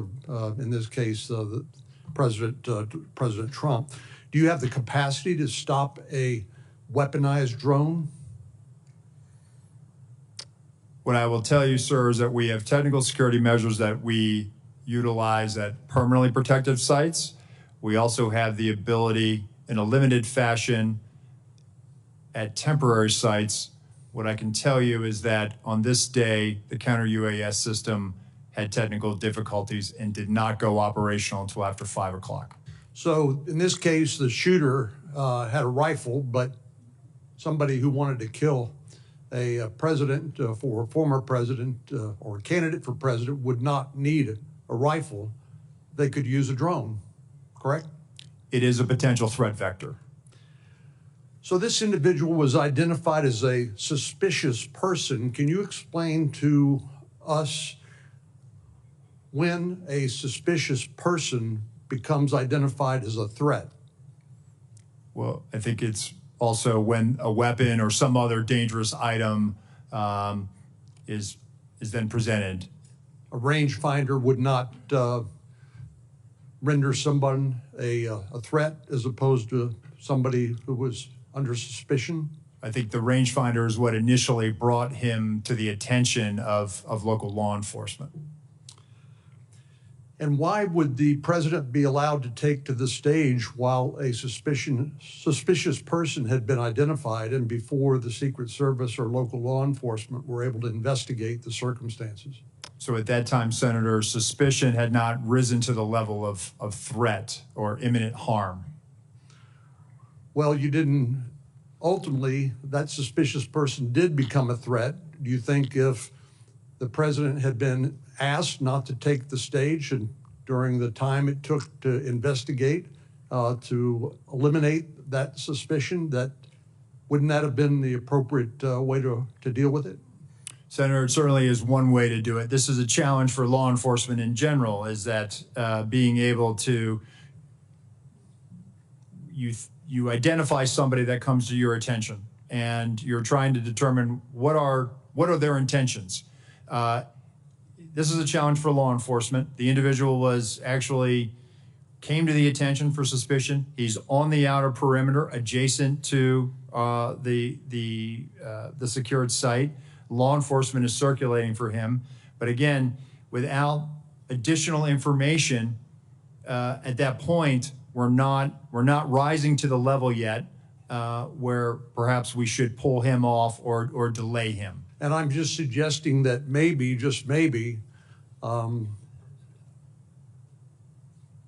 in this case, the President Trump. Do you have the capacity to stop a weaponized drone? What I will tell you, sir, is that we have technical security measures that we utilize at permanently protected sites. We also have the ability in a limited fashion at temporary sites. What I can tell you is that on this day, the counter UAS system had technical difficulties and did not go operational until after 5 o'clock. So in this case, the shooter had a rifle, but somebody who wanted to kill a president for a former president or a candidate for president would not need a rifle. They could use a drone, correct? It is a potential threat vector. So this individual was identified as a suspicious person. Can you explain to us when a suspicious person becomes identified as a threat? Well, I think it's also when a weapon or some other dangerous item is then presented. A rangefinder would not render someone a threat as opposed to somebody who was under suspicion? I think the rangefinder is what initially brought him to the attention of local law enforcement. And why would the president be allowed to take to the stage while a suspicious person had been identified and before the Secret Service or local law enforcement were able to investigate the circumstances? So at that time, Senator, suspicion had not risen to the level of threat or imminent harm. Well, you didn't, ultimately, that suspicious person did become a threat. Do you think if the president had been asked not to take the stage and during the time it took to investigate, to eliminate that suspicion, that wouldn't that have been the appropriate way to deal with it? Senator, it certainly is one way to do it. This is a challenge for law enforcement in general, is that being able to, you identify somebody that comes to your attention and you're trying to determine what are their intentions. This is a challenge for law enforcement. The individual came to the attention for suspicion. He's on the outer perimeter adjacent to the secured site. Law enforcement is circulating for him. But again, without additional information, at that point, we're not rising to the level yet where perhaps we should pull him off or delay him. And I'm just suggesting that maybe, just maybe,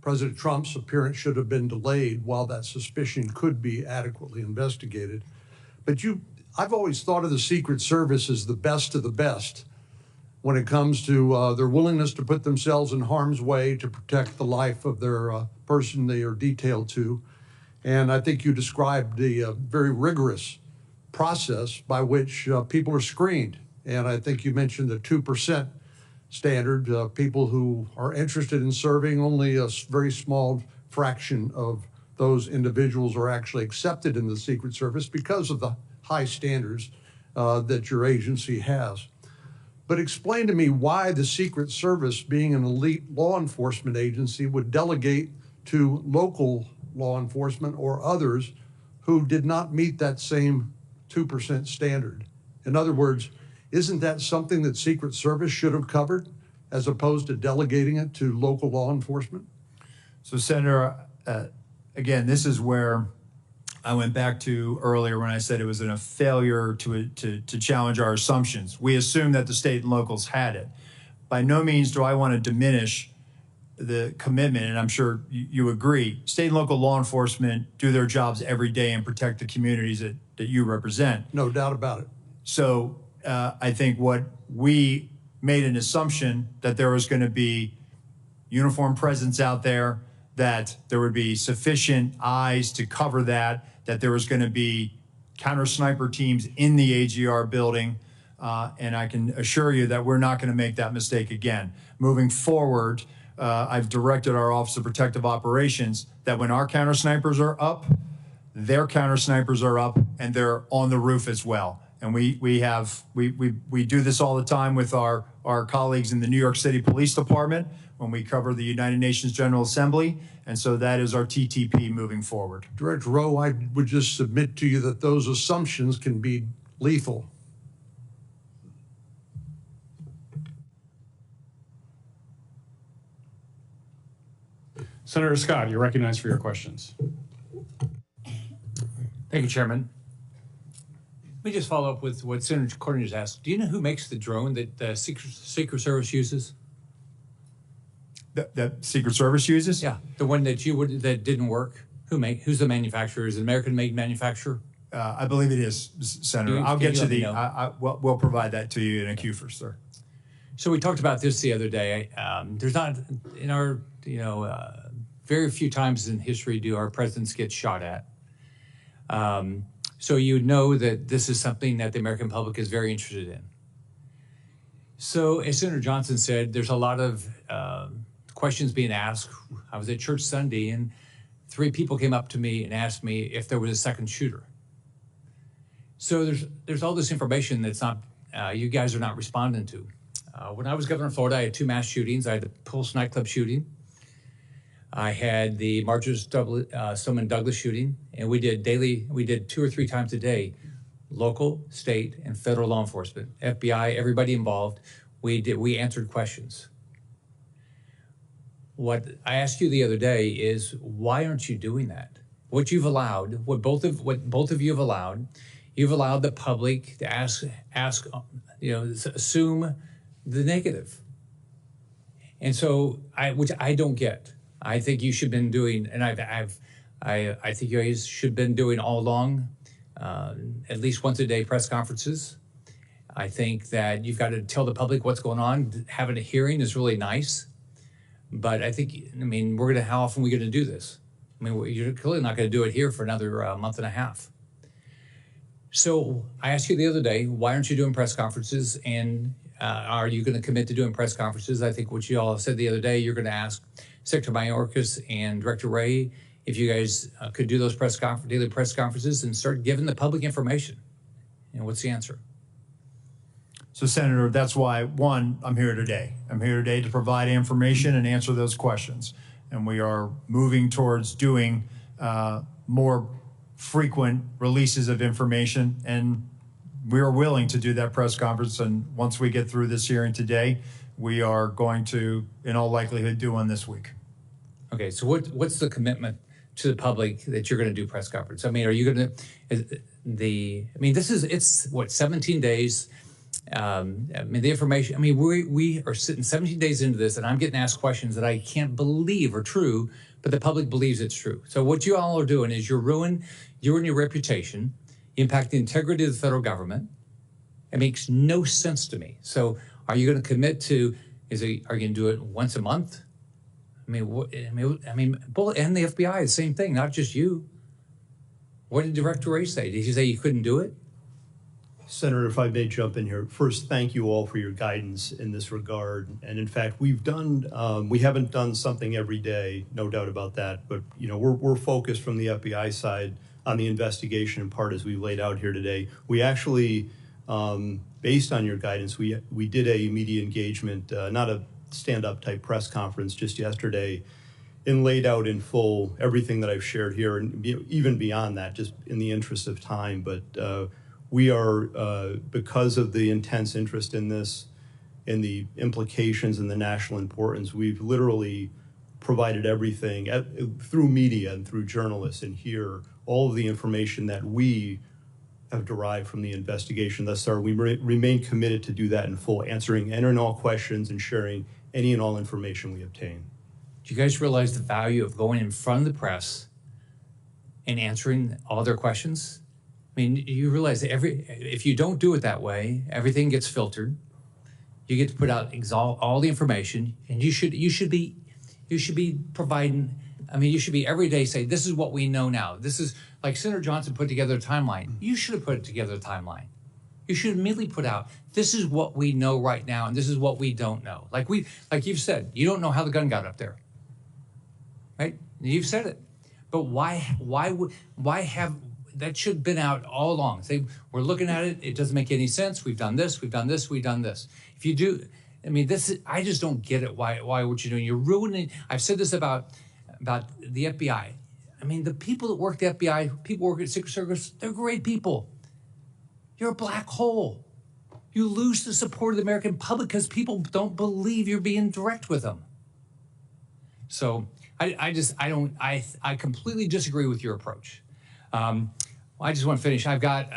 President Trump's appearance should have been delayed while that suspicion could be adequately investigated. But I've always thought of the Secret Service as the best of the best when it comes to their willingness to put themselves in harm's way to protect the life of their person they are detailed to. And I think you described the very rigorous process by which people are screened. And I think you mentioned the 2% standard. People who are interested in serving, only a very small fraction of those individuals are actually accepted in the Secret Service because of the high standards that your agency has. But explain to me why the Secret Service, being an elite law enforcement agency, would delegate to local law enforcement or others who did not meet that same 2% standard. In other words, isn't that something that Secret Service should have covered as opposed to delegating it to local law enforcement? So, Senator, again, this is where I went back to earlier when I said it was a failure to challenge our assumptions. We assumed that the state and locals had it. By no means do I want to diminish the commitment, and I'm sure you agree. State and local law enforcement do their jobs every day and protect the communities that you represent. No doubt about it. So I think what we made an assumption that there was going to be uniform presence out there, that there would be sufficient eyes to cover that there was going to be counter sniper teams in the AGR building. And I can assure you that we're not going to make that mistake again. Moving forward, I've directed our Office of Protective Operations that when our counter snipers are up, their counter snipers are up and they're on the roof as well. And we do this all the time with our colleagues in the New York City Police Department when we cover the United Nations General Assembly. And so that is our TTP moving forward. Director Rowe, I would just submit to you that those assumptions can be lethal. Senator Scott, you're recognized for your questions. Thank you, Chairman. Let me just follow up with what Senator Corning just asked. Do you know who makes the drone that the Secret Service uses? That Secret Service uses? Yeah, the one that that didn't work. Who's the manufacturer? Is it an American-made manufacturer? I believe it is, Senator. I'll get to the. We'll provide that to you in a queue for, sir. So we talked about this the other day. There's not in our very few times in history do our presidents get shot at. So you know that this is something that the American public is very interested in. So as Senator Johnson said, there's a lot of questions being asked. I was at church Sunday and 3 people came up to me and asked me if there was a second shooter. So there's all this information that's not, you guys are not responding to. When I was governor of Florida, I had 2 mass shootings. I had the Pulse nightclub shooting. I had the Marjorie Stoneman Douglas shooting, and we did 2 or 3 times a day, local, state, and federal law enforcement, FBI, everybody involved. We answered questions. What I asked you the other day is, why aren't you doing that? What you've allowed, what both of you have allowed, you've allowed the public to assume the negative. And so, which I don't get. I think you should have been doing, and I think you guys should have been doing all along, at least once a day press conferences. I think that you've got to tell the public what's going on. Having a hearing is really nice, but how often are we going to do this? I mean, you're clearly not going to do it here for another month and a half. So I asked you the other day, why aren't you doing press conferences? And are you going to commit to doing press conferences? I think what you all said the other day, you're going to ask Secretary Mayorkas and Director Rowe if you guys could do those daily press conferences and start giving the public information. What's the answer? So, Senator, that's why, one, I'm here today. I'm here today to provide information and answer those questions. And we are moving towards doing more frequent releases of information. And we are willing to do that press conference. And once we get through this hearing today, we are going to, in all likelihood, do one this week. Okay, so what's the commitment to the public that you're going to do press conference? I mean, are you going to, it's 17 days. I mean, the information, I mean, we are sitting 17 days into this, and I'm getting asked questions that I can't believe are true, but the public believes it's true. So what you all are doing is you're ruining your reputation, you impact the integrity of the federal government. It makes no sense to me. So are you going to commit to, are you going to do it once a month? I mean, both, and the FBI, the same thing, not just you. What did Director Rowe say? Did he say you couldn't do it? Senator, if I may jump in here. First, thank you all for your guidance in this regard. And in fact, we haven't done something every day, no doubt about that. But you know, we're focused from the FBI side on the investigation in part as we laid out here today. We actually, based on your guidance, we did a media engagement, not a stand-up type press conference just yesterday, and laid out in full everything that I've shared here, and even beyond that, just in the interest of time. But we are, because of the intense interest in this and the implications and the national importance, we've literally provided everything through media and through journalists and here, all of the information that we have derived from the investigation thus far. We remain committed to do that in full, answering any and all questions and sharing any and all information we obtain. Do you guys realize the value of going in front of the press and answering all their questions? I mean, you realize that if you don't do it that way, everything gets filtered. You get to put out all the information, and you should be providing. I mean, you should be every day say, this is what we know now. This is like Senator Johnson put together a timeline. You should have put together a timeline. You should immediately put out, this is what we know right now, and this is what we don't know. Like you've said, you don't know how the gun got up there, right? You've said it, but why have that should have been out all along? Say, we're looking at it, it doesn't make any sense. We've done this, we've done this, we've done this. If you do, I mean, I just don't get it. Why what you're doing? You're ruining. I've said this about the FBI. I mean, the people that work at the FBI, people work at Secret Service, they're great people. You're a black hole. You lose the support of the American public because people don't believe you're being direct with them. So I completely disagree with your approach. I just want to finish. I've got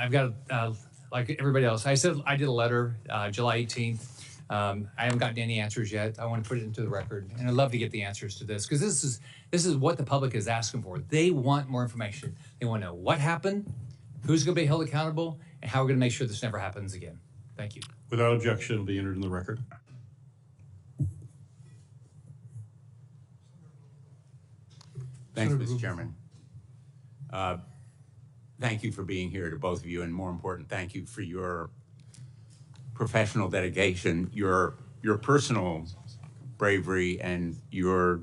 like everybody else. I said I did a letter July 18th. I haven't gotten any answers yet. I want to put it into the record, and I'd love to get the answers to this because this is what the public is asking for. They want more information. They want to know what happened, who's going to be held accountable, and how we're going to make sure this never happens again. Thank you. Without objection, it'll be entered in the record. Thanks, Mr. Chairman. Thank you for being here to both of you, and more important, thank you for your professional dedication, your personal bravery, and your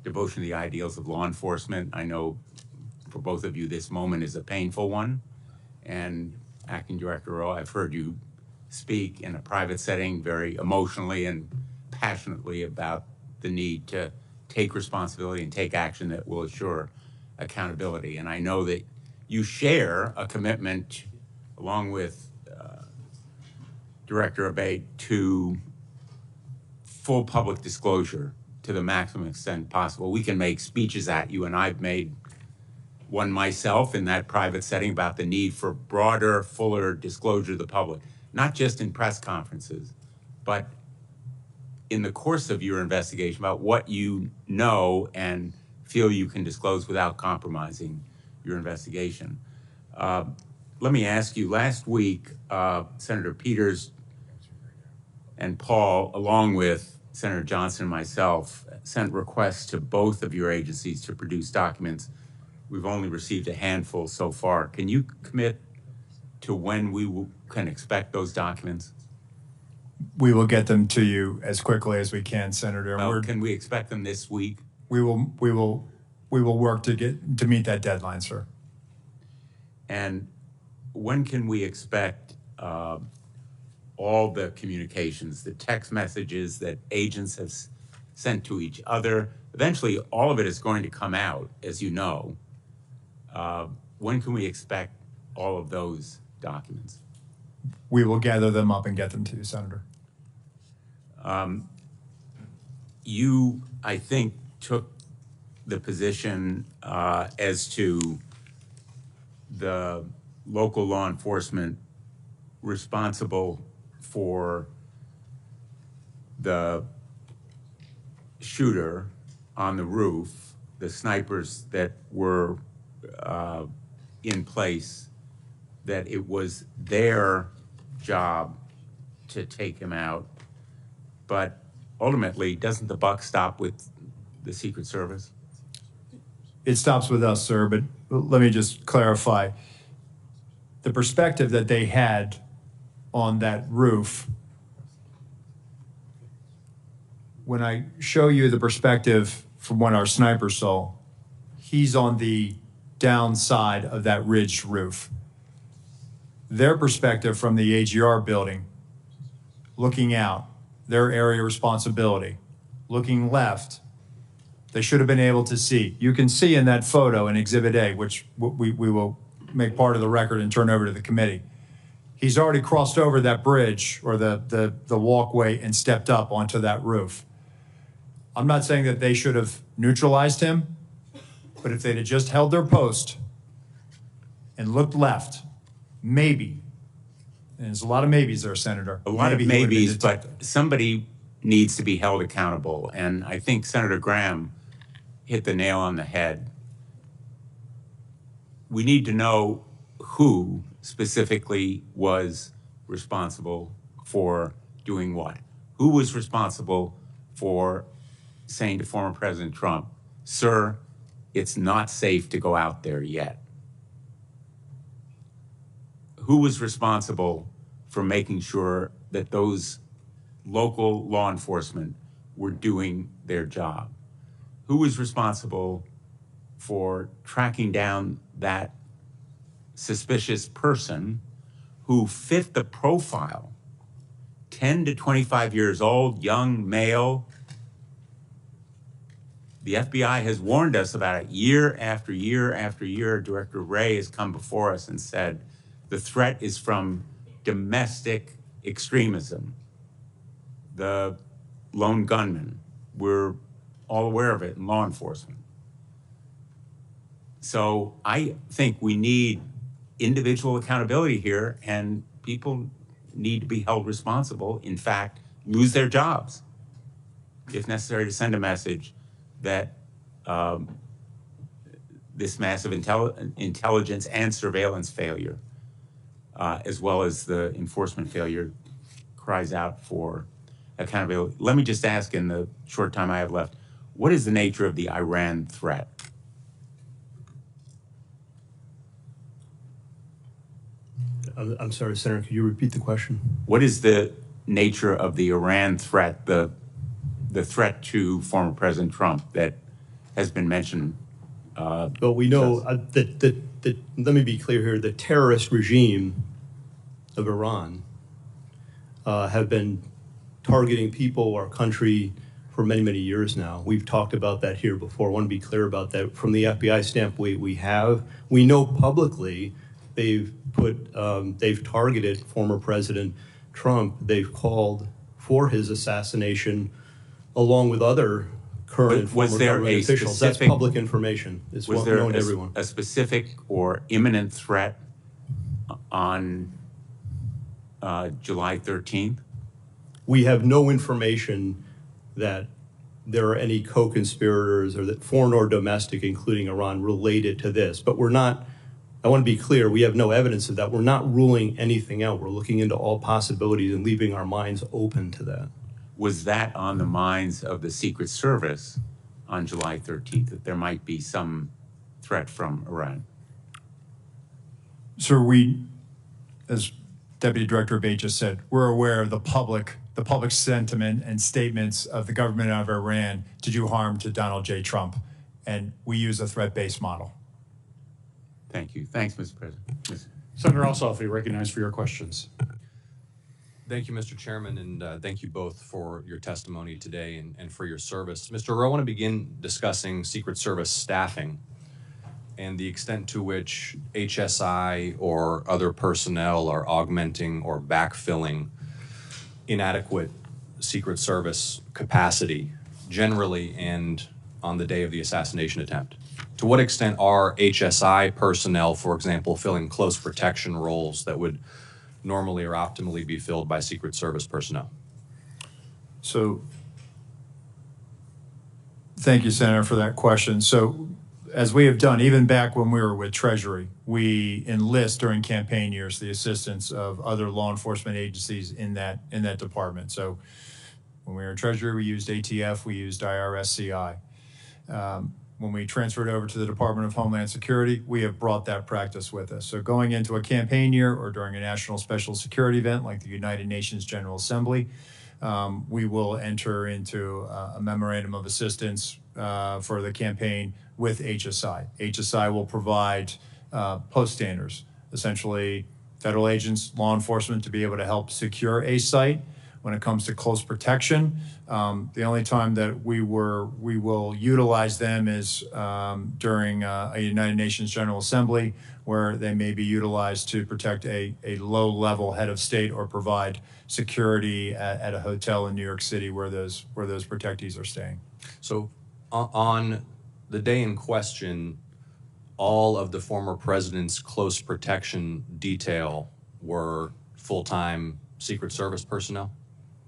devotion to the ideals of law enforcement. I know for both of you this moment is a painful one, and Acting Director Rowe, I've heard you speak in a private setting very emotionally and passionately about the need to take responsibility and take action that will assure accountability. And I know that you share a commitment, along with Director Abbate, to full public disclosure to the maximum extent possible. We can make speeches at you, and I've made one myself in that private setting about the need for broader, fuller disclosure to the public, not just in press conferences, but in the course of your investigation about what you know and feel you can disclose without compromising your investigation. Let me ask you, last week, Senator Peters and Paul, along with Senator Johnson and myself, sent requests to both of your agencies to produce documents. We've only received a handful so far. Can you commit to when we can expect those documents? We will get them to you as quickly as we can, Senator. Can we expect them this week? We will work to meet that deadline, sir. And when can we expect all the communications, the text messages that agents have sent to each other? Eventually, all of it is going to come out, as you know. When can we expect all of those documents? We will gather them up and get them to you, Senator. You, I think, took the position as to the local law enforcement responsible for the shooter on the roof, the snipers that were in place, that it was their job to take him out. But ultimately, doesn't the buck stop with the Secret Service? It stops with us, sir, but let me just clarify. The perspective that they had on that roof, when I show you the perspective from what our sniper saw, he's on the downside of that ridged roof. Their perspective from the AGR building, looking out, their area of responsibility, looking left, they should have been able to see. You can see in that photo in Exhibit A, which we will make part of the record and turn over to the committee. He's already crossed over that bridge or the walkway and stepped up onto that roof. I'm not saying that they should have neutralized him, but if they'd have just held their post and looked left, maybe, and there's a lot of maybes there, Senator. A lot of maybes, but somebody needs to be held accountable. And I think Senator Graham hit the nail on the head. We need to know who specifically was responsible for doing what. Who was responsible for saying to former President Trump, sir, it's not safe to go out there yet? Who was responsible for making sure that those local law enforcement were doing their job? Who was responsible for tracking down that suspicious person who fit the profile? 10 to 25 years old, young male. The FBI has warned us about it year after year after year. Director Rowe has come before us and said, the threat is from domestic extremism. The lone gunman, we're all aware of it in law enforcement. So I think we need individual accountability here, and people need to be held responsible, in fact, lose their jobs, if necessary, to send a message that this massive intelligence and surveillance failure, as well as the enforcement failure, cries out for accountability. Let me just ask, in the short time I have left, what is the nature of the Iran threat? I'm sorry, Senator, could you repeat the question? What is the nature of the Iran threat, the threat to former President Trump that has been mentioned? Well, we know that, let me be clear here, the terrorist regime of Iran have been targeting people, our country, for many, many years now. We've talked about that here before. I want to be clear about that. From the FBI standpoint, we know publicly they've targeted former President Trump. They've called for his assassination along with other current and former government officials. That's public information. It's known to everyone. A specific or imminent threat on July 13th? We have no information that there are any co-conspirators, or that foreign or domestic, including Iran, related to this. But we're not, I want to be clear, we have no evidence of that. We're not ruling anything out. We're looking into all possibilities and leaving our minds open to that. Was that on the minds of the Secret Service on July 13th, that there might be some threat from Iran? Sir, we, as Deputy Director Abbate just said, we're aware of the public sentiment and statements of the government of Iran to do harm to Donald J. Trump, and we use a threat-based model. Thank you. Thanks, Mr. President. Senator Ossoff, you're recognized for your questions. Thank you, Mr. Chairman, and thank you both for your testimony today and for your service. Mr. Rowe, I want to begin discussing Secret Service staffing and the extent to which HSI or other personnel are augmenting or backfilling inadequate Secret Service capacity generally and on the day of the assassination attempt. To what extent are HSI personnel, for example, filling close protection roles that would normally or optimally be filled by Secret Service personnel? So, thank you, Senator, for that question. So, as we have done, even back when we were with Treasury, we enlist during campaign years the assistance of other law enforcement agencies in that department. So, when we were in Treasury, we used ATF, we used IRS-CI. When we transferred over to the Department of Homeland Security, we have brought that practice with us. So going into a campaign year or during a national special security event like the United Nations General Assembly, we will enter into a memorandum of assistance for the campaign with HSI. HSI will provide post standers, essentially federal agents, law enforcement, to be able to help secure a site. When it comes to close protection, the only time that we will utilize them is during a United Nations General Assembly, where they may be utilized to protect a low-level head of state or provide security at a hotel in New York City where those protectees are staying. So on the day in question, all of the former president's close protection detail were full-time Secret Service personnel?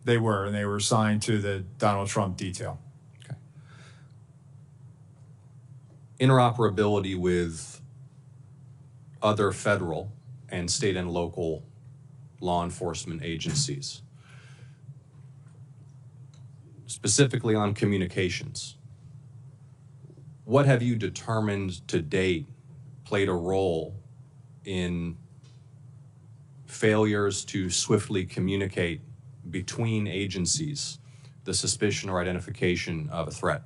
They were, and they were assigned to the Donald Trump detail. Okay. Interoperability with other federal and state and local law enforcement agencies, specifically on communications. What have you determined to date played a role in failures to swiftly communicate between agencies the suspicion or identification of a threat?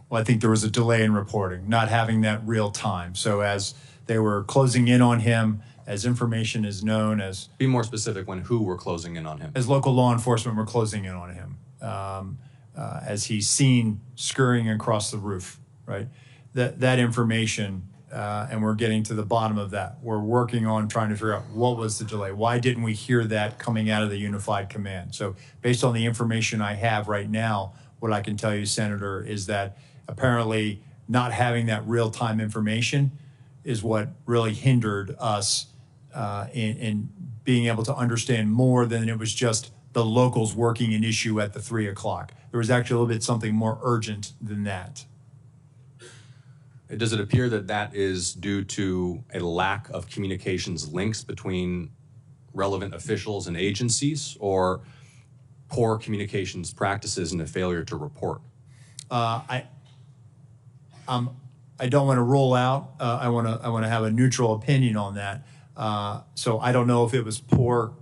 Well, I think there was a delay in reporting, not having that real time. So as they were closing in on him, as information is known, as... Be more specific when who were closing in on him. As local law enforcement were closing in on him, as he's seen scurrying across the roof, right? That information, and we're getting to the bottom of that. We're working on trying to figure out what was the delay. Why didn't we hear that coming out of the unified command? So based on the information I have right now, what I can tell you, Senator, is that apparently not having that real-time information is what really hindered us in being able to understand more than it was just the locals working an issue at the 3 o'clock. There was actually a little bit something more urgent than that. Does it appear that that is due to a lack of communications links between relevant officials and agencies, or poor communications practices and a failure to report? I don't want to rule out. I want to have a neutral opinion on that. So I don't know if it was poor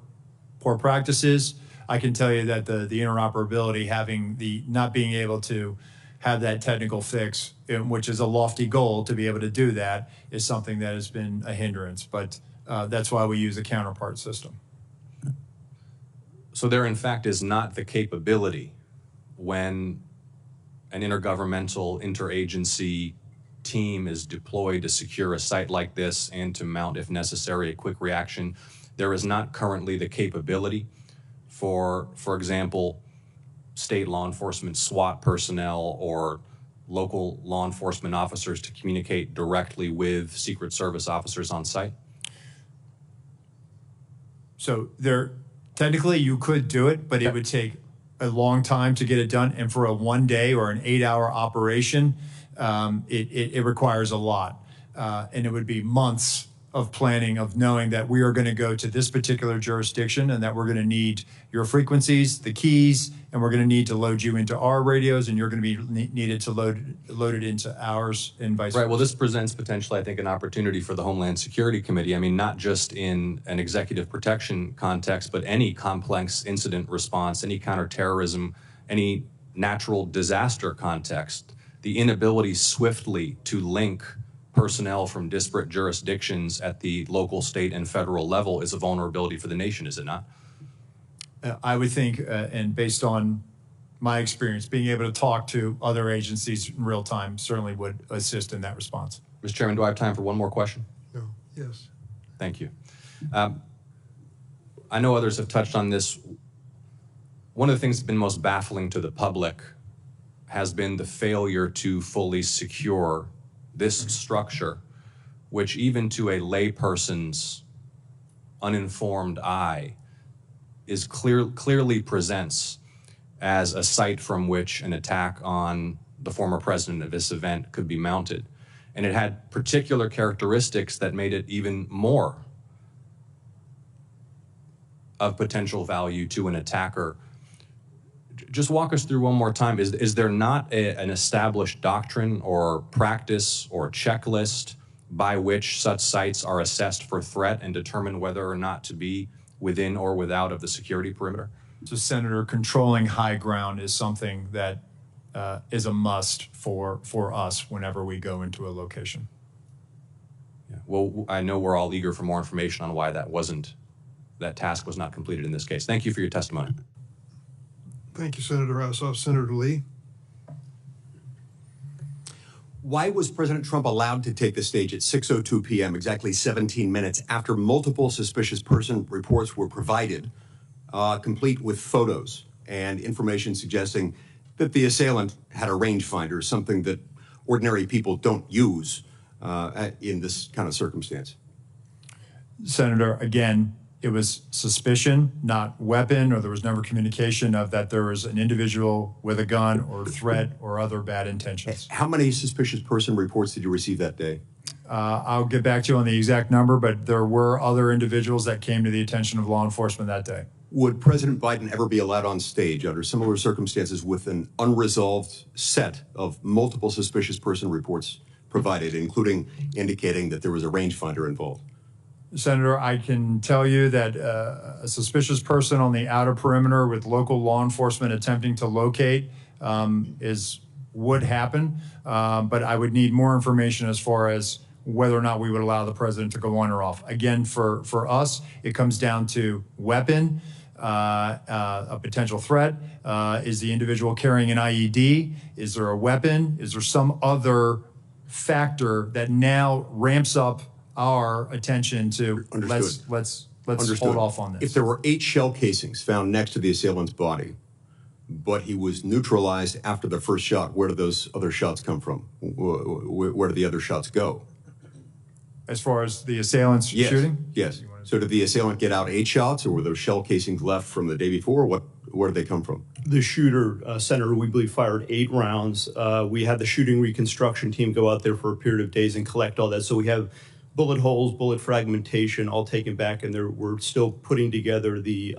practices. I can tell you that the interoperability, having not being able to have that technical fix, which is a lofty goal to be able to do that, is something that has been a hindrance. But that's why we use a counterpart system. So there, in fact, is not the capability when an intergovernmental, interagency team is deployed to secure a site like this and to mount, if necessary, a quick reaction. There is not currently the capability for example, state law enforcement SWAT personnel or local law enforcement officers to communicate directly with Secret Service officers on site? So technically you could do it, but it would take a long time to get it done. And for a 1 day or an 8-hour operation, it requires a lot. And it would be months of planning, of knowing that we are going to go to this particular jurisdiction and that we're going to need your frequencies, the keys, and we're going to need to load you into our radios, and you're going to be needed to load it into ours, and vice versa. Right. Well, this presents potentially, I think, an opportunity for the Homeland Security Committee. I mean, not just in an executive protection context, but any complex incident response, any counterterrorism, any natural disaster context. The inability swiftly to link personnel from disparate jurisdictions at the local, state, and federal level is a vulnerability for the nation, is it not? I would think, and based on my experience, being able to talk to other agencies in real time certainly would assist in that response. Mr. Chairman, do I have time for one more question? No. Yes. Thank you. I know others have touched on this. One of the things that's been most baffling to the public has been the failure to fully secure this structure, which even to a layperson's uninformed eye clearly presents as a site from which an attack on the former president of this event could be mounted. And it had particular characteristics that made it even more of potential value to an attacker. Just walk us through one more time. Is there not an established doctrine or practice or checklist by which such sites are assessed for threat and determine whether or not to be within or without of the security perimeter? So, Senator, controlling high ground is something that is a must for us whenever we go into a location. Yeah. Well, I know we're all eager for more information on why that task was not completed in this case. Thank you for your testimony. Thank you, Senator Ossoff. Senator Lee. Why was President Trump allowed to take the stage at 6:02 p.m., exactly 17 minutes after multiple suspicious person reports were provided, complete with photos and information suggesting that the assailant had a rangefinder, something that ordinary people don't use in this kind of circumstance? Senator, again, it was suspicion, not weapon, or there was never communication of that there was an individual with a gun or threat or other bad intentions. How many suspicious person reports did you receive that day? I'll get back to you on the exact number, but there were other individuals that came to the attention of law enforcement that day. Would President Biden ever be allowed on stage under similar circumstances with an unresolved set of multiple suspicious person reports provided, including indicating that there was a rangefinder involved? Senator, I can tell you that a suspicious person on the outer perimeter with local law enforcement attempting to locate would happen, but I would need more information as far as whether or not we would allow the president to go on or off. Again, for us, it comes down to weapon, a potential threat. Is the individual carrying an IED? Is there a weapon? Is there some other factor that now ramps up our attention to let's hold off on this? If there were 8 shell casings found next to the assailant's body, but he was neutralized after the first shot, where do those other shots come from? Where do the other shots go? As far as the assailant's shooting? Yes. So did the assailant get out 8 shots, or were those shell casings left from the day before? Where did they come from? The shooter, Senator, we believe fired 8 rounds. We had the shooting reconstruction team go out there for a period of days and collect all that. So we have bullet holes, bullet fragmentation, all taken back, and we're still putting together the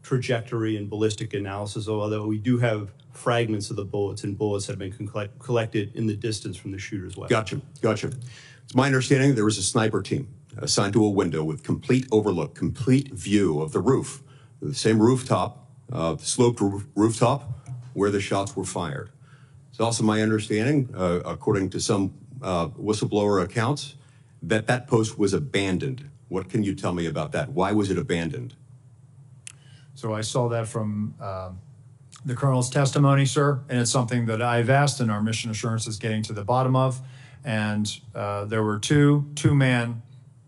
trajectory and ballistic analysis, although we do have fragments of the bullets, and bullets have been collected in the distance from the shooter's weapon. Gotcha. It's my understanding there was a sniper team assigned to a window with complete overlook, complete view of the roof, the same rooftop, sloped rooftop where the shots were fired. It's also my understanding, according to some whistleblower accounts, that post was abandoned. What can you tell me about that? Why was it abandoned? So I saw that from the colonel's testimony, sir, and it's something that I've asked and our mission assurance is getting to the bottom of. And there were two-man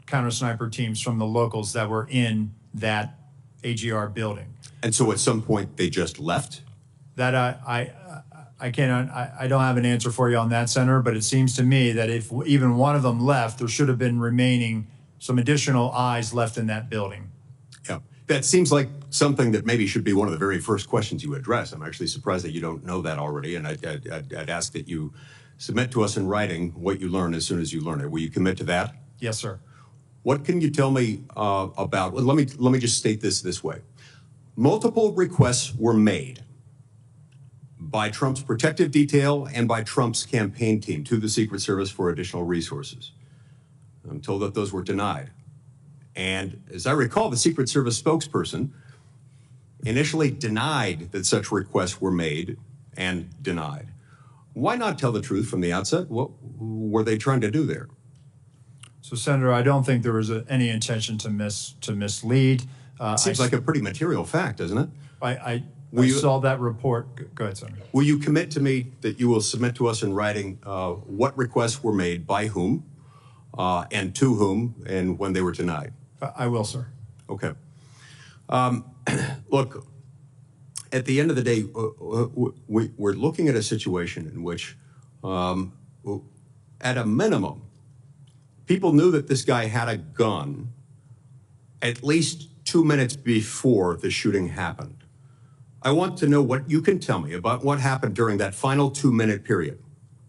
counter-sniper teams from the locals that were in that AGR building. And so at some point they just left? That I don't have an answer for you on that, Senator, but it seems to me that if even one of them left, there should have been remaining some additional eyes left in that building. Yeah, that seems like something that maybe should be one of the very first questions you address. I'm actually surprised that you don't know that already, and I'd ask that you submit to us in writing what you learn as soon as you learn it. Will you commit to that? Yes, sir. What can you tell me about, well, let me just state this way. Multiple requests were made by Trump's protective detail and by Trump's campaign team to the Secret Service for additional resources. I'm told that those were denied. And as I recall, the Secret Service spokesperson initially denied that such requests were made and denied. Why not tell the truth from the outset? What were they trying to do there? So, Senator, I don't think there was any intention to mislead. Seems like a pretty material fact, doesn't it? I saw that report. Go ahead, Senator. Will you commit to me that you will submit to us in writing what requests were made, by whom, and to whom, and when they were denied? I will, sir. Okay. Look, at the end of the day, we're looking at a situation in which, at a minimum, people knew that this guy had a gun at least 2 minutes before the shooting happened. I want to know what you can tell me about what happened during that final 2-minute period,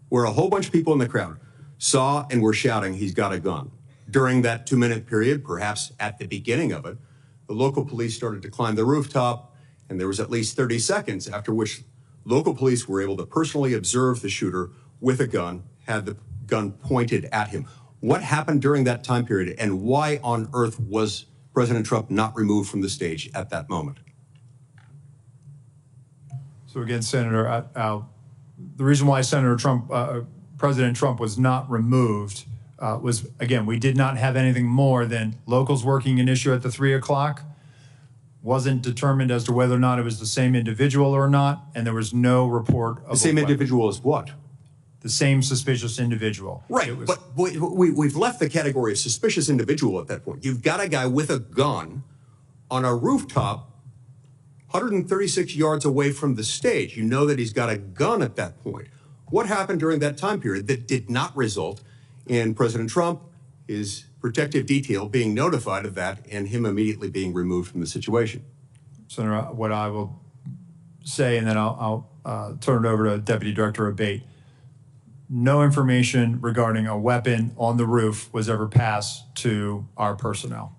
where a whole bunch of people in the crowd saw and were shouting, "He's got a gun." During that 2-minute period, perhaps at the beginning of it, the local police started to climb the rooftop, and there was at least 30 seconds after which local police were able to personally observe the shooter with a gun, had the gun pointed at him. What happened during that time period, and why on earth was President Trump not removed from the stage at that moment? So again, Senator, the reason why President Trump was not removed was, again, we did not have anything more than locals working an issue at the 3 o'clock. Wasn't determined as to whether or not it was the same individual or not, and there was no report of the same individual as what? The same suspicious individual. Right, but we've left the category of suspicious individual at that point. You've got a guy with a gun on a rooftop 136 yards away from the stage. You know that he's got a gun at that point. What happened during that time period that did not result in President Trump, his protective detail, being notified of that and him immediately being removed from the situation? Senator, what I will say, and then I'll turn it over to Deputy Director Abbate. No information regarding a weapon on the roof was ever passed to our personnel.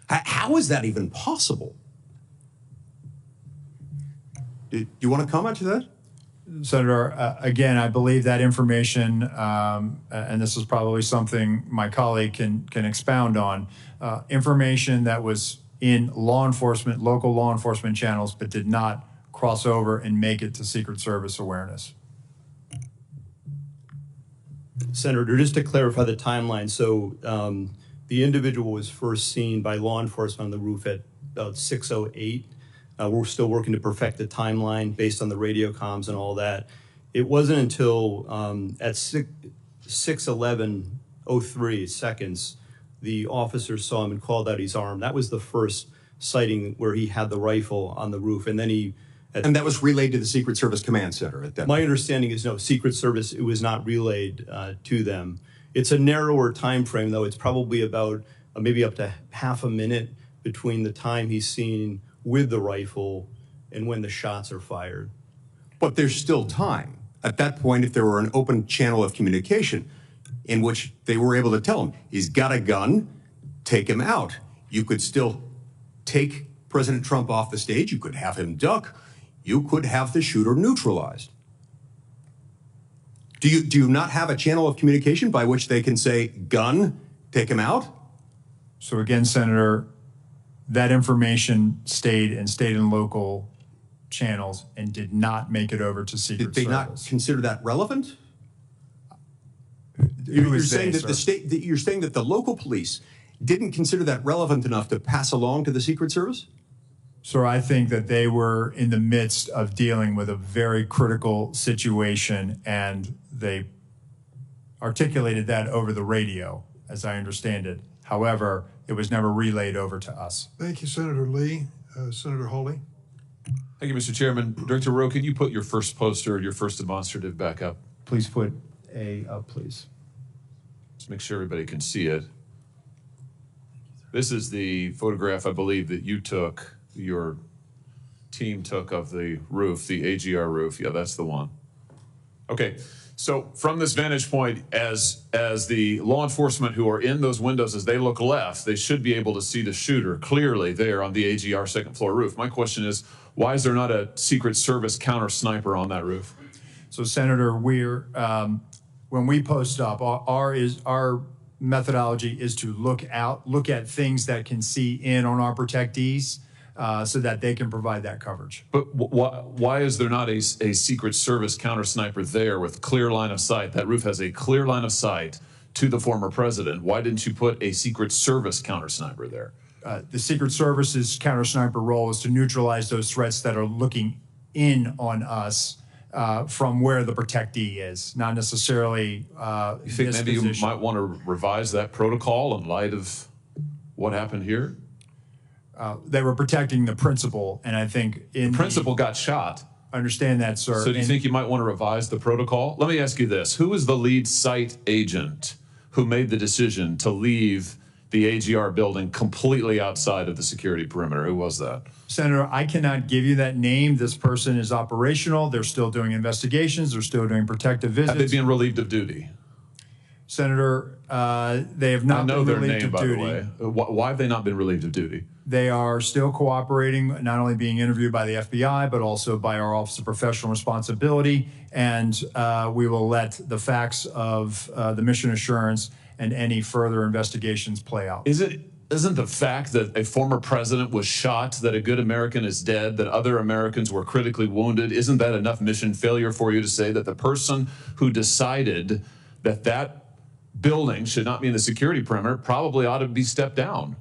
How is that even possible? Do you want to comment to that? Senator, again, I believe that information, and this is probably something my colleague can expound on, information that was in law enforcement, local law enforcement channels, but did not cross over and make it to Secret Service awareness. Senator, just to clarify the timeline, so the individual was first seen by law enforcement on the roof at about 6:08. We're still working to perfect the timeline based on the radio comms and all that. It wasn't until at 6:11:03 seconds, the officer saw him and called out his arm. That was the first sighting where he had the rifle on the roof, and then he... And that was relayed to the Secret Service Command Center at that My point. understanding is no, Secret Service, it was not relayed to them. It's a narrower time frame, though. It's probably about maybe up to half a minute between the time he's seen with the rifle and when the shots are fired. But there's still time. At that point, if there were an open channel of communication in which they were able to tell him, he's got a gun, take him out. You could still take President Trump off the stage. You could have him duck. You could have the shooter neutralized. Do you not have a channel of communication by which they can say, gun, take him out? So again, Senator, that information stayed in local channels and did not make it over to Secret Service. Did they not consider that relevant? You're saying that the local police didn't consider that relevant enough to pass along to the Secret Service? Sir, I think that they were in the midst of dealing with a very critical situation, and they articulated that over the radio, as I understand it. However, it was never relayed over to us. Thank you, Senator Lee. Senator Hawley. Thank you, Mr. Chairman. Director Rowe, can you put your first poster, your first demonstrative back up? Please put A up, please. Let's make sure everybody can see it. This is the photograph, I believe, that you took, your team took of the roof, the AGR roof. Yeah, that's the one. Okay. So from this vantage point, as the law enforcement who are in those windows, as they look left, they should be able to see the shooter clearly there on the AGR second floor roof. My question is, why is there not a Secret Service counter sniper on that roof? So, Senator, we're when we post up, our methodology is to look at things that can see in on our protectees, so that they can provide that coverage. But why is there not a Secret Service counter sniper there with clear line of sight? That roof has a clear line of sight to the former president. Why didn't you put a Secret Service counter sniper there? The Secret Service's counter sniper role is to neutralize those threats that are looking in on us from where the protectee is, not necessarily You think maybe you might want to revise that protocol in light of what happened here? They were protecting the principal, and I think the principal got shot. I understand that, sir. So do you think you might want to revise the protocol? Let me ask you this. Who was the lead site agent who made the decision to leave the AGR building completely outside of the security perimeter? Who was that? Senator, I cannot give you that name. This person is operational. They're still doing investigations. They're still doing protective visits. Have they been relieved of duty? Senator, they have not been relieved of duty. I know their name, by the way. Why have they not been relieved of duty? They are still cooperating, not only being interviewed by the FBI, but also by our Office of Professional Responsibility. And we will let the facts of the mission assurance and any further investigations play out. Isn't the fact that a former president was shot, that a good American is dead, that other Americans were critically wounded, isn't that enough mission failure for you to say that the person who decided that that building should not be in the security perimeter probably ought to be stepped down?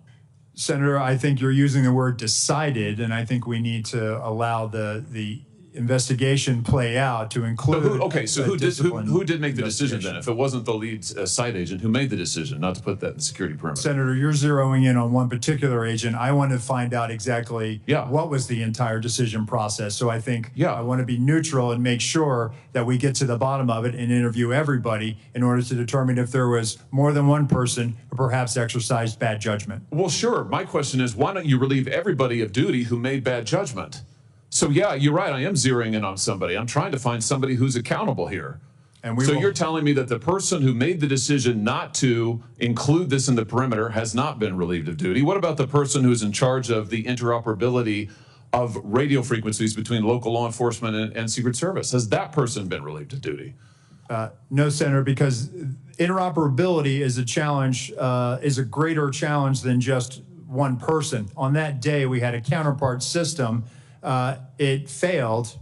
Senator, I think you're using the word decided, and I think we need to allow the investigation play out to include. So who did make the decision then? If it wasn't the lead site agent, who made the decision not to put that in the security perimeter? Senator, you're zeroing in on one particular agent. I want to find out exactly what was the entire decision process. So I think I want to be neutral and make sure that we get to the bottom of it and interview everybody in order to determine if there was more than one person who perhaps exercised bad judgment. Well, sure. My question is, why don't you relieve everybody of duty who made bad judgment? So yeah, you're right. I am zeroing in on somebody. I'm trying to find somebody who's accountable here. And you're telling me that the person who made the decision not to include this in the perimeter has not been relieved of duty. What about the person who's in charge of the interoperability of radio frequencies between local law enforcement and Secret Service? Has that person been relieved of duty? No, Senator, because interoperability is a challenge, is a greater challenge than just one person. On that day, we had a counterpart system. It failed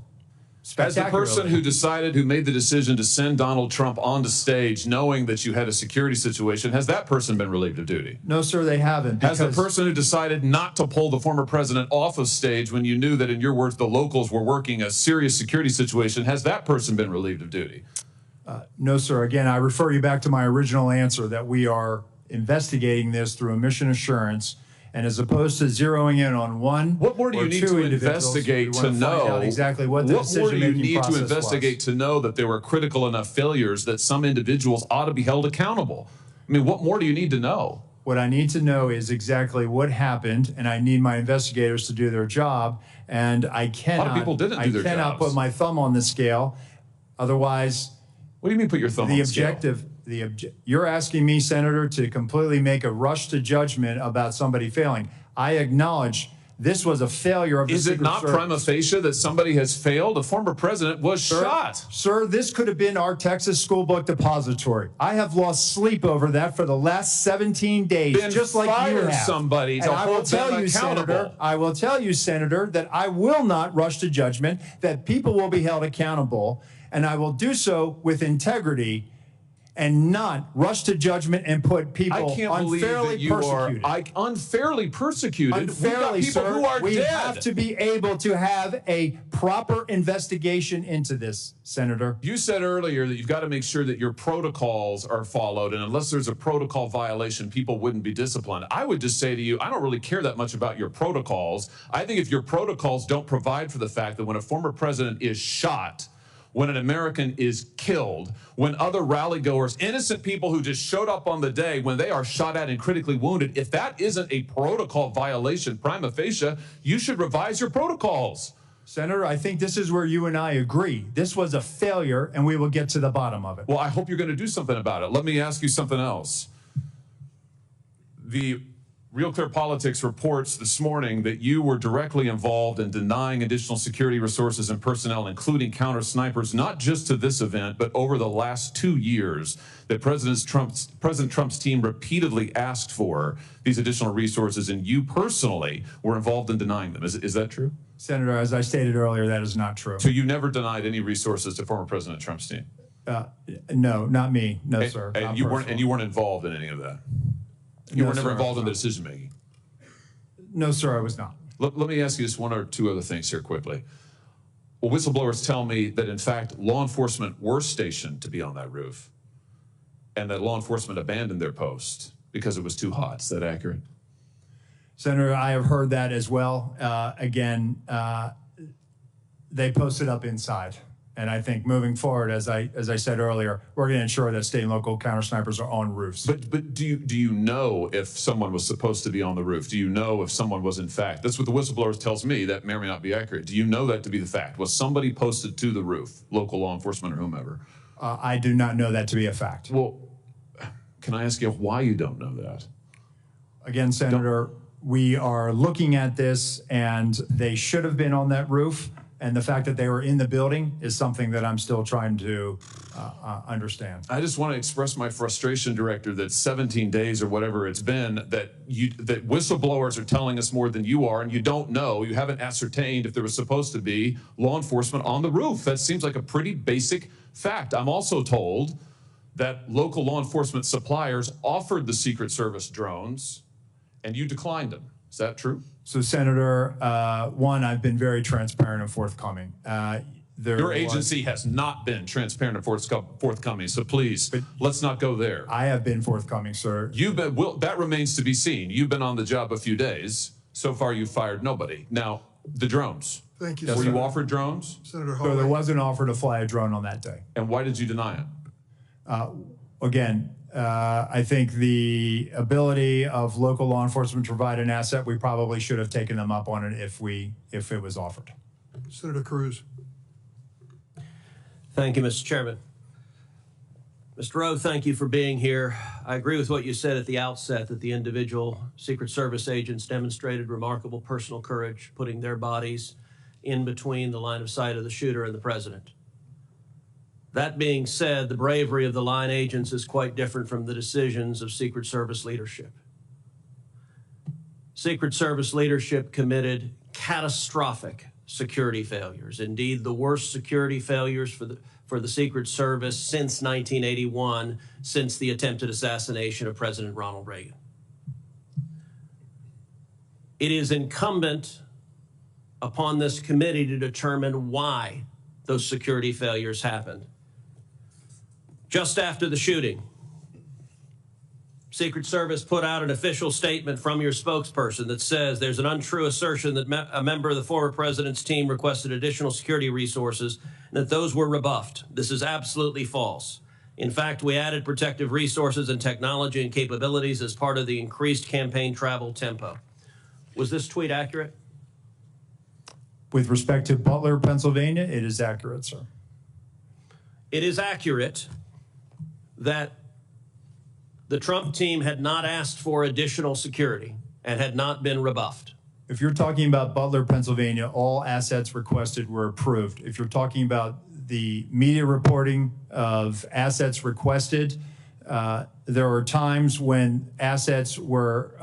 As the person who made the decision to send Donald Trump onto stage knowing that you had a security situation, has that person been relieved of duty? No, sir, they haven't. Has the person who decided not to pull the former president off of stage when you knew that, in your words, the locals were working a serious security situation, has that person been relieved of duty? No, sir. Again, I refer you back to my original answer that we are investigating this through a mission assurance. And as opposed to zeroing in on one, what more do you need to investigate to know exactly what the decision-making process was? What more do you need to investigate to know that there were critical enough failures that some individuals ought to be held accountable? I mean, what more do you need to know? What I need to know is exactly what happened, and I need my investigators to do their job. And I cannot. A lot of people didn't do their jobs. I cannot put my thumb on the scale. Otherwise, what do you mean put your thumb on the scale? You're asking me, Senator, to completely make a rush to judgment about somebody failing. I acknowledge this was a failure of the Secret Service. Is it not prima facie that somebody has failed? A former president was shot. Sir, this could have been our Texas school book depository. I have lost sleep over that for the last 17 days, just like you have. Somebody to hold them accountable. I will tell you, Senator, that I will not rush to judgment, that people will be held accountable, and I will do so with integrity and not rush to judgment and put people unfairly persecuted. Unfairly persecuted? Unfairly, people sir. Who are we dead. have to be able to have a proper investigation into this, Senator. You said earlier that you've got to make sure that your protocols are followed, and unless there's a protocol violation, people wouldn't be disciplined. I would just say to you, I don't really care that much about your protocols. I think if your protocols don't provide for the fact that when a former president is shot, when an American is killed, when other rally goers, innocent people who just showed up on the day, when they are shot at and critically wounded, if that isn't a protocol violation prima facie, you should revise your protocols. Senator, I think this is where you and I agree. This was a failure, and we will get to the bottom of it. Well, I hope you're going to do something about it. Let me ask you something else. The Real Clear Politics reports this morning that you were directly involved in denying additional security resources and personnel, including counter-snipers, not just to this event, but over the last 2 years, that President Trump's team repeatedly asked for these additional resources, and you personally were involved in denying them. Is that true? Senator, as I stated earlier, that is not true. So you never denied any resources to former President Trump's team? No, not me. No, sir. And you weren't involved in any of that? You were never involved in the decision-making? No, sir, I was not. Let me ask you just one or two other things here quickly. Well, whistleblowers tell me that, in fact, law enforcement were stationed to be on that roof and that law enforcement abandoned their post because it was too hot. Is that accurate? Senator, I have heard that as well. Again, they posted up inside. And I think moving forward, as I said earlier, we're going to ensure that state and local counter snipers are on roofs. But do you know if someone was supposed to be on the roof? Do you know if someone was in fact? That's what the whistleblower tells me. That may or may not be accurate. Do you know that to be the fact? Was somebody posted to the roof, local law enforcement or whomever? I do not know that to be a fact. Well, can I ask you why you don't know that? Again, Senator, we are looking at this, and they should have been on that roof. And the fact that they were in the building is something that I'm still trying to understand. I just want to express my frustration, Director, that 17 days or whatever it's been, that whistleblowers are telling us more than you are, and you don't know, you haven't ascertained if there was supposed to be law enforcement on the roof. That seems like a pretty basic fact. I'm also told that local law enforcement suppliers offered the Secret Service drones, and you declined them. Is that true? So, Senator, one, I've been very transparent and forthcoming. Your agency has not been transparent and forthcoming, so please, let's not go there. I have been forthcoming, sir. That remains to be seen. You've been on the job a few days. So far, you've fired nobody. Now, the drones. Thank you, Were Senator. you offered drones? Senator So Hawley. there was an offer to fly a drone on that day. And why did you deny it? Again, I think the ability of local law enforcement to provide an asset, we probably should have taken them up on it if it was offered. Senator Cruz. Thank you, Mr. Chairman. Mr. Rowe, thank you for being here. I agree with what you said at the outset, that the individual Secret Service agents demonstrated remarkable personal courage, putting their bodies in between the line of sight of the shooter and the president. That being said, the bravery of the line agents is quite different from the decisions of Secret Service leadership. Secret Service leadership committed catastrophic security failures, indeed the worst security failures for the Secret Service since 1981, since the attempted assassination of President Ronald Reagan. It is incumbent upon this committee to determine why those security failures happened. Just after the shooting, Secret Service put out an official statement from your spokesperson that says there's an untrue assertion that a member of the former president's team requested additional security resources and that those were rebuffed. This is absolutely false. In fact, we added protective resources and technology and capabilities as part of the increased campaign travel tempo. Was this tweet accurate? With respect to Butler, Pennsylvania, it is accurate, sir. It is accurate that the Trump team had not asked for additional security and had not been rebuffed. If you're talking about Butler, Pennsylvania, all assets requested were approved. If you're talking about the media reporting of assets requested, there were times when assets were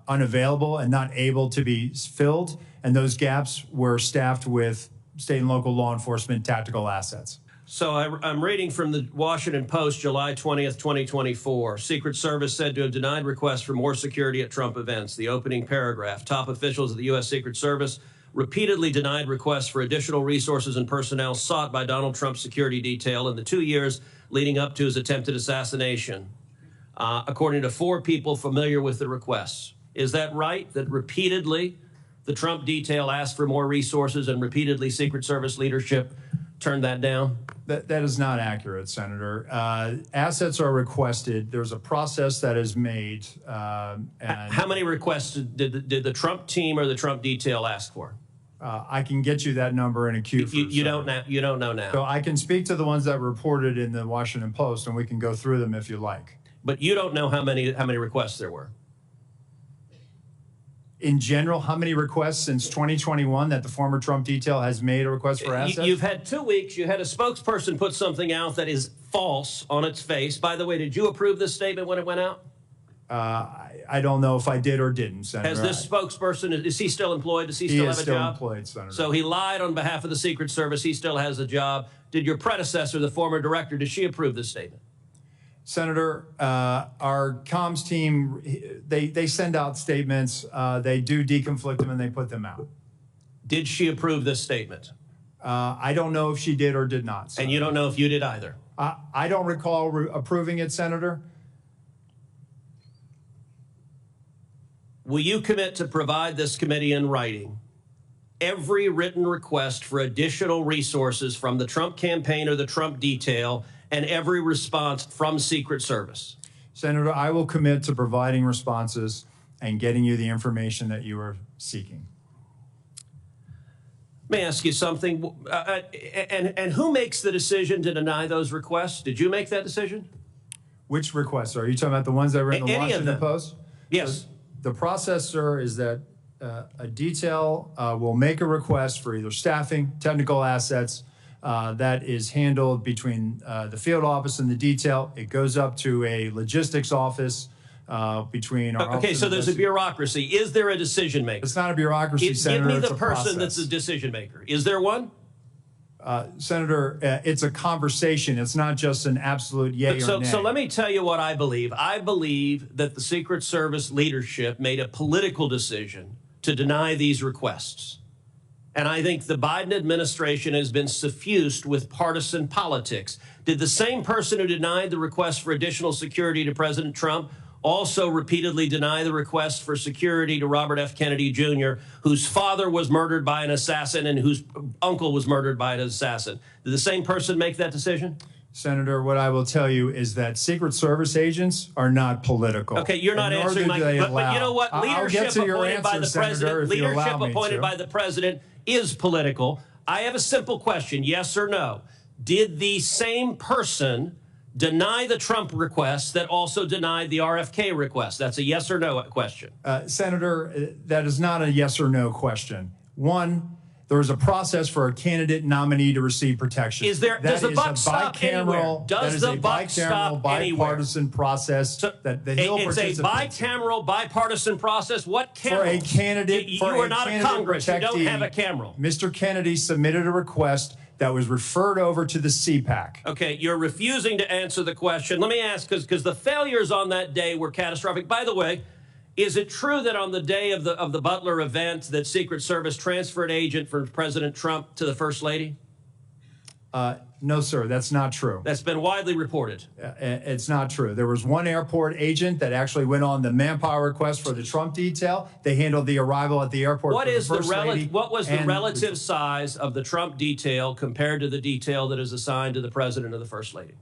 unavailable and not able to be filled, and those gaps were staffed with state and local law enforcement tactical assets. So I'm reading from the Washington Post, July 20th, 2024. Secret Service said to have denied requests for more security at Trump events. The opening paragraph, top officials of the U.S. Secret Service repeatedly denied requests for additional resources and personnel sought by Donald Trump's security detail in the 2 years leading up to his attempted assassination, according to 4 people familiar with the requests. Is that right, that repeatedly the Trump detail asked for more resources and repeatedly Secret Service leadership turned that down? That is not accurate, Senator. Assets are requested. There's a process that is made. And how many requests did the Trump team or the Trump detail ask for? I can get you that number in a queue. You don't know now. So I can speak to the ones that were reported in the Washington Post, and we can go through them if you like. But you don't know how many requests there were. In general, how many requests since 2021 that the former Trump detail has made a request for assets? You've had 2 weeks. You had a spokesperson put something out that is false on its face. By the way, did you approve this statement when it went out? I don't know if I did or didn't, Senator. Has this spokesperson, is he still employed? Does he still have a job? He is still employed, Senator. So he lied on behalf of the Secret Service. He still has a job. Did your predecessor, the former director, did she approve this statement? Senator, our comms team, they send out statements. They do deconflict them and they put them out. Did she approve this statement? I don't know if she did or did not, Senator. And you don't know if you did either? I don't recall approving it, Senator. Will you commit to provide this committee in writing every written request for additional resources from the Trump campaign or the Trump detail and every response from Secret Service? Senator, I will commit to providing responses and getting you the information that you are seeking. Let me ask you something. And who makes the decision to deny those requests? Did you make that decision? Which requests? Are you talking about the ones that were in the Any of Washington them. Post? Yes. So the process, sir, is that a detail will make a request for either staffing, technical assets, that is handled between the field office and the detail. It goes up to a logistics office between our Okay, so there's a bureaucracy. Is there a decision maker? It's not a bureaucracy, Senator. Give me It's the a person process. that's a decision maker. Is there one? Senator, it's a conversation. It's not just an absolute yay or nay. So let me tell you what I believe. I believe that the Secret Service leadership made a political decision to deny these requests. And I think the Biden administration has been suffused with partisan politics. Did the same person who denied the request for additional security to President Trump also repeatedly deny the request for security to Robert F. Kennedy Jr., whose father was murdered by an assassin and whose uncle was murdered by an assassin? Did the same person make that decision? Senator, what I will tell you is that Secret Service agents are not political. Okay, you're not answering my question. But you know what? Leadership appointed by the president, leadership appointed by the president is political. I have a simple question, yes or no. Did the same person deny the Trump request that also denied the RFK request? That's a yes or no question. Senator, that is not a yes or no question. One, there is a process for a candidate nominee to receive protection. Is there? Does the buck stop anywhere? Does the buck stop anywhere? Bipartisan process that the Hill It's a bicameral, bipartisan process. What camera? For a candidate, you are not a Congress. You don't have a camera. Mr. Kennedy submitted a request that was referred over to the CPAC. Okay, you're refusing to answer the question. Let me ask, because the failures on that day were catastrophic. By the way, is it true that on the day of the Butler event that Secret Service transferred agent from President Trump to the First Lady? No, sir, that's not true. That's been widely reported. It's not true. There was one airport agent that actually went on the manpower request for the Trump detail. They handled the arrival at the airport What for is the First Lady. What was the relative size of the Trump detail compared to the detail that is assigned to the President or the First Lady?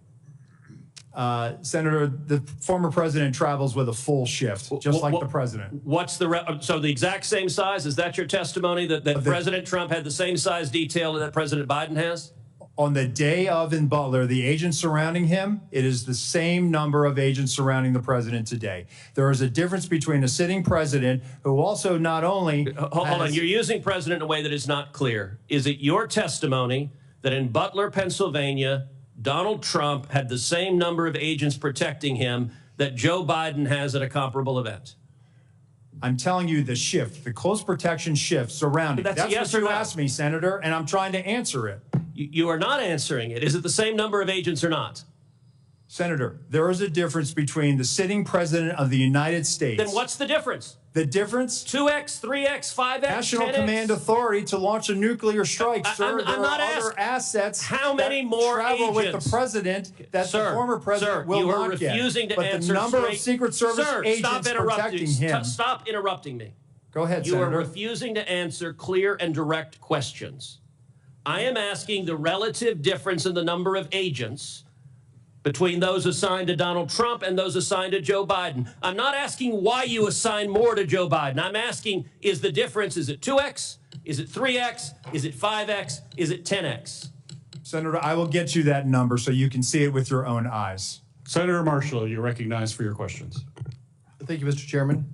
Senator, the former president travels with a full shift, just like the president. What's so the exact same size? Is that your testimony that President Trump had the same size detail that President Biden has? On the day of in Butler, the agents surrounding him, it is the same number of agents surrounding the president today. There is a difference between a sitting president who also not only Hold on, you're using president in a way that is not clear. Is it your testimony that in Butler, Pennsylvania, Donald Trump had the same number of agents protecting him that Joe Biden has at a comparable event? I'm telling you the shift, the close protection shift surrounding. That's a yes what or you no. asked me, Senator, and I'm trying to answer it. You are not answering it. Is it the same number of agents or not? Senator, there is a difference between the sitting president of the United States. Then what's the difference? The difference? 2x, 3x, 5x, National 10x? Command Authority to launch a nuclear strike, sir. I'm there not are other assets how many more travel agents? with the president that Sir, the former president will you are not get. refusing to but answer the number straight. of Secret Service Sir, agents protecting him. Stop interrupting me. Go ahead, You Senator. are refusing to answer clear and direct questions. I am asking the relative difference in the number of agents between those assigned to Donald Trump and those assigned to Joe Biden. I'm not asking why you assign more to Joe Biden. I'm asking, is the difference, is it 2x? Is it 3x? Is it 5x? Is it 10x? Senator, I will get you that number so you can see it with your own eyes. Senator Marshall, you're recognized for your questions. Thank you, Mr. Chairman.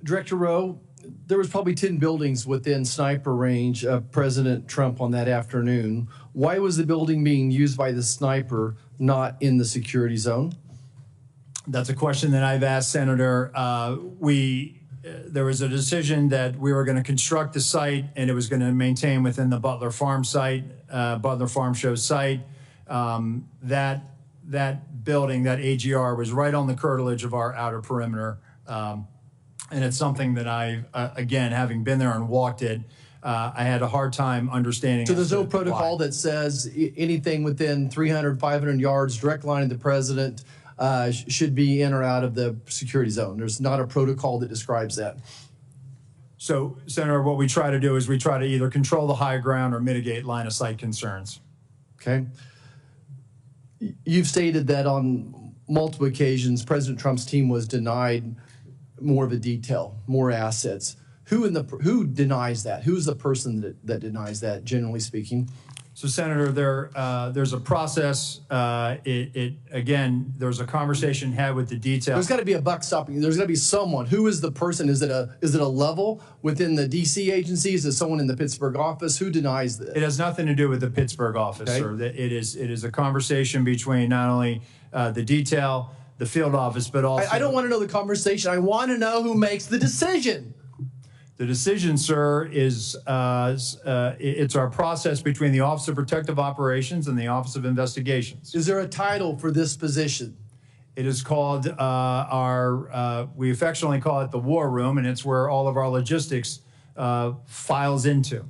Director Rowe, there was probably 10 buildings within sniper range of President Trump on that afternoon. Why was the building being used by the sniper not in the security zone? That's a question that I've asked, Senator. There was a decision that we were going to construct the site and it was going to maintain within the Butler Farm site, Butler Farm Show site. That building, that AGR, was right on the curtilage of our outer perimeter. And it's something that I, again, having been there and walked it, I had a hard time understanding. So there's no protocol that says anything within 300, 500 yards, direct line of the president, should be in or out of the security zone. There's not a protocol that describes that. So, Senator, what we try to do is we try to either control the high ground or mitigate line of sight concerns. Okay. You've stated that on multiple occasions, President Trump's team was denied more of a detail, more assets. Who denies that? Who's the person that denies that, generally speaking? So, Senator, there's a process. Again, there's a conversation had with the detail. There's got to be a buck stopping. There's got to be someone. Who is the person? Is it a level within the D.C. agencies? Is it someone in the Pittsburgh office? Who denies this? It has nothing to do with the Pittsburgh office, Okay. sir. It is a conversation between not only the detail, the field office, but also. I don't want to know the conversation. I want to know who makes the decision. The decision, sir, is it's our process between the Office of Protective Operations and the Office of Investigations. Is there a title for this position? It is called we affectionately call it the War Room, and it's where all of our logistics files into.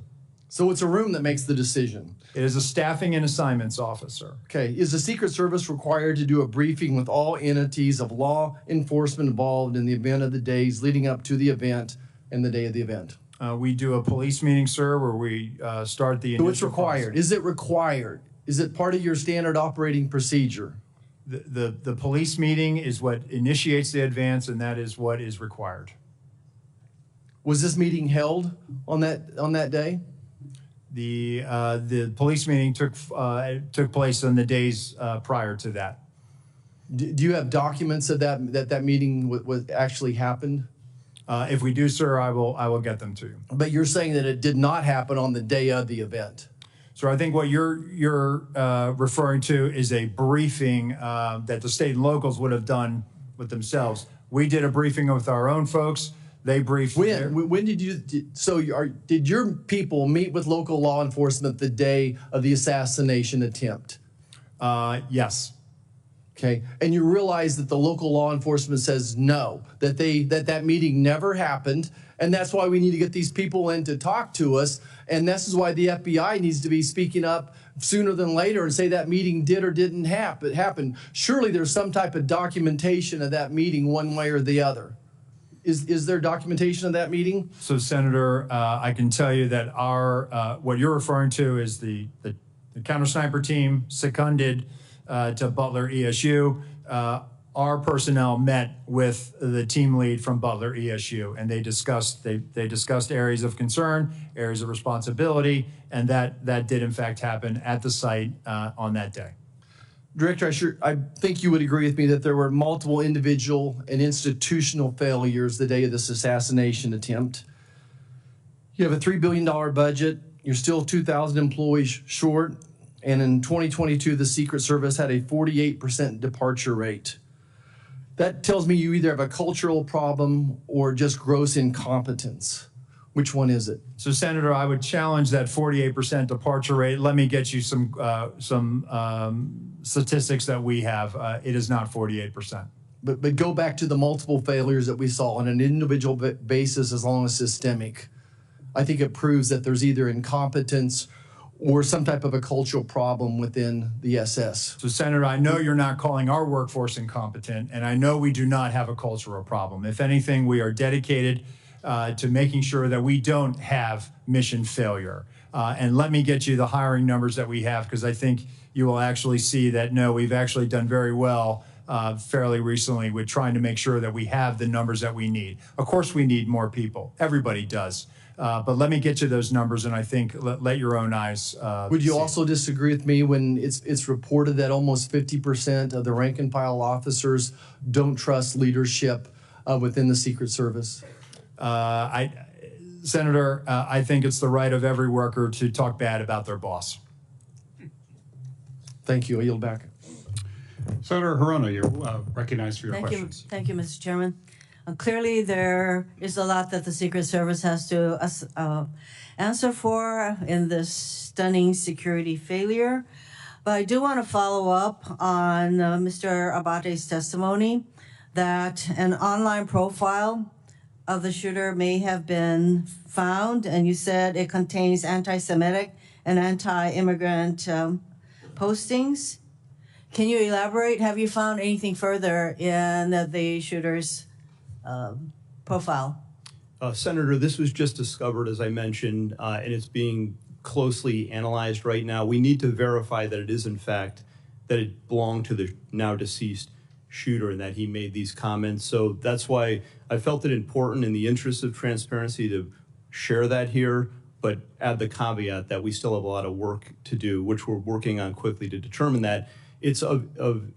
So it's a room that makes the decision. It is a staffing and assignments officer. Okay. Is the Secret Service required to do a briefing with all entities of law enforcement involved in the event of the days leading up to the event and the day of the event? We do a police meeting, sir, where we start the initial So it's required. process. Is it required? Is it part of your standard operating procedure? The police meeting is what initiates the advance, and that is what is required. Was this meeting held on that day? The police meeting took place on the days prior to that. Do you have documents of that meeting was actually happened? If we do, sir, I will get them to you. But you're saying that it did not happen on the day of the event. So I think what you're referring to is a briefing that the state and locals would have done with themselves. We did a briefing with our own folks. They briefed. When did you? Did your people meet with local law enforcement the day of the assassination attempt? Yes. Okay, and you realize that the local law enforcement says no, that meeting never happened, and that's why we need to get these people in to talk to us, and this is why the FBI needs to be speaking up sooner than later and say that meeting did or didn't happen. Surely there's some type of documentation of that meeting one way or the other. Is there documentation of that meeting? So, Senator, I can tell you that what you're referring to is the counter sniper team seconded to Butler ESU. Our personnel met with the team lead from Butler ESU, and they discussed areas of concern, areas of responsibility, and that did in fact happen at the site on that day. Director, I think you would agree with me that there were multiple individual and institutional failures the day of this assassination attempt. You have a $3 billion budget. You're still 2,000 employees short. And in 2022, the Secret Service had a 48% departure rate. That tells me you either have a cultural problem or just gross incompetence. Which one is it? So, Senator, I would challenge that 48% departure rate. Let me get you some statistics that we have. It is not 48%. But go back to the multiple failures that we saw on an individual basis as long as systemic. I think it proves that there's either incompetence or some type of a cultural problem within the SS. So, Senator, I know you're not calling our workforce incompetent, and I know we do not have a cultural problem. If anything, we are dedicated to making sure that we don't have mission failure. And let me get you the hiring numbers that we have, because I think you will actually see that, no, we've actually done very well fairly recently with trying to make sure that we have the numbers that we need. Of course, we need more people. Everybody does. But let me get you those numbers, and I think let your own eyes Would you see. also disagree with me when it's reported that almost 50% of the rank and file officers don't trust leadership within the Secret Service? Senator, I think it's the right of every worker to talk bad about their boss. Thank you. I yield back. Senator Hirono, you're recognized for your questions. Thank you, Mr. Chairman. Clearly, there is a lot that the Secret Service has to answer for in this stunning security failure. But I do want to follow up on Mr. Abbate's testimony that an online profile of the shooter may have been found, and you said it contains anti-Semitic and anti-immigrant postings. Can you elaborate? Have you found anything further in the shooter's profile? Senator, this was just discovered, as I mentioned, and it's being closely analyzed right now. We need to verify that it is, in fact, that it belonged to the now deceased shooter and that he made these comments. So that's why I felt it important in the interest of transparency to share that here, but add the caveat that we still have a lot of work to do, which we're working on quickly to determine that. It's of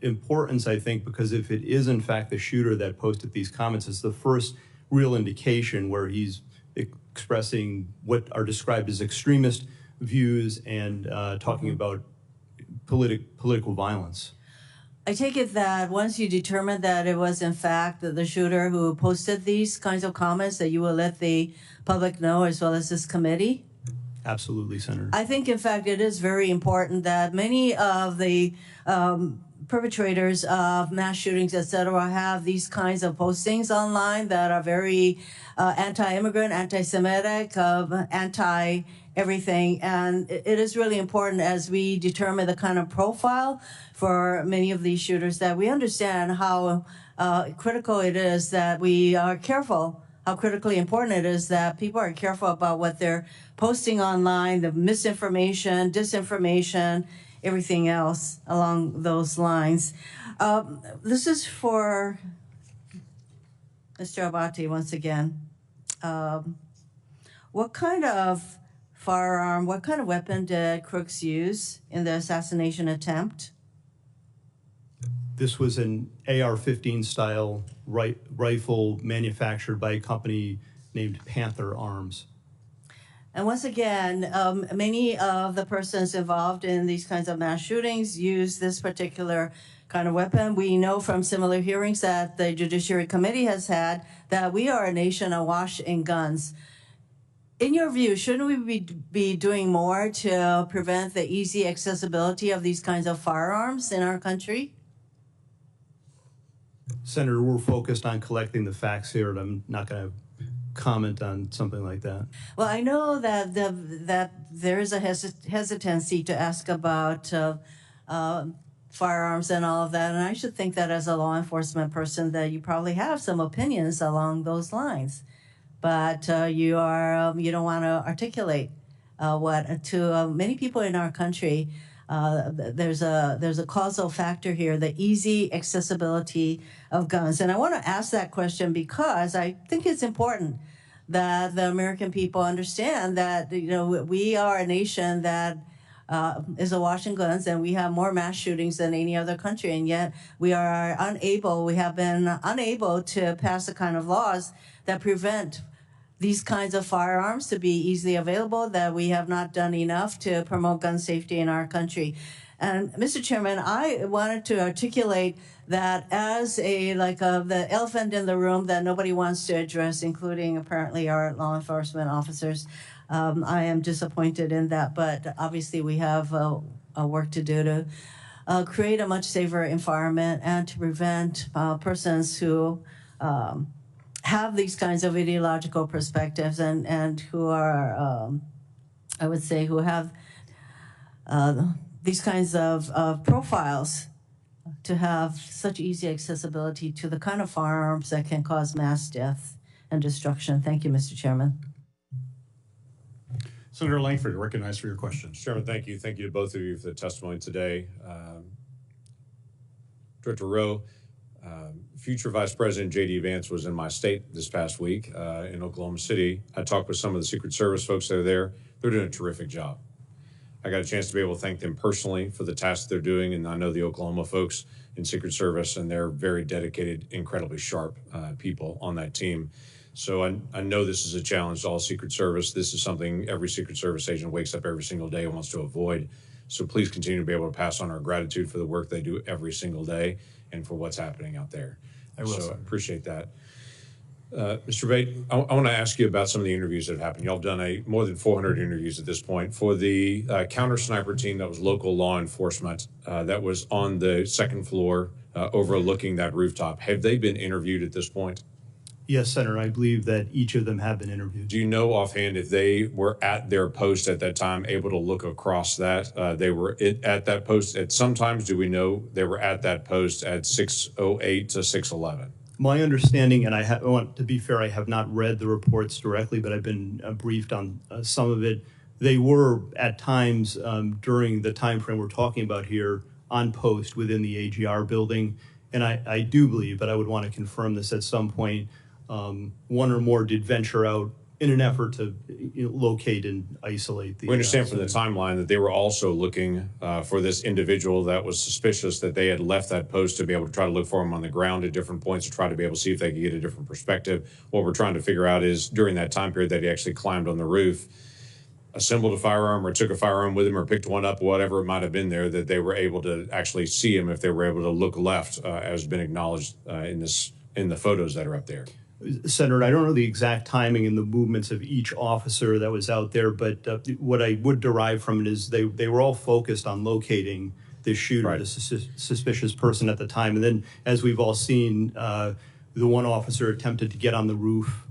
importance, I think, because if it is, in fact, the shooter that posted these comments, it's the first real indication where he's expressing what are described as extremist views and talking about political violence. I take it that once you determine that it was in fact the shooter who posted these kinds of comments, that you will let the public know as well as this committee? Absolutely, Senator. I think, in fact, it is very important that many of the perpetrators of mass shootings, et cetera, have these kinds of postings online that are very anti-immigrant, anti-Semitic, anti-everything. And it is really important as we determine the kind of profile for many of these shooters that we understand how critical it is that we are careful, how critically important it is that people are careful about what they're posting online, the misinformation, disinformation, everything else along those lines. This is for Mr. Abate once again. What kind of firearm, what kind of weapon did Crooks use in the assassination attempt? This was an AR-15 style rifle manufactured by a company named Panther Arms. And once again, many of the persons involved in these kinds of mass shootings use this particular kind of weapon. We know from similar hearings that the Judiciary Committee has had that we are a nation awash in guns. In your view, shouldn't we be doing more to prevent the easy accessibility of these kinds of firearms in our country? Senator, we're focused on collecting the facts here, and I'm not going to comment on something like that. Well, I know that that there is a hesitancy to ask about firearms and all of that, and I should think that as a law enforcement person that you probably have some opinions along those lines, but you don't want to articulate what to many people in our country. There's a causal factor here, the easy accessibility of guns. And I want to ask that question because I think it's important that the American people understand that, we are a nation that is awash in guns, and we have more mass shootings than any other country. And yet we have been unable to pass the kind of laws that prevent these kinds of firearms to be easily available, that we have not done enough to promote gun safety in our country. And Mr. Chairman, I wanted to articulate that as the elephant in the room that nobody wants to address, including apparently our law enforcement officers. I am disappointed in that, but obviously we have work to do to create a much safer environment and to prevent persons who have these kinds of ideological perspectives and who are, I would say, who have these kinds of profiles to have such easy accessibility to the kind of firearms that can cause mass death and destruction. Thank you, Mr. Chairman. Senator Langford, recognized for your question. Chairman, thank you. Thank you to both of you for the testimony today. Director Rowe, future Vice President J.D. Vance was in my state this past week in Oklahoma City. I talked with some of the Secret Service folks that are there. They're doing a terrific job. I got a chance to be able to thank them personally for the tasks they're doing, and I know the Oklahoma folks in Secret Service, and they're very dedicated, incredibly sharp people on that team. So I know this is a challenge to all Secret Service. This is something every Secret Service agent wakes up every single day and wants to avoid. So please continue to be able to pass on our gratitude for the work they do every single day and for what's happening out there. I appreciate that. Mr. Abate, I want to ask you about some of the interviews that have happened. Y'all have done more than 400 interviews at this point. For the counter sniper team that was local law enforcement that was on the second floor overlooking that rooftop, have they been interviewed at this point? Yes, Senator, I believe that each of them have been interviewed. Do you know offhand if they were at their post at that time, able to look across that? They were at that post at sometimes, do we know they were at that post at 6:08 to 6:11? My understanding, and I want to be fair, I have not read the reports directly, but I've been briefed on some of it. They were at times during the time frame we're talking about here on post within the AGR building. And I do believe, but I would want to confirm this at some point, one or more did venture out in an effort to locate and isolate the. We understand from the timeline that they were also looking for this individual that was suspicious, that they had left that post to be able to try to look for him on the ground at different points to try to be able to see if they could get a different perspective. What we're trying to figure out is during that time period that he actually climbed on the roof, assembled a firearm or took a firearm with him or picked one up, whatever it might have been there, that they were able to actually see him if they were able to look left, as has been acknowledged in the photos that are up there. Senator, I don't know the exact timing and the movements of each officer that was out there, but what I would derive from it is they were all focused on locating the shooter, right, the suspicious person at the time. And then, as we've all seen, the one officer attempted to get on the roof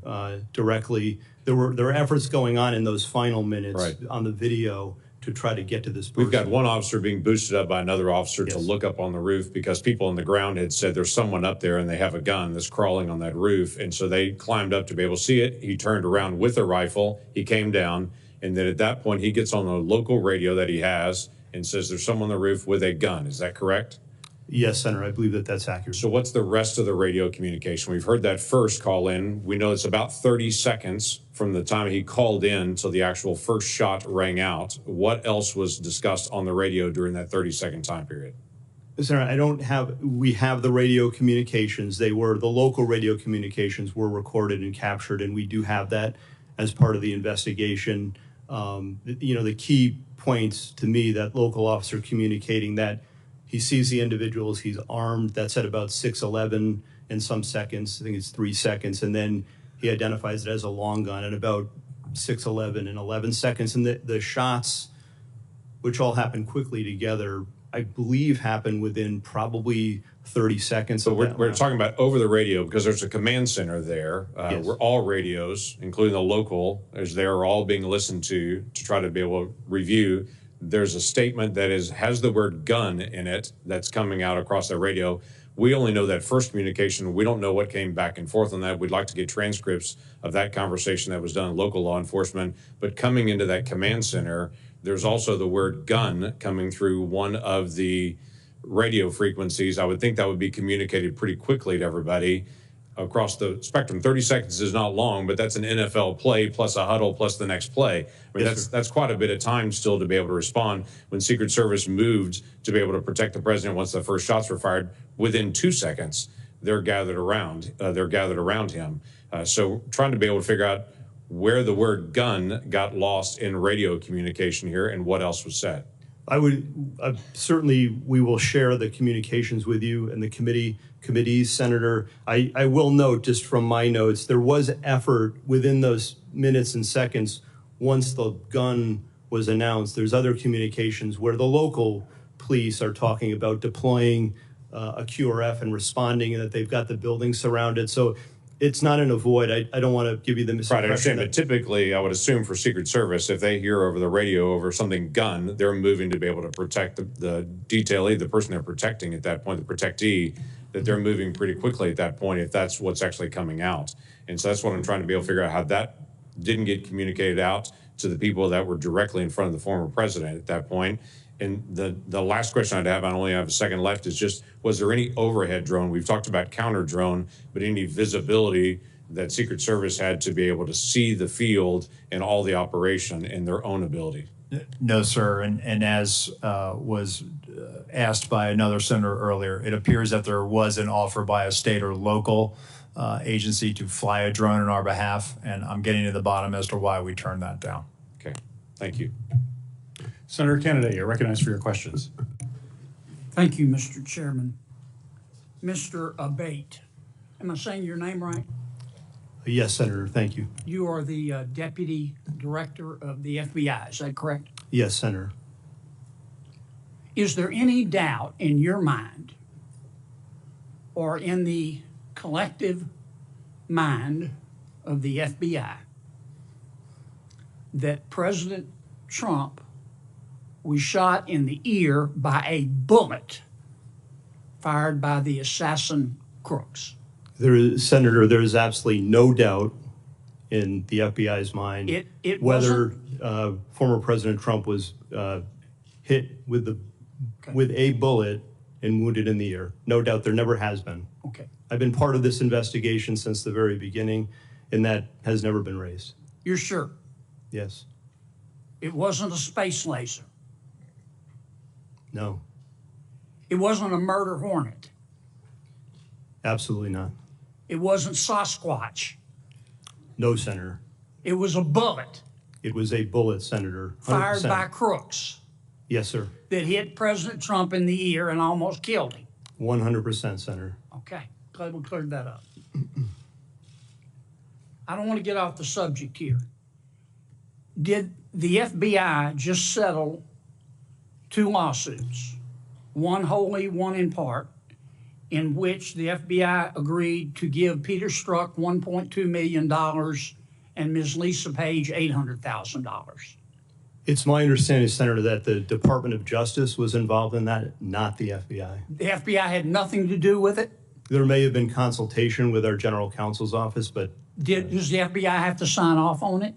directly. There were efforts going on in those final minutes, right, on the video to try to get to this person. We've got one officer being boosted up by another officer, yes, to look up on the roof because people on the ground had said there's someone up there and they have a gun that's crawling on that roof. And so they climbed up to be able to see it. He turned around with a rifle. He came down. And then at that point, he gets on the local radio that he has and says there's someone on the roof with a gun. Is that correct? Yes, Senator, I believe that that's accurate. So what's the rest of the radio communication? We've heard that first call in. We know it's about 30 seconds from the time he called in till the actual first shot rang out. What else was discussed on the radio during that 30-second time period? Senator, we have the radio communications. The local radio communications were recorded and captured, and we do have that as part of the investigation. The key points to me, that local officer communicating that he sees the individuals, he's armed, that's at about 6:11 in some seconds, I think it's 3 seconds, and then he identifies it as a long gun at about 6:11 and 11 seconds. And the shots, which all happen quickly together, I believe happen within probably 30 seconds. So we're talking about over the radio because there's a command center there Yes. where all radios, including the local, are all being listened to try to be able to review. There's a statement that has the word gun in it that's coming out across the radio. We only know that first communication. We don't know what came back and forth on that. We'd like to get transcripts of that conversation that was done in local law enforcement. But coming into that command center, there's also the word gun coming through one of the radio frequencies. I would think that would be communicated pretty quickly to everybody across the spectrum. 30 seconds is not long, but that's an NFL play plus a huddle plus the next play. I mean, that's quite a bit of time still to be able to respond. When Secret Service moved to be able to protect the president once the first shots were fired, within 2 seconds, they're gathered around him. So trying to be able to figure out where the word gun got lost in radio communication here and what else was said. Certainly we will share the communications with you and the committees, Senator. I will note, just from my notes, there was effort within those minutes and seconds once the gun was announced. There's other communications where the local police are talking about deploying a QRF and responding, and that they've got the building surrounded. So it's not in a void. I don't want to give you the misimpression. Right, I understand. But typically, I would assume for Secret Service, if they hear over the radio over something gun, they're moving to be able to protect the detailee, the person they're protecting at that point, the protectee, that they're moving pretty quickly at that point if that's what's actually coming out. And so that's what I'm trying to be able to figure out, how that didn't get communicated out to the people that were directly in front of the former president at that point. And the last question I'd have, I only have a second left, is just, was there any overhead drone? We've talked about counter drone, but any visibility that Secret Service had to be able to see the field and all the operation in their own ability? No, sir. And as was asked by another senator earlier, it appears that there was an offer by a state or local agency to fly a drone on our behalf, and I'm getting to the bottom as to why we turned that down. Okay, thank you. Senator Kennedy, you're recognized for your questions. Thank you, Mr. Chairman. Mr. Abbate, am I saying your name right? Yes, Senator, thank you. You are the Deputy Director of the FBI, is that correct? Yes, Senator. Is there any doubt in your mind or in the collective mind of the FBI that President Trump was shot in the ear by a bullet fired by the assassin crooks? Senator, there is absolutely no doubt in the FBI's mind whether former President Trump was hit with a bullet and wounded in the ear. No doubt, there never has been. Okay. I've been part of this investigation since the very beginning, and that has never been raised. You're sure? Yes. It wasn't a space laser. No. It wasn't a murder hornet. Absolutely not. It wasn't Sasquatch. No, Senator. It was a bullet. It was a bullet, Senator. 100%. Fired by crooks Yes, sir. that hit President Trump in the ear and almost killed him. 100%, Senator. Okay, glad we cleared that up. I don't want to get off the subject here. Did the FBI just settle 2 lawsuits, one wholly, one in part, in which the FBI agreed to give Peter Strzok $1.2 million and Ms. Lisa Page $800,000? It's my understanding, Senator, that the Department of Justice was involved in that, not the FBI. The FBI had nothing to do with it? There may have been consultation with our general counsel's office, but Does the FBI have to sign off on it?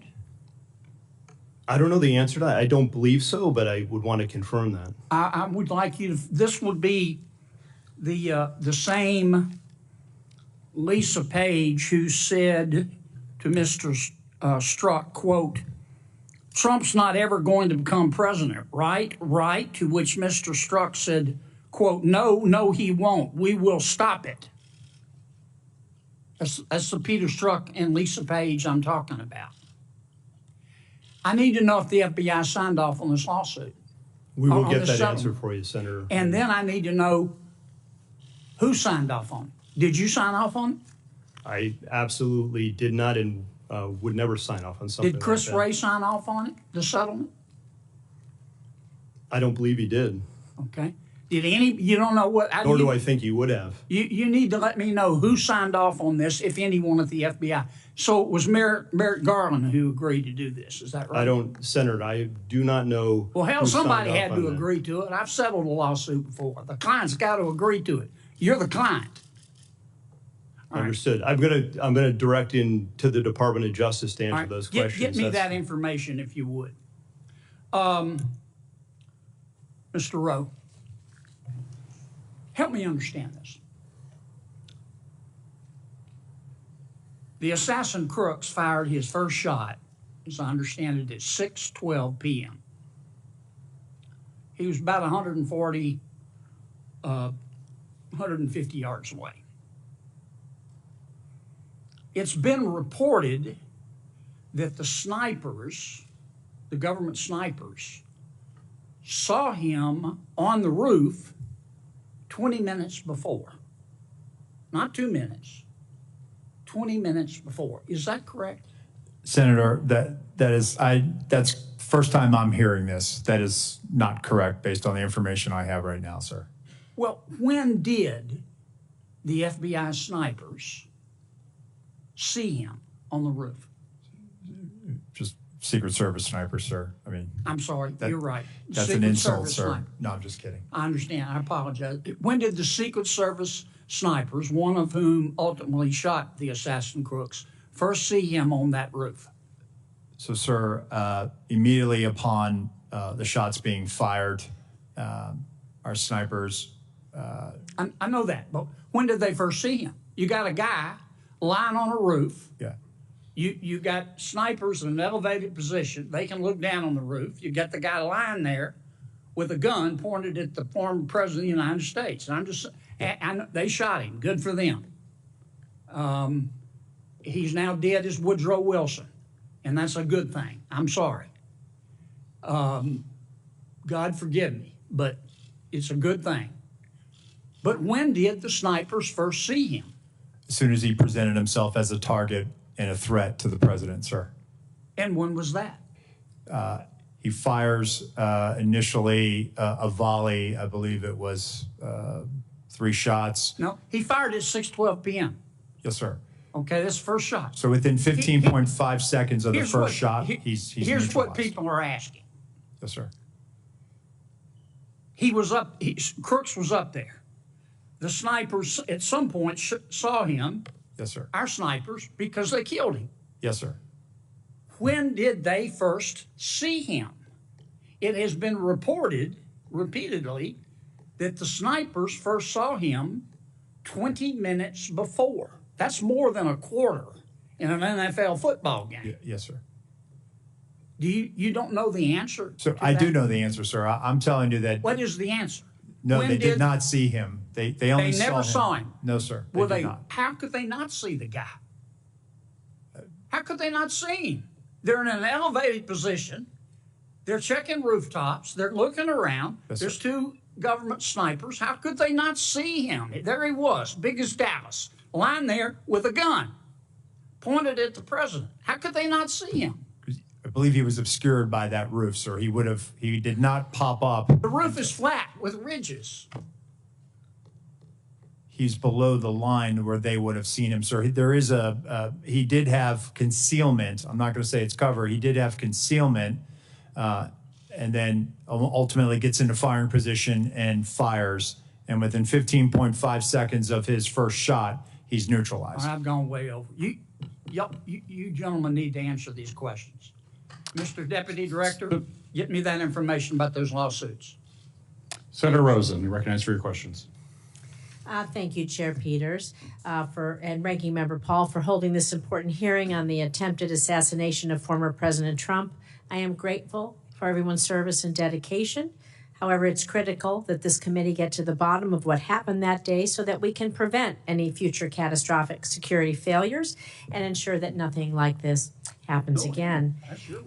I don't know the answer to that. I don't believe so, but I would want to confirm that. I would like you to, this would be the same Lisa Page who said to Mr. Strzok, quote, Trump's not ever going to become president, right? Right, to which Mr. Strzok said, quote, no, he won't. We will stop it. That's the Peter Strzok and Lisa Page I'm talking about. I need to know if the FBI signed off on this lawsuit. We will get that answer for you, Senator. And then I need to know who signed off on it. Did you sign off on it? I absolutely did not and would never sign off on something Did Chris like that. Wray sign off on it, the settlement? I don't believe he did. Okay. Did any, you don't know what? Nor do I think he would have. You need to let me know who signed off on this, if anyone at the FBI. So it was Merrick Garland who agreed to do this, is that right? I don't, Senator, I do not know. Well, hell, who signed somebody off had on to that. agree to it. I've settled a lawsuit before. The client's got to agree to it. You're the client. Understood. I'm gonna direct in to the Department of Justice to answer those questions. Get me That's- that information if you would. Mr. Rowe, help me understand this. The assassin Crooks fired his first shot, as I understand it, at 6:12 p.m. He was about 150 yards away. It's been reported that the snipers, the government snipers, saw him on the roof 20 minutes before. Not 2 minutes, 20 minutes before. Is that correct? Senator, that's the first time I'm hearing this. That is not correct based on the information I have right now, sir. Well, when did the FBI snipers see him on the roof? Just Secret Service sniper, sir. I mean, I'm sorry, you're right. That's Secret an insult, Service sir. sniper. No, I'm just kidding. I understand. I apologize. When did the Secret Service snipers, one of whom ultimately shot the assassin Crooks, first see him on that roof? So, sir, immediately upon the shots being fired, our snipers. I know that, but when did they first see him? You got a guy lying on a roof. Yeah. You got snipers in an elevated position. They can look down on the roof. You got the guy lying there with a gun pointed at the former president of the United States. And they shot him. Good for them. He's now dead as Woodrow Wilson, and that's a good thing. I'm sorry. God forgive me, but it's a good thing. But when did the snipers first see him? As soon as he presented himself as a target and a threat to the president, sir. And when was that? He fires initially a volley. I believe it was 3 shots. No, he fired at 6:12 p.m. Yes, sir. Okay, that's the first shot. So within 15.5 seconds of the first shot, he's Here's what neutralized. people are asking. Yes, sir. He was up, Crooks was up there. The snipers at some point saw him Yes, sir. our snipers, because they killed him. Yes, sir. When did they first see him? It has been reported repeatedly that the snipers first saw him 20 minutes before. That's more than a quarter in an NFL football game. Yes, sir. You don't know the answer? So to I that? do know the answer, sir. I'm telling you that. What is the answer? No, When they did not see him. They only They never saw him. No, sir. Well, They did not. how could they not see the guy? How could they not see him? They're in an elevated position. They're checking rooftops. They're looking around. Yes, There's sir. 2 government snipers. How could they not see him? There he was, big as Dallas, lying there with a gun pointed at the president. How could they not see him? I believe he was obscured by that roof, sir. He did not pop up. The roof is flat with ridges. He's below the line where they would have seen him, sir. There is he did have concealment. I'm not going to say it's cover. He did have concealment, and then ultimately gets into firing position and fires. And within 15.5 seconds of his first shot, he's neutralized. All right, I've gone way over. You gentlemen need to answer these questions. Mr. Deputy Director, get me that information about those lawsuits. Senator Rosen, you recognize for your questions. Thank you, Chair Peters, and Ranking Member Paul for holding this important hearing on the attempted assassination of former President Trump. I am grateful for everyone's service and dedication. However, it's critical that this committee get to the bottom of what happened that day so that we can prevent any future catastrophic security failures and ensure that nothing like this happens again.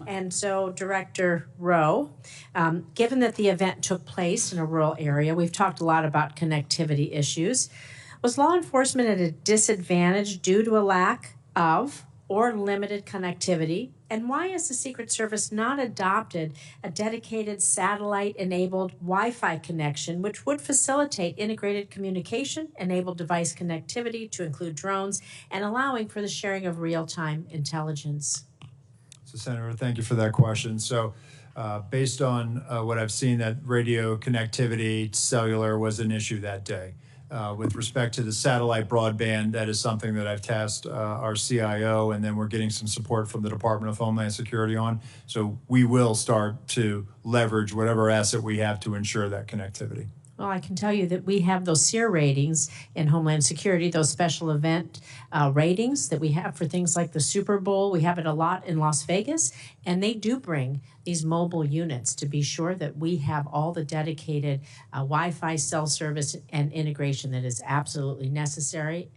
And so, Director Rowe, given that the event took place in a rural area, we've talked a lot about connectivity issues. Was law enforcement at a disadvantage due to a lack of or limited connectivity? And why has the Secret Service not adopted a dedicated satellite-enabled Wi-Fi connection, which would facilitate integrated communication, enable device connectivity to include drones, and allowing for the sharing of real-time intelligence? So, Senator, thank you for that question. So, based on what I've seen, that radio connectivity, cellular was an issue that day. With respect to the satellite broadband, that is something that I've tasked our CIO, and then we're getting some support from the Department of Homeland Security on. So we will start to leverage whatever asset we have to ensure that connectivity. Well, I can tell you that we have those SEER ratings in Homeland Security, those special event ratings that we have for things like the Super Bowl. We have it a lot in Las Vegas, and they do bring these mobile units to be sure that we have all the dedicated Wi-Fi cell service and integration that is absolutely necessary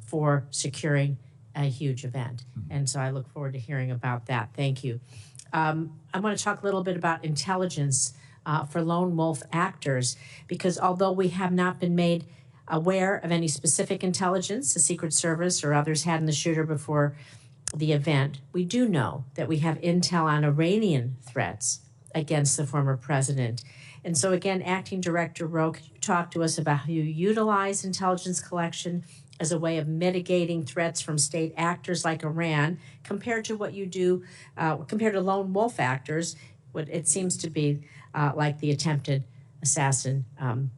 for securing a huge event. And so I look forward to hearing about that. Thank you. I want to talk a little bit about intelligence for lone wolf actors, because although we have not been made aware of any specific intelligence the Secret Service or others had in the shooter before the event, we do know that we have intel on Iranian threats against the former president. And so again, Acting Director Rowe, could you talk to us about how you utilize intelligence collection as a way of mitigating threats from state actors like Iran compared to what you do, compared to lone wolf actors, what it seems to be like the attempted assassin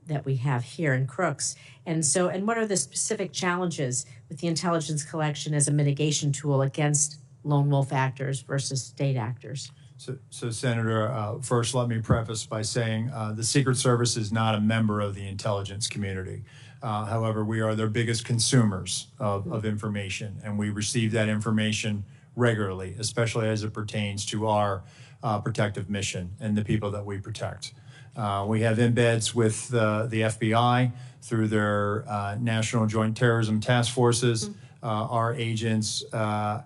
that we have here in Crooks. And so, and what are the specific challenges with the intelligence collection as a mitigation tool against lone wolf actors versus state actors? So Senator, first let me preface by saying the Secret Service is not a member of the intelligence community. However, we are their biggest consumers of information, and we receive that information regularly, especially as it pertains to our protective mission and the people that we protect. We have embeds with the FBI through their National Joint Terrorism Task Forces. Our agents are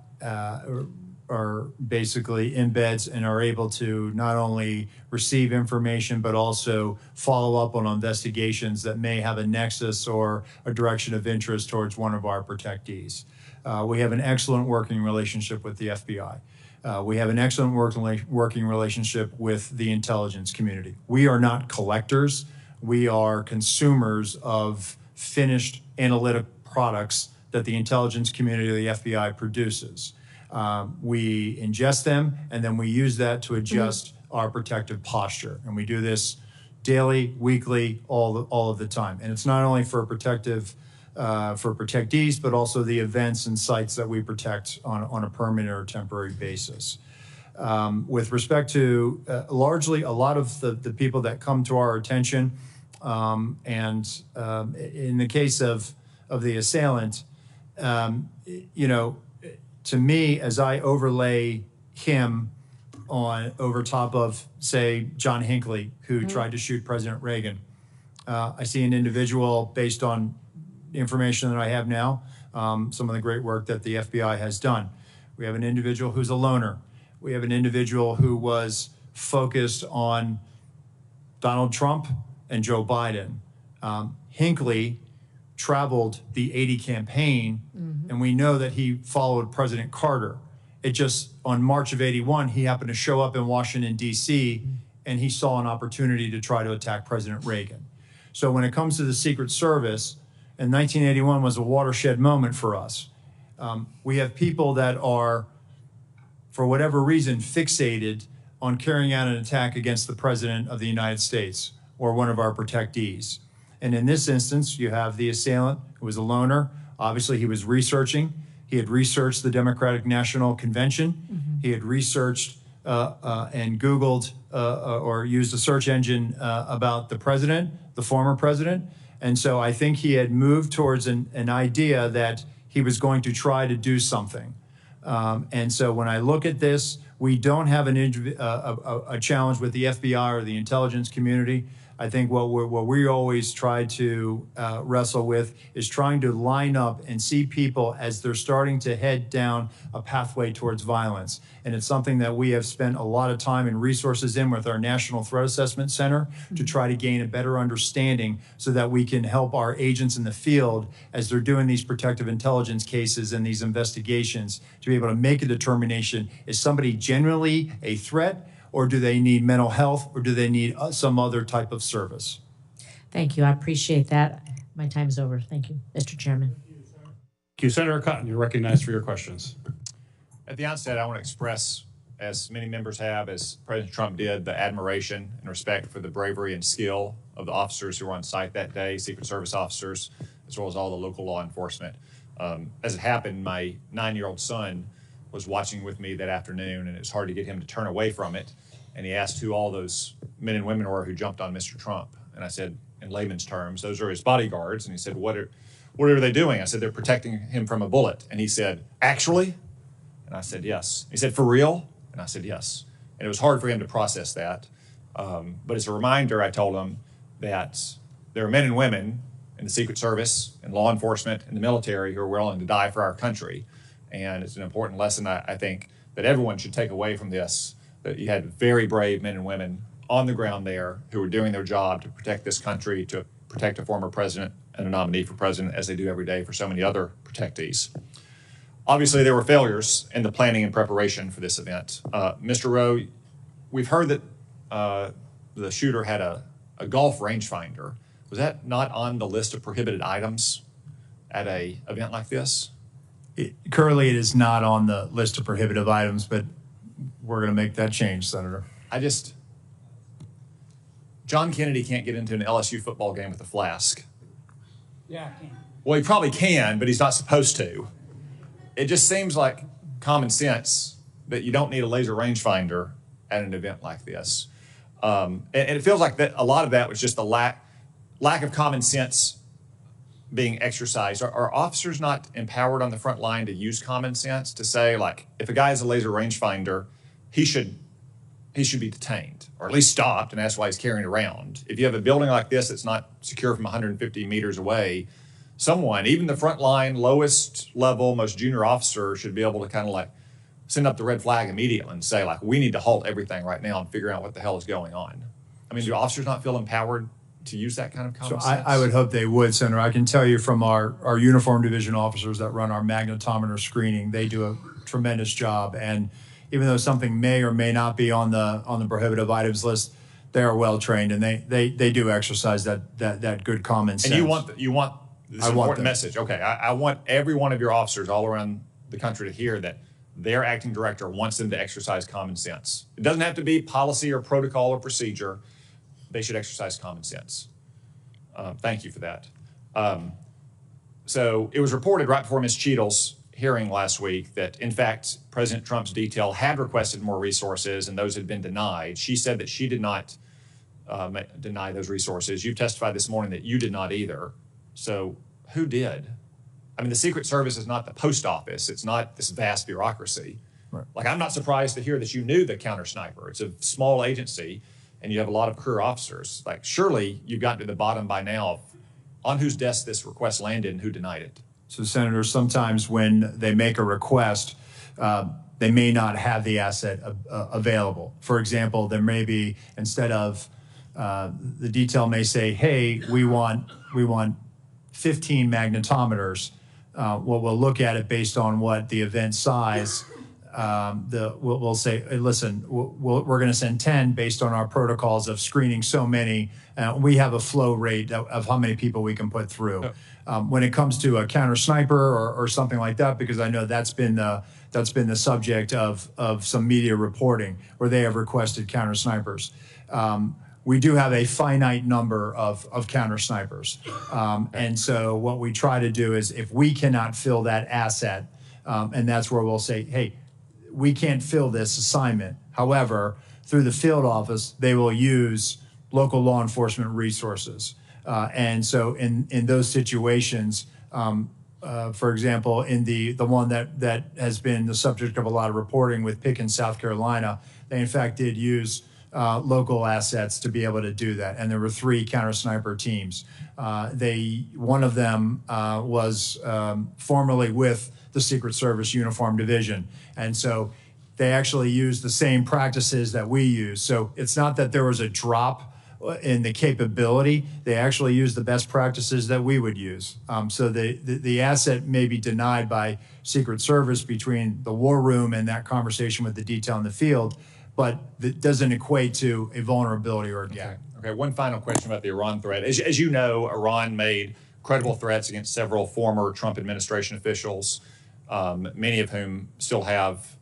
basically embeds and are able to not only receive information, but also follow up on investigations that may have a nexus or a direction of interest towards one of our protectees. We have an excellent working relationship with the FBI. We have an excellent working relationship with the intelligence community. We are not collectors. We are consumers of finished analytic products that the intelligence community of the FBI produces. We ingest them, and then we use that to adjust our protective posture. And we do this daily, weekly, all of the time. And it's not only for protective for protectees, but also the events and sites that we protect on a permanent or temporary basis. With respect to largely a lot of the people that come to our attention, in the case of the assailant, you know, to me, as I overlay him over top of, say, John Hinckley, who tried to shoot President Reagan, I see an individual based on the information that I have now, some of the great work that the FBI has done. We have an individual who's a loner. We have an individual who was focused on Donald Trump and Joe Biden. Hinckley traveled the 80 campaign, and we know that he followed President Carter. It just, on March of '81, he happened to show up in Washington, D.C., and he saw an opportunity to try to attack President Reagan. So when it comes to the Secret Service, and 1981 was a watershed moment for us. We have people that are, for whatever reason, fixated on carrying out an attack against the President of the United States or one of our protectees. And in this instance, you have the assailant who was a loner. Obviously, he was researching. He had researched the Democratic National Convention. He had researched and Googled or used a search engine about the president, the former president. And so I think he had moved towards an idea that he was going to try to do something. And so when I look at this, we don't have a challenge with the FBI or the intelligence community. I think what we always try to wrestle with is trying to line up and see people as they're starting to head down a pathway towards violence. And it's something that we have spent a lot of time and resources in with our National Threat Assessment Center to try to gain a better understanding so that we can help our agents in the field as they're doing these protective intelligence cases and these investigations to be able to make a determination, is somebody genuinely a threat, or do they need mental health, or do they need some other type of service? Thank you. I appreciate that. My time's over. Thank you, Mr. Chairman. Thank you. Senator Cotton, you're recognized for your questions. At the outset, I want to express, as many members have, as President Trump did, the admiration and respect for the bravery and skill of the officers who were on site that day, Secret Service officers, as well as all the local law enforcement. As it happened, my 9-year-old son was watching with me that afternoon, and it was hard to get him to turn away from it. And he asked who all those men and women were who jumped on Mr. Trump. And I said, in layman's terms, those are his bodyguards. And he said, what are they doing? I said, they're protecting him from a bullet. And he said, actually? And I said, yes. He said, for real? And I said, yes. And it was hard for him to process that. But as a reminder, I told him that there are men and women in the Secret Service and law enforcement and the military who are willing to die for our country. And it's an important lesson, I think, that everyone should take away from this, that you had very brave men and women on the ground there who were doing their job to protect this country, to protect a former president and a nominee for president, as they do every day for so many other protectees. Obviously, there were failures in the planning and preparation for this event. Mr. Rowe, we've heard that the shooter had a golf rangefinder. Was that not on the list of prohibited items at an event like this? Currently, it is not on the list of prohibitive items, but we're going to make that change, Senator. John Kennedy can't get into an LSU football game with a flask. Yeah, I can. Well, he probably can, but he's not supposed to. It just seems like common sense that you don't need a laser rangefinder at an event like this. And it feels like that a lot of that was just the lack of common sense being exercised. Are officers not empowered on the front line to use common sense to say, like, if a guy has a laser rangefinder, he should be detained or at least stopped, and that's why he's carrying it around. If you have a building like this that's not secure from 150 meters away, someone, even the front line, lowest level, most junior officer, should be able to kind of like send up the red flag immediately and say, like, we need to halt everything right now and figure out what the hell is going on. I mean, do officers not feel empowered to use that kind of common sense? I would hope they would, Senator. I can tell you from our uniform division officers that run our magnetometer screening, they do a tremendous job. And even though something may or may not be on the prohibitive items list, they are well trained and they do exercise that good common sense. And you want this important message. Okay, I want every one of your officers all around the country to hear that their acting director wants them to exercise common sense. It doesn't have to be policy or protocol or procedure. They should exercise common sense. Thank you for that. So it was reported right before Ms. Cheadle's hearing last week that, in fact, President Trump's detail had requested more resources and those had been denied. She said that she did not deny those resources. You testified this morning that you did not either. So who did? I mean, the Secret Service is not the post office. It's not this vast bureaucracy. Right. Like, I'm not surprised to hear that you knew the counter sniper. It's a small agency and you have a lot of career officers. Like, surely you've gotten to the bottom by now of on whose desk this request landed and who denied it. So, Senator, sometimes when they make a request, they may not have the asset available. For example, there may be, instead of, the detail may say, hey, we want 15 magnetometers. We'll look at it based on what the event size. We'll say, hey, listen, we're going to send 10 based on our protocols of screening so many. We have a flow rate of how many people we can put through. When it comes to a counter sniper or something like that, because I know that's been the subject of some media reporting where they have requested counter snipers. We do have a finite number of counter snipers. And so what we try to do is if we cannot fill that asset, and that's where we'll say, hey, we can't fill this assignment. However, through the field office, they will use local law enforcement resources. And so in those situations, for example, in the one that has been the subject of a lot of reporting with Pickens, South Carolina, they in fact did use local assets to be able to do that. And there were 3 counter sniper teams. One of them was formerly with the Secret Service Uniform Division. And so they actually used the same practices that we use. So it's not that there was a drop in the capability. They actually used the best practices that we would use. So the asset may be denied by Secret Service between the war room and that conversation with the detail in the field, but that doesn't equate to a vulnerability or a gap. Okay, one final question about the Iran threat. As you know, Iran made credible threats against several former Trump administration officials, many of whom still have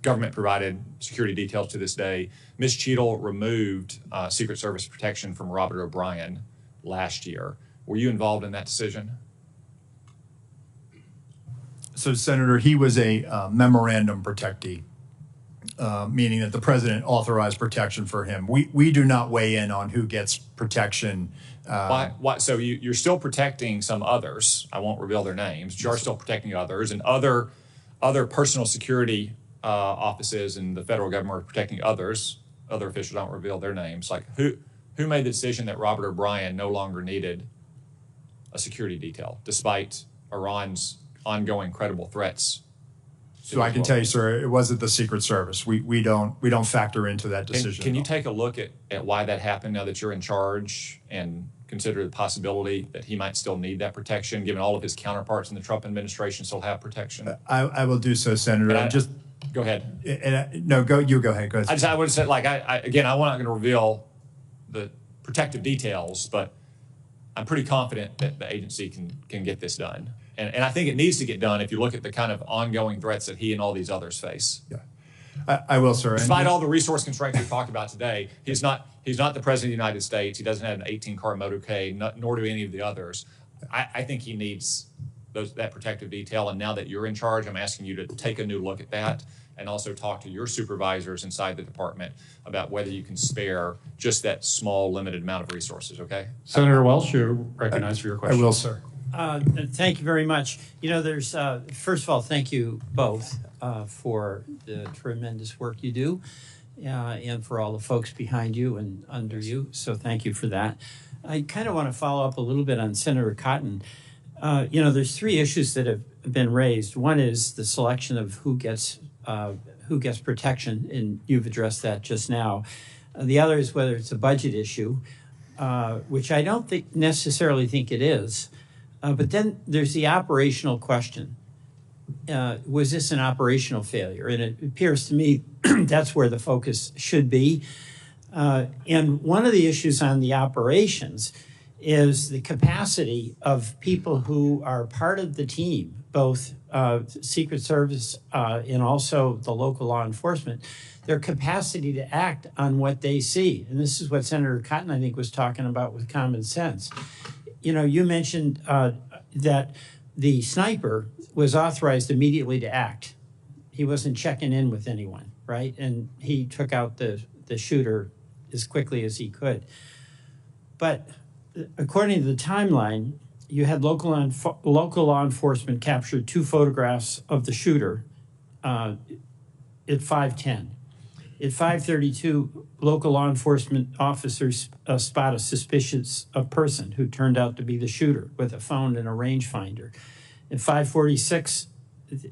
government-provided security details to this day. Ms. Cheadle removed Secret Service protection from Robert O'Brien last year. Were you involved in that decision? So, Senator, he was a memorandum protectee, meaning that the president authorized protection for him. We do not weigh in on who gets protection. Why? So you're still protecting some others. I won't reveal their names. But you are still protecting others, and other personal security offices in the federal government are protecting others. Other officials don't reveal their names. Like who made the decision that Robert O'Brien no longer needed a security detail, despite Iran's ongoing credible threats? So I can tell you, sir, it wasn't the Secret Service. We don't factor into that decision. Can you take a look at why that happened now that you're in charge and consider the possibility that he might still need that protection, given all of his counterparts in the Trump administration still have protection? I will do so, Senator. Go ahead. You go ahead. Go ahead. I would say, like, again, I'm not going to reveal the protective details, but I'm pretty confident that the agency can get this done. And I think it needs to get done if you look at the kind of ongoing threats that he and all these others face. Yeah, I will, sir. Despite all the resource constraints we talked about today, he's not the president of the United States. He doesn't have an 18-car motorcade, nor do any of the others. I think he needs that protective detail. And now that you're in charge, I'm asking you to take a new look at that and also talk to your supervisors inside the department about whether you can spare just that small, limited amount of resources, okay? Senator Welch, you're recognized for your question. I will, sir. Thank you very much. You know, there's, first of all, thank you both for the tremendous work you do and for all the folks behind you and under you. So thank you for that. I kind of want to follow up a little bit on Senator Cotton. You know, there's 3 issues that have been raised. One is the selection of who gets protection, and you've addressed that just now. The other is whether it's a budget issue, which I don't necessarily think it is. But then there's the operational question. Was this an operational failure? And it appears to me that's where the focus should be. And one of the issues on the operations is the capacity of people who are part of the team, both Secret Service and also the local law enforcement, their capacity to act on what they see. And this is what Senator Cotton, I think, was talking about with common sense. You know, you mentioned that the sniper was authorized immediately to act. He wasn't checking in with anyone, right? And he took out the shooter as quickly as he could. But according to the timeline, you had local law enforcement captured 2 photographs of the shooter at 5:10. At 5:32, local law enforcement officers spot a suspicious person who turned out to be the shooter with a phone and a rangefinder. At 5:46,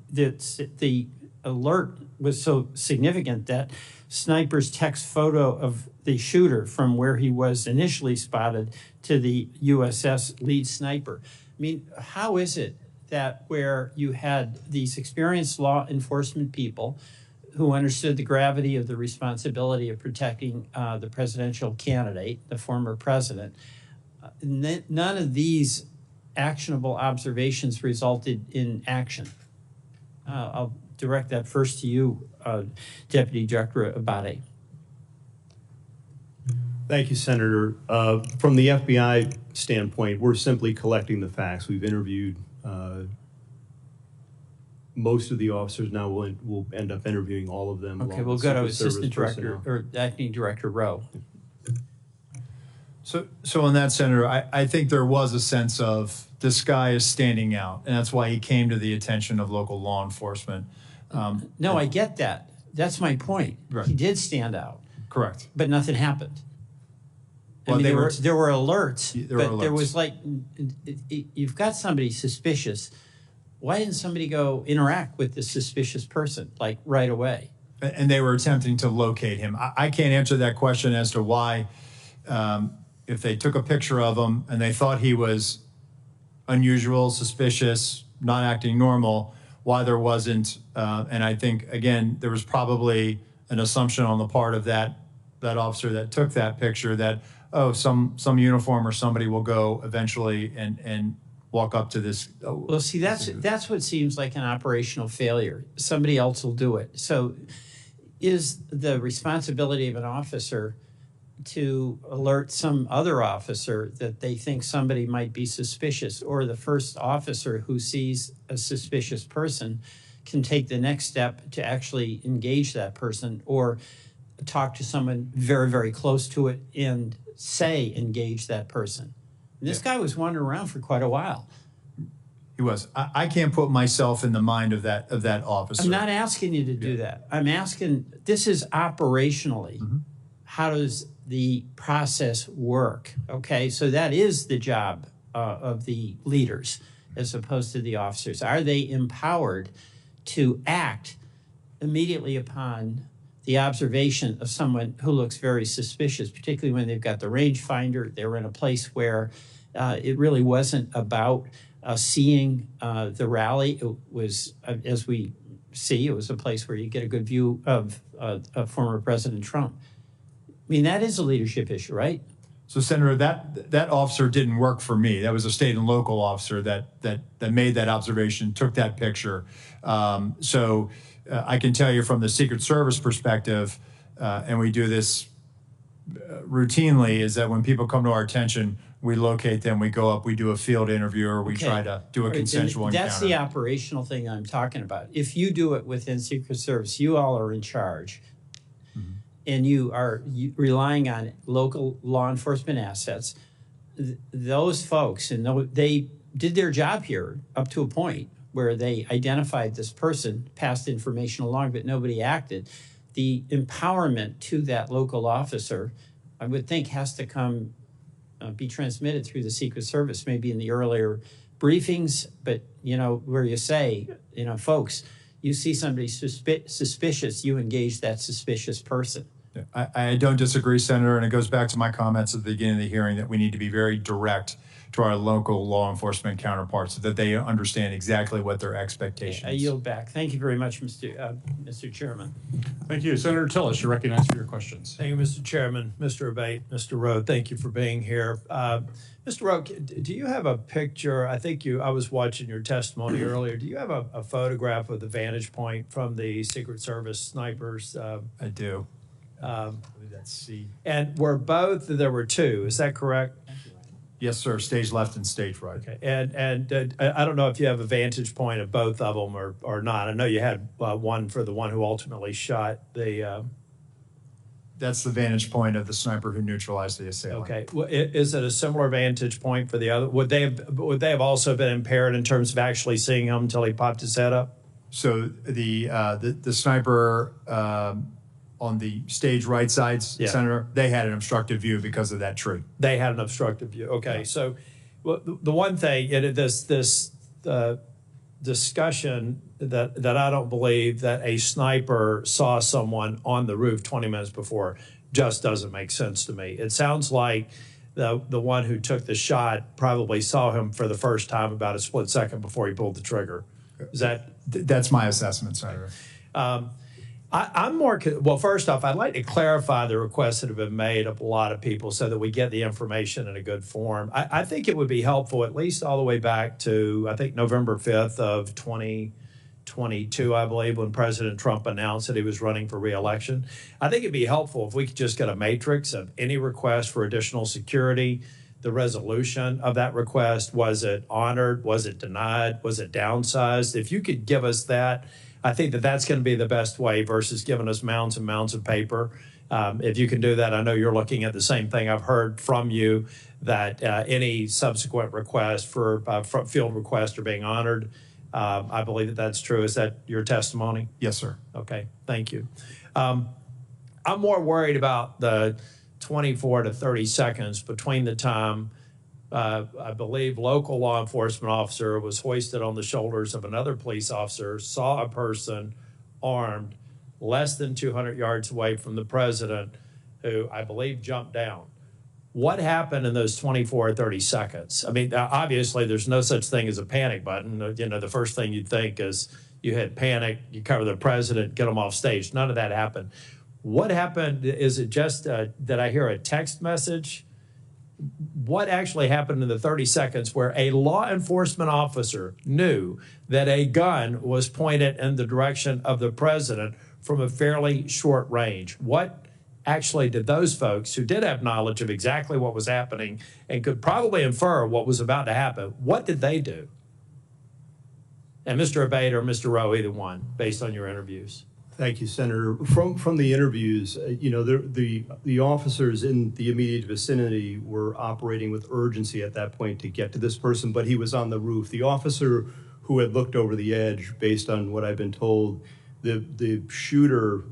the alert was so significant that snipers text photo of the shooter from where he was initially spotted to the USS lead sniper. I mean, how is it that where you had these experienced law enforcement people who understood the gravity of the responsibility of protecting the presidential candidate, the former president, none of these actionable observations resulted in action? I'll direct that first to you, Deputy Director Abate. Thank you, Senator. From the FBI standpoint, we're simply collecting the facts. We've interviewed most of the officers. Now we'll end up interviewing all of them. Okay, we'll go to Assistant Director or Acting Director Rowe. So on that, Senator, I think there was a sense of this guy is standing out, and that's why he came to the attention of local law enforcement. No, I get that. That's my point. Right. He did stand out. Correct. But nothing happened. Well, I mean, they there were alerts, There were but there alerts. was like, you've got somebody suspicious. Why didn't somebody go interact with the suspicious person, like right away? And they were attempting to locate him. I can't answer that question as to why, if they took a picture of him and they thought he was unusual, suspicious, not acting normal, why there wasn't. And I think, again, there was probably an assumption on the part of that officer that took that picture that, oh, some uniform or somebody will go eventually and walk up to this. Well, see, that's what seems like an operational failure. Somebody else will do it. So is the responsibility of an officer to alert some other officer that they think somebody might be suspicious, or the first officer who sees a suspicious person can take the next step to actually engage that person or talk to someone very, very close to it and say engage that person. And this guy was wandering around for quite a while. He was. I can't put myself in the mind of that officer. I'm not asking you to do that. I'm asking, this is operationally, how does the process work? Okay, so that is the job of the leaders as opposed to the officers. Are they empowered to act immediately upon the observation of someone who looks very suspicious, particularly when they've got the rangefinder? They were in a place where it really wasn't about seeing the rally. It was, as we see, it was a place where you get a good view of former President Trump. I mean, that is a leadership issue, right? So, Senator, that officer didn't work for me. That was a state and local officer that made that observation, took that picture. I can tell you from the Secret Service perspective, and we do this routinely, is that when people come to our attention, we locate them, we go up, we do a field interview, or we try to do a consensual encounter. That's the operational thing I'm talking about. If you do it within Secret Service, you all are in charge, and you are relying on local law enforcement assets. Those folks, and they did their job here up to a point where they identified this person, passed information along, but nobody acted. The empowerment to that local officer, I would think, has to come, be transmitted through the Secret Service, maybe in the earlier briefings, but, where you say, folks, you see somebody suspicious, you engage that suspicious person. I don't disagree, Senator, and it goes back to my comments at the beginning of the hearing that we need to be very direct to our local law enforcement counterparts so that they understand exactly what their expectations. I yield back. Thank you very much, Mr. Chairman. Thank you. Senator Tillis, you're recognized for your questions. Thank you, Mr. Chairman. Mr. Abate, Mr. Rowe, thank you for being here. Mr. Rowe, do you have a picture? I was watching your testimony earlier. Do you have a photograph of the vantage point from the Secret Service snipers? I do. Let's see. And there were two, is that correct? Yes, sir. Stage left and stage right. Okay. And I don't know if you have a vantage point of both of them or not. I know you had one for the one who ultimately shot the. That's the vantage point of the sniper who neutralized the assailant. Okay. Well, is it a similar vantage point for the other? Would they have also been impaired in terms of actually seeing him until he popped his head up? So the sniper on the stage right side, Senator, they had an obstructive view because of that tree. They had an obstructive view. Okay. Yeah. So well, the one thing, this discussion that I don't believe that a sniper saw someone on the roof 20 minutes before just doesn't make sense to me. It sounds like the one who took the shot probably saw him for the first time about a split second before he pulled the trigger. Is that? That's my assessment, Senator. I'm more, well, first off, I'd like to clarify the requests that have been made of a lot of people so that we get the information in a good form. I think it would be helpful, at least all the way back to, I think, November 5th of 2022, I believe, when President Trump announced that he was running for re-election. I think it'd be helpful if we could just get a matrix of any request for additional security, the resolution of that request. Was it honored? Was it denied? Was it downsized? If you could give us that, I think that that's going to be the best way versus giving us mounds and mounds of paper. If you can do that, I know you're looking at the same thing. I've heard from you that any subsequent requests for field requests are being honored. I believe that that's true. Is that your testimony? Yes, sir. Okay, thank you. I'm more worried about the 24 to 30 seconds between the time I believe local law enforcement officer was hoisted on the shoulders of another police officer, saw a person armed less than 200 yards away from the president, who I believe jumped down. What happened in those 24 or 30 seconds? I mean, obviously there's no such thing as a panic button. You know, the first thing you'd think is you had panic, you cover the president, get him off stage. None of that happened. What happened? Is it just that I hear a text message? What actually happened in the 30 seconds where a law enforcement officer knew that a gun was pointed in the direction of the president from a fairly short range? What actually did those folks who did have knowledge of exactly what was happening and could probably infer what was about to happen, what did they do? And Mr. Abbate or Mr. Rowe, either one, based on your interviews. Thank you, Senator. From the interviews, you know, the officers in the immediate vicinity were operating with urgency at that point to get to this person, but he was on the roof. The officer who had looked over the edge, based on what I've been told, the shooter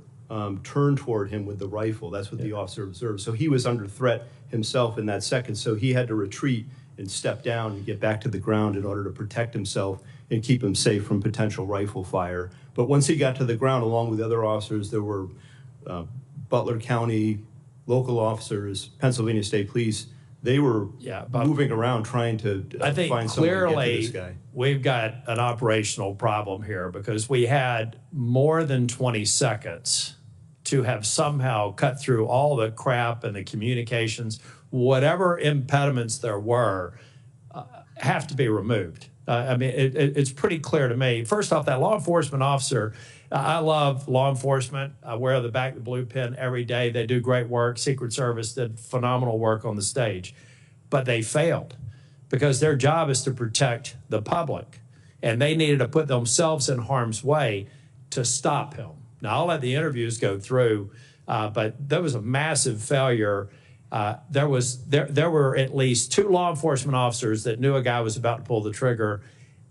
turned toward him with the rifle. That's what the officer observed. So he was under threat himself in that second. So he had to retreat and step down and get back to the ground in order to protect himself and keep him safe from potential rifle fire. But once he got to the ground, along with the other officers, there were Butler County local officers, Pennsylvania State Police. They were moving around trying to find someone to get to this guy. We've got an operational problem here because we had more than 20 seconds to have somehow cut through all the crap and the communications. Whatever impediments there were have to be removed. I mean, it's pretty clear to me. First off, that law enforcement officer, I love law enforcement. I wear the back of the blue pin every day. They do great work. Secret Service did phenomenal work on the stage. But they failed because their job is to protect the public. And they needed to put themselves in harm's way to stop him. Now, I'll let the interviews go through, but there was a massive failure. There were at least 2 law enforcement officers that knew a guy was about to pull the trigger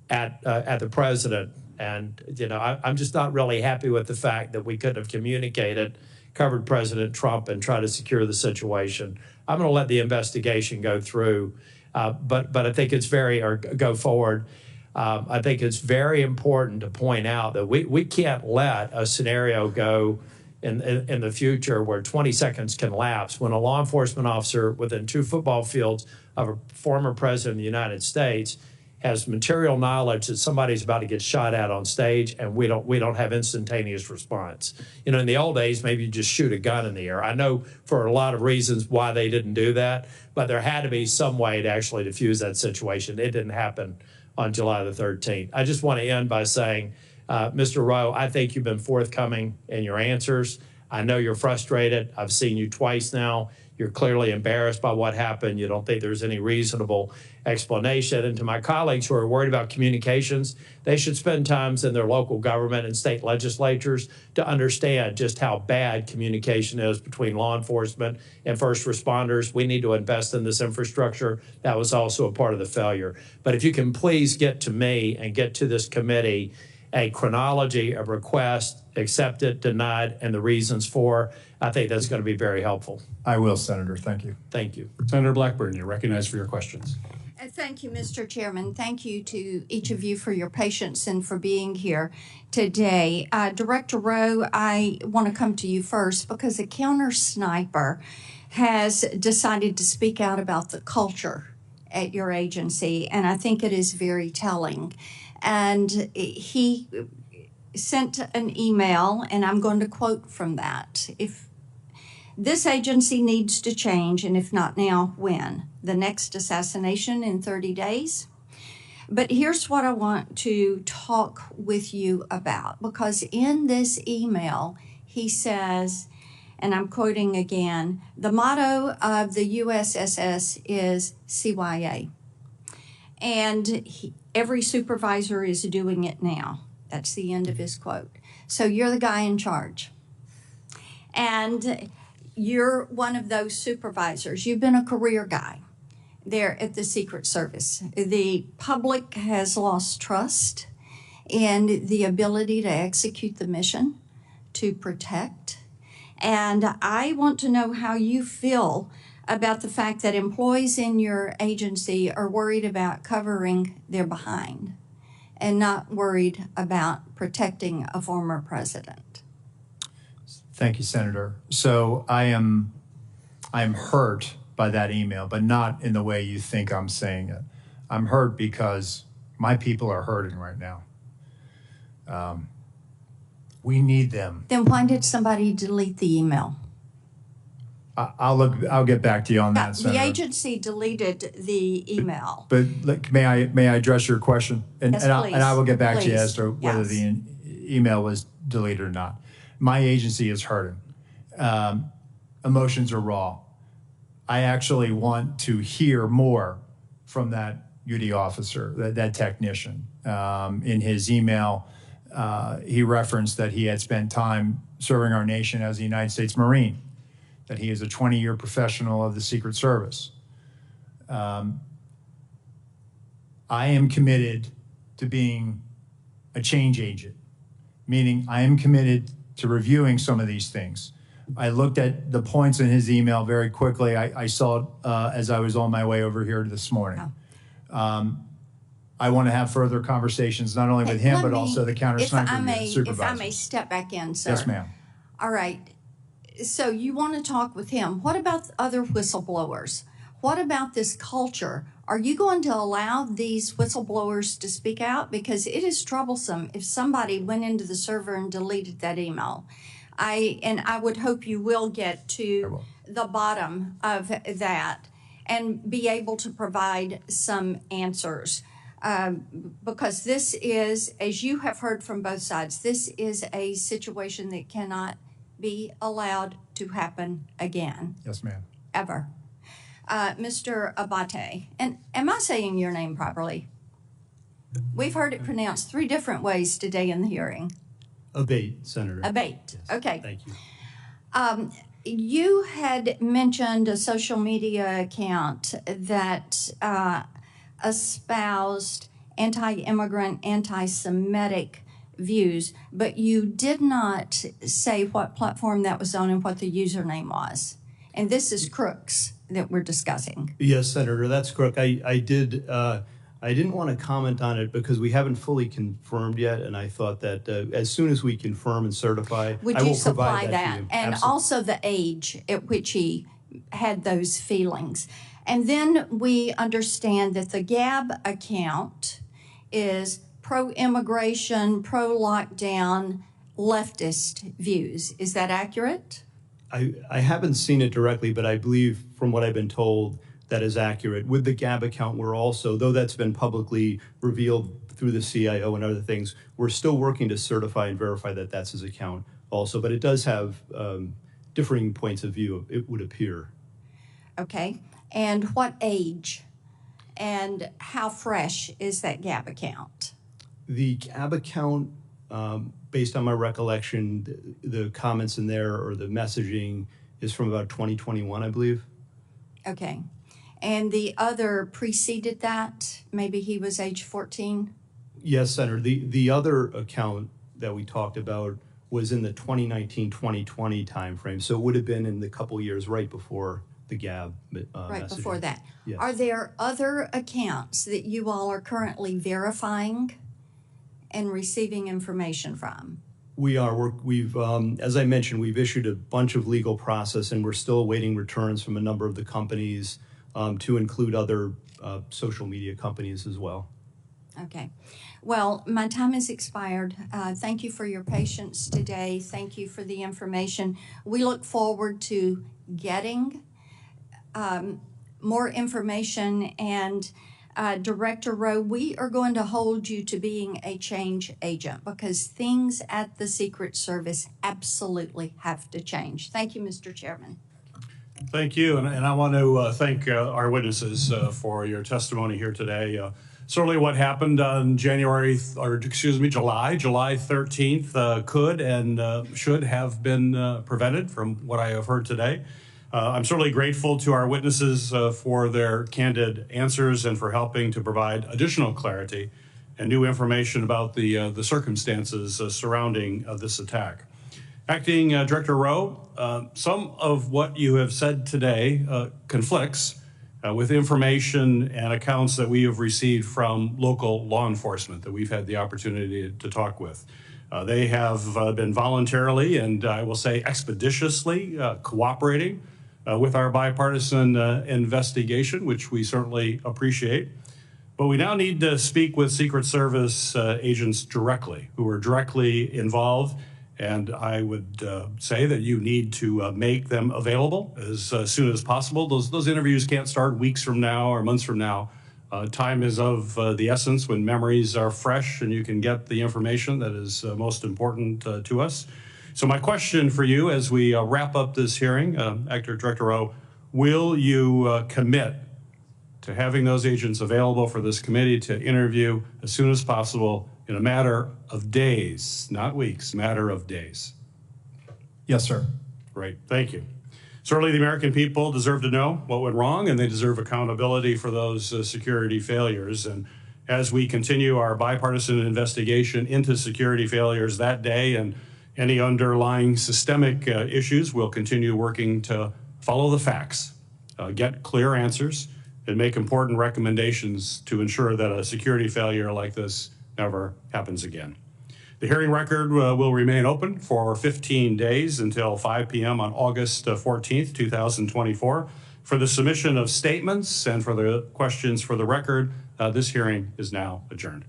at the president. And, you know, I'm just not really happy with the fact that we couldn't have communicated, covered President Trump, and tried to secure the situation. I'm going to let the investigation go through, but I think it's go forward. I think it's very important to point out that we can't let a scenario go in the future where 20 seconds can lapse when a law enforcement officer within 2 football fields of a former president of the United States has material knowledge that somebody's about to get shot at on stage, and we don't have instantaneous response. You know, in the old days, maybe you just shoot a gun in the air. I know for a lot of reasons why they didn't do that, but there had to be some way to actually defuse that situation. It didn't happen on July the 13th. I just want to end by saying, Mr. Rowe, I think you've been forthcoming in your answers. I know you're frustrated. I've seen you twice now. You're clearly embarrassed by what happened. You don't think there's any reasonable explanation. And to my colleagues who are worried about communications, they should spend times in their local government and state legislatures to understand just how bad communication is between law enforcement and first responders. We need to invest in this infrastructure. That was also a part of the failure. But if you can please get to me and get to this committee a chronology of requests, accepted, denied, and the reasons for, I think that's going to be very helpful. I will, Senator. Thank you. Thank you. Senator Blackburn, you're recognized for your questions. Thank you, Mr. Chairman. Thank you to each of you for your patience and for being here today. Director Rowe, I want to come to you first because a counter sniper has decided to speak out about the culture at your agency, and I think it is very telling. And he sent an email, and I'm going to quote from that. If this agency needs to change, and if not now, when? The next assassination in 30 days? But here's what I want to talk with you about, because in this email, he says, and I'm quoting again, the motto of the USSS is CYA. And every supervisor is doing it now. That's the end of his quote. So you're the guy in charge. And you're one of those supervisors. You've been a career guy there at the Secret Service. The public has lost trust in the ability to execute the mission, to protect. And I want to know how you feel about the fact that employees in your agency are worried about covering their behind and not worried about protecting a former president. Thank you, Senator. So I am hurt by that email, but not in the way you think I'm saying it. I'm hurt because my people are hurting right now. We need them. Then why did somebody delete the email? I'll get back to you on that, Senator. The agency deleted the email. But may I address your question? Yes, please. And I will get back to you Please. as to whether the email was deleted or not. My agency is hurting. Emotions are raw. I actually want to hear more from that UD officer, that technician. In his email, he referenced that he had spent time serving our nation as a United States Marine, that he is a 20-year professional of the Secret Service. I am committed to being a change agent, meaning I am committed to reviewing some of these things. I looked at the points in his email very quickly. I saw it as I was on my way over here this morning. I want to have further conversations, not only with him, but also the counter-sniper supervisors. If I may step back in, sir. Yes, ma'am. All right. So you want to talk with him. What about other whistleblowers? What about this culture? Are you going to allow these whistleblowers to speak out? Because it is troublesome if somebody went into the server and deleted that email. I would hope you will get to the bottom of that and be able to provide some answers. Because this is, as you have heard from both sides, this is a situation that cannot be allowed to happen again. Yes, ma'am. Ever. Mr. Abbate, and am I saying your name properly? We've heard it pronounced 3 different ways today in the hearing. Abate, Senator. Abate, Yes. okay. Thank you. You had mentioned a social media account that espoused anti-immigrant, anti-Semitic views, but you did not say what platform that was on and what the username was. And this is Crooks that we're discussing. Yes, Senator, that's correct. I didn't want to comment on it because we haven't fully confirmed yet, and I thought that as soon as we confirm and certify, Would I you will supply provide that? to you. And Absolutely. also the age at which he had those feelings. And then we understand that the Gab account is pro-immigration, pro-lockdown, leftist views. Is that accurate? I haven't seen it directly, but I believe from what I've been told, that is accurate. With the Gab account, we're also, though that's been publicly revealed through the CIO and other things, we're still working to certify and verify that that's his account also, but it does have differing points of view, it would appear. Okay. And what age and how fresh is that GAB account? The GAB account, based on my recollection, the comments in there or the messaging is from about 2021, I believe. Okay. And the other preceded that? Maybe he was age 14? Yes, Senator. The other account that we talked about was in the 2019-2020 timeframe, so it would have been in the couple years right before the GAB Right messaging. before that. Yes. Are there other accounts that you all are currently verifying and receiving information from? We are. We've, as I mentioned, we've issued a bunch of legal process, and we're still awaiting returns from a number of the companies, to include other social media companies as well. Okay. Well, my time has expired. Thank you for your patience today. Thank you for the information. We look forward to getting more information. And Director Rowe, we are going to hold you to being a change agent because things at the Secret Service absolutely have to change. Thank you, Mr. Chairman. Thank you, and I want to thank our witnesses for your testimony here today. Certainly what happened on July 13th could and should have been prevented from what I have heard today. I'm certainly grateful to our witnesses for their candid answers and for helping to provide additional clarity and new information about the circumstances surrounding this attack. Acting Director Rowe, some of what you have said today conflicts with information and accounts that we have received from local law enforcement that we've had the opportunity to talk with. They have been voluntarily and I will say expeditiously cooperating with our bipartisan investigation, which we certainly appreciate. But we now need to speak with Secret Service agents directly, who are directly involved. And I would say that you need to make them available as soon as possible. Those interviews can't start weeks from now or months from now. Time is of the essence when memories are fresh and you can get the information that is most important to us. So my question for you as we wrap up this hearing, Acting Director Rowe, will you commit to having those agents available for this committee to interview as soon as possible in a matter of days, not weeks, matter of days? Yes, sir. Great, thank you. Certainly the American people deserve to know what went wrong and they deserve accountability for those security failures. And as we continue our bipartisan investigation into security failures that day and any underlying systemic issues, we'll continue working to follow the facts, get clear answers, and make important recommendations to ensure that a security failure like this never happens again. The hearing record will remain open for 15 days until 5 p.m. on August 14th, 2024. For the submission of statements and for the questions for the record, this hearing is now adjourned.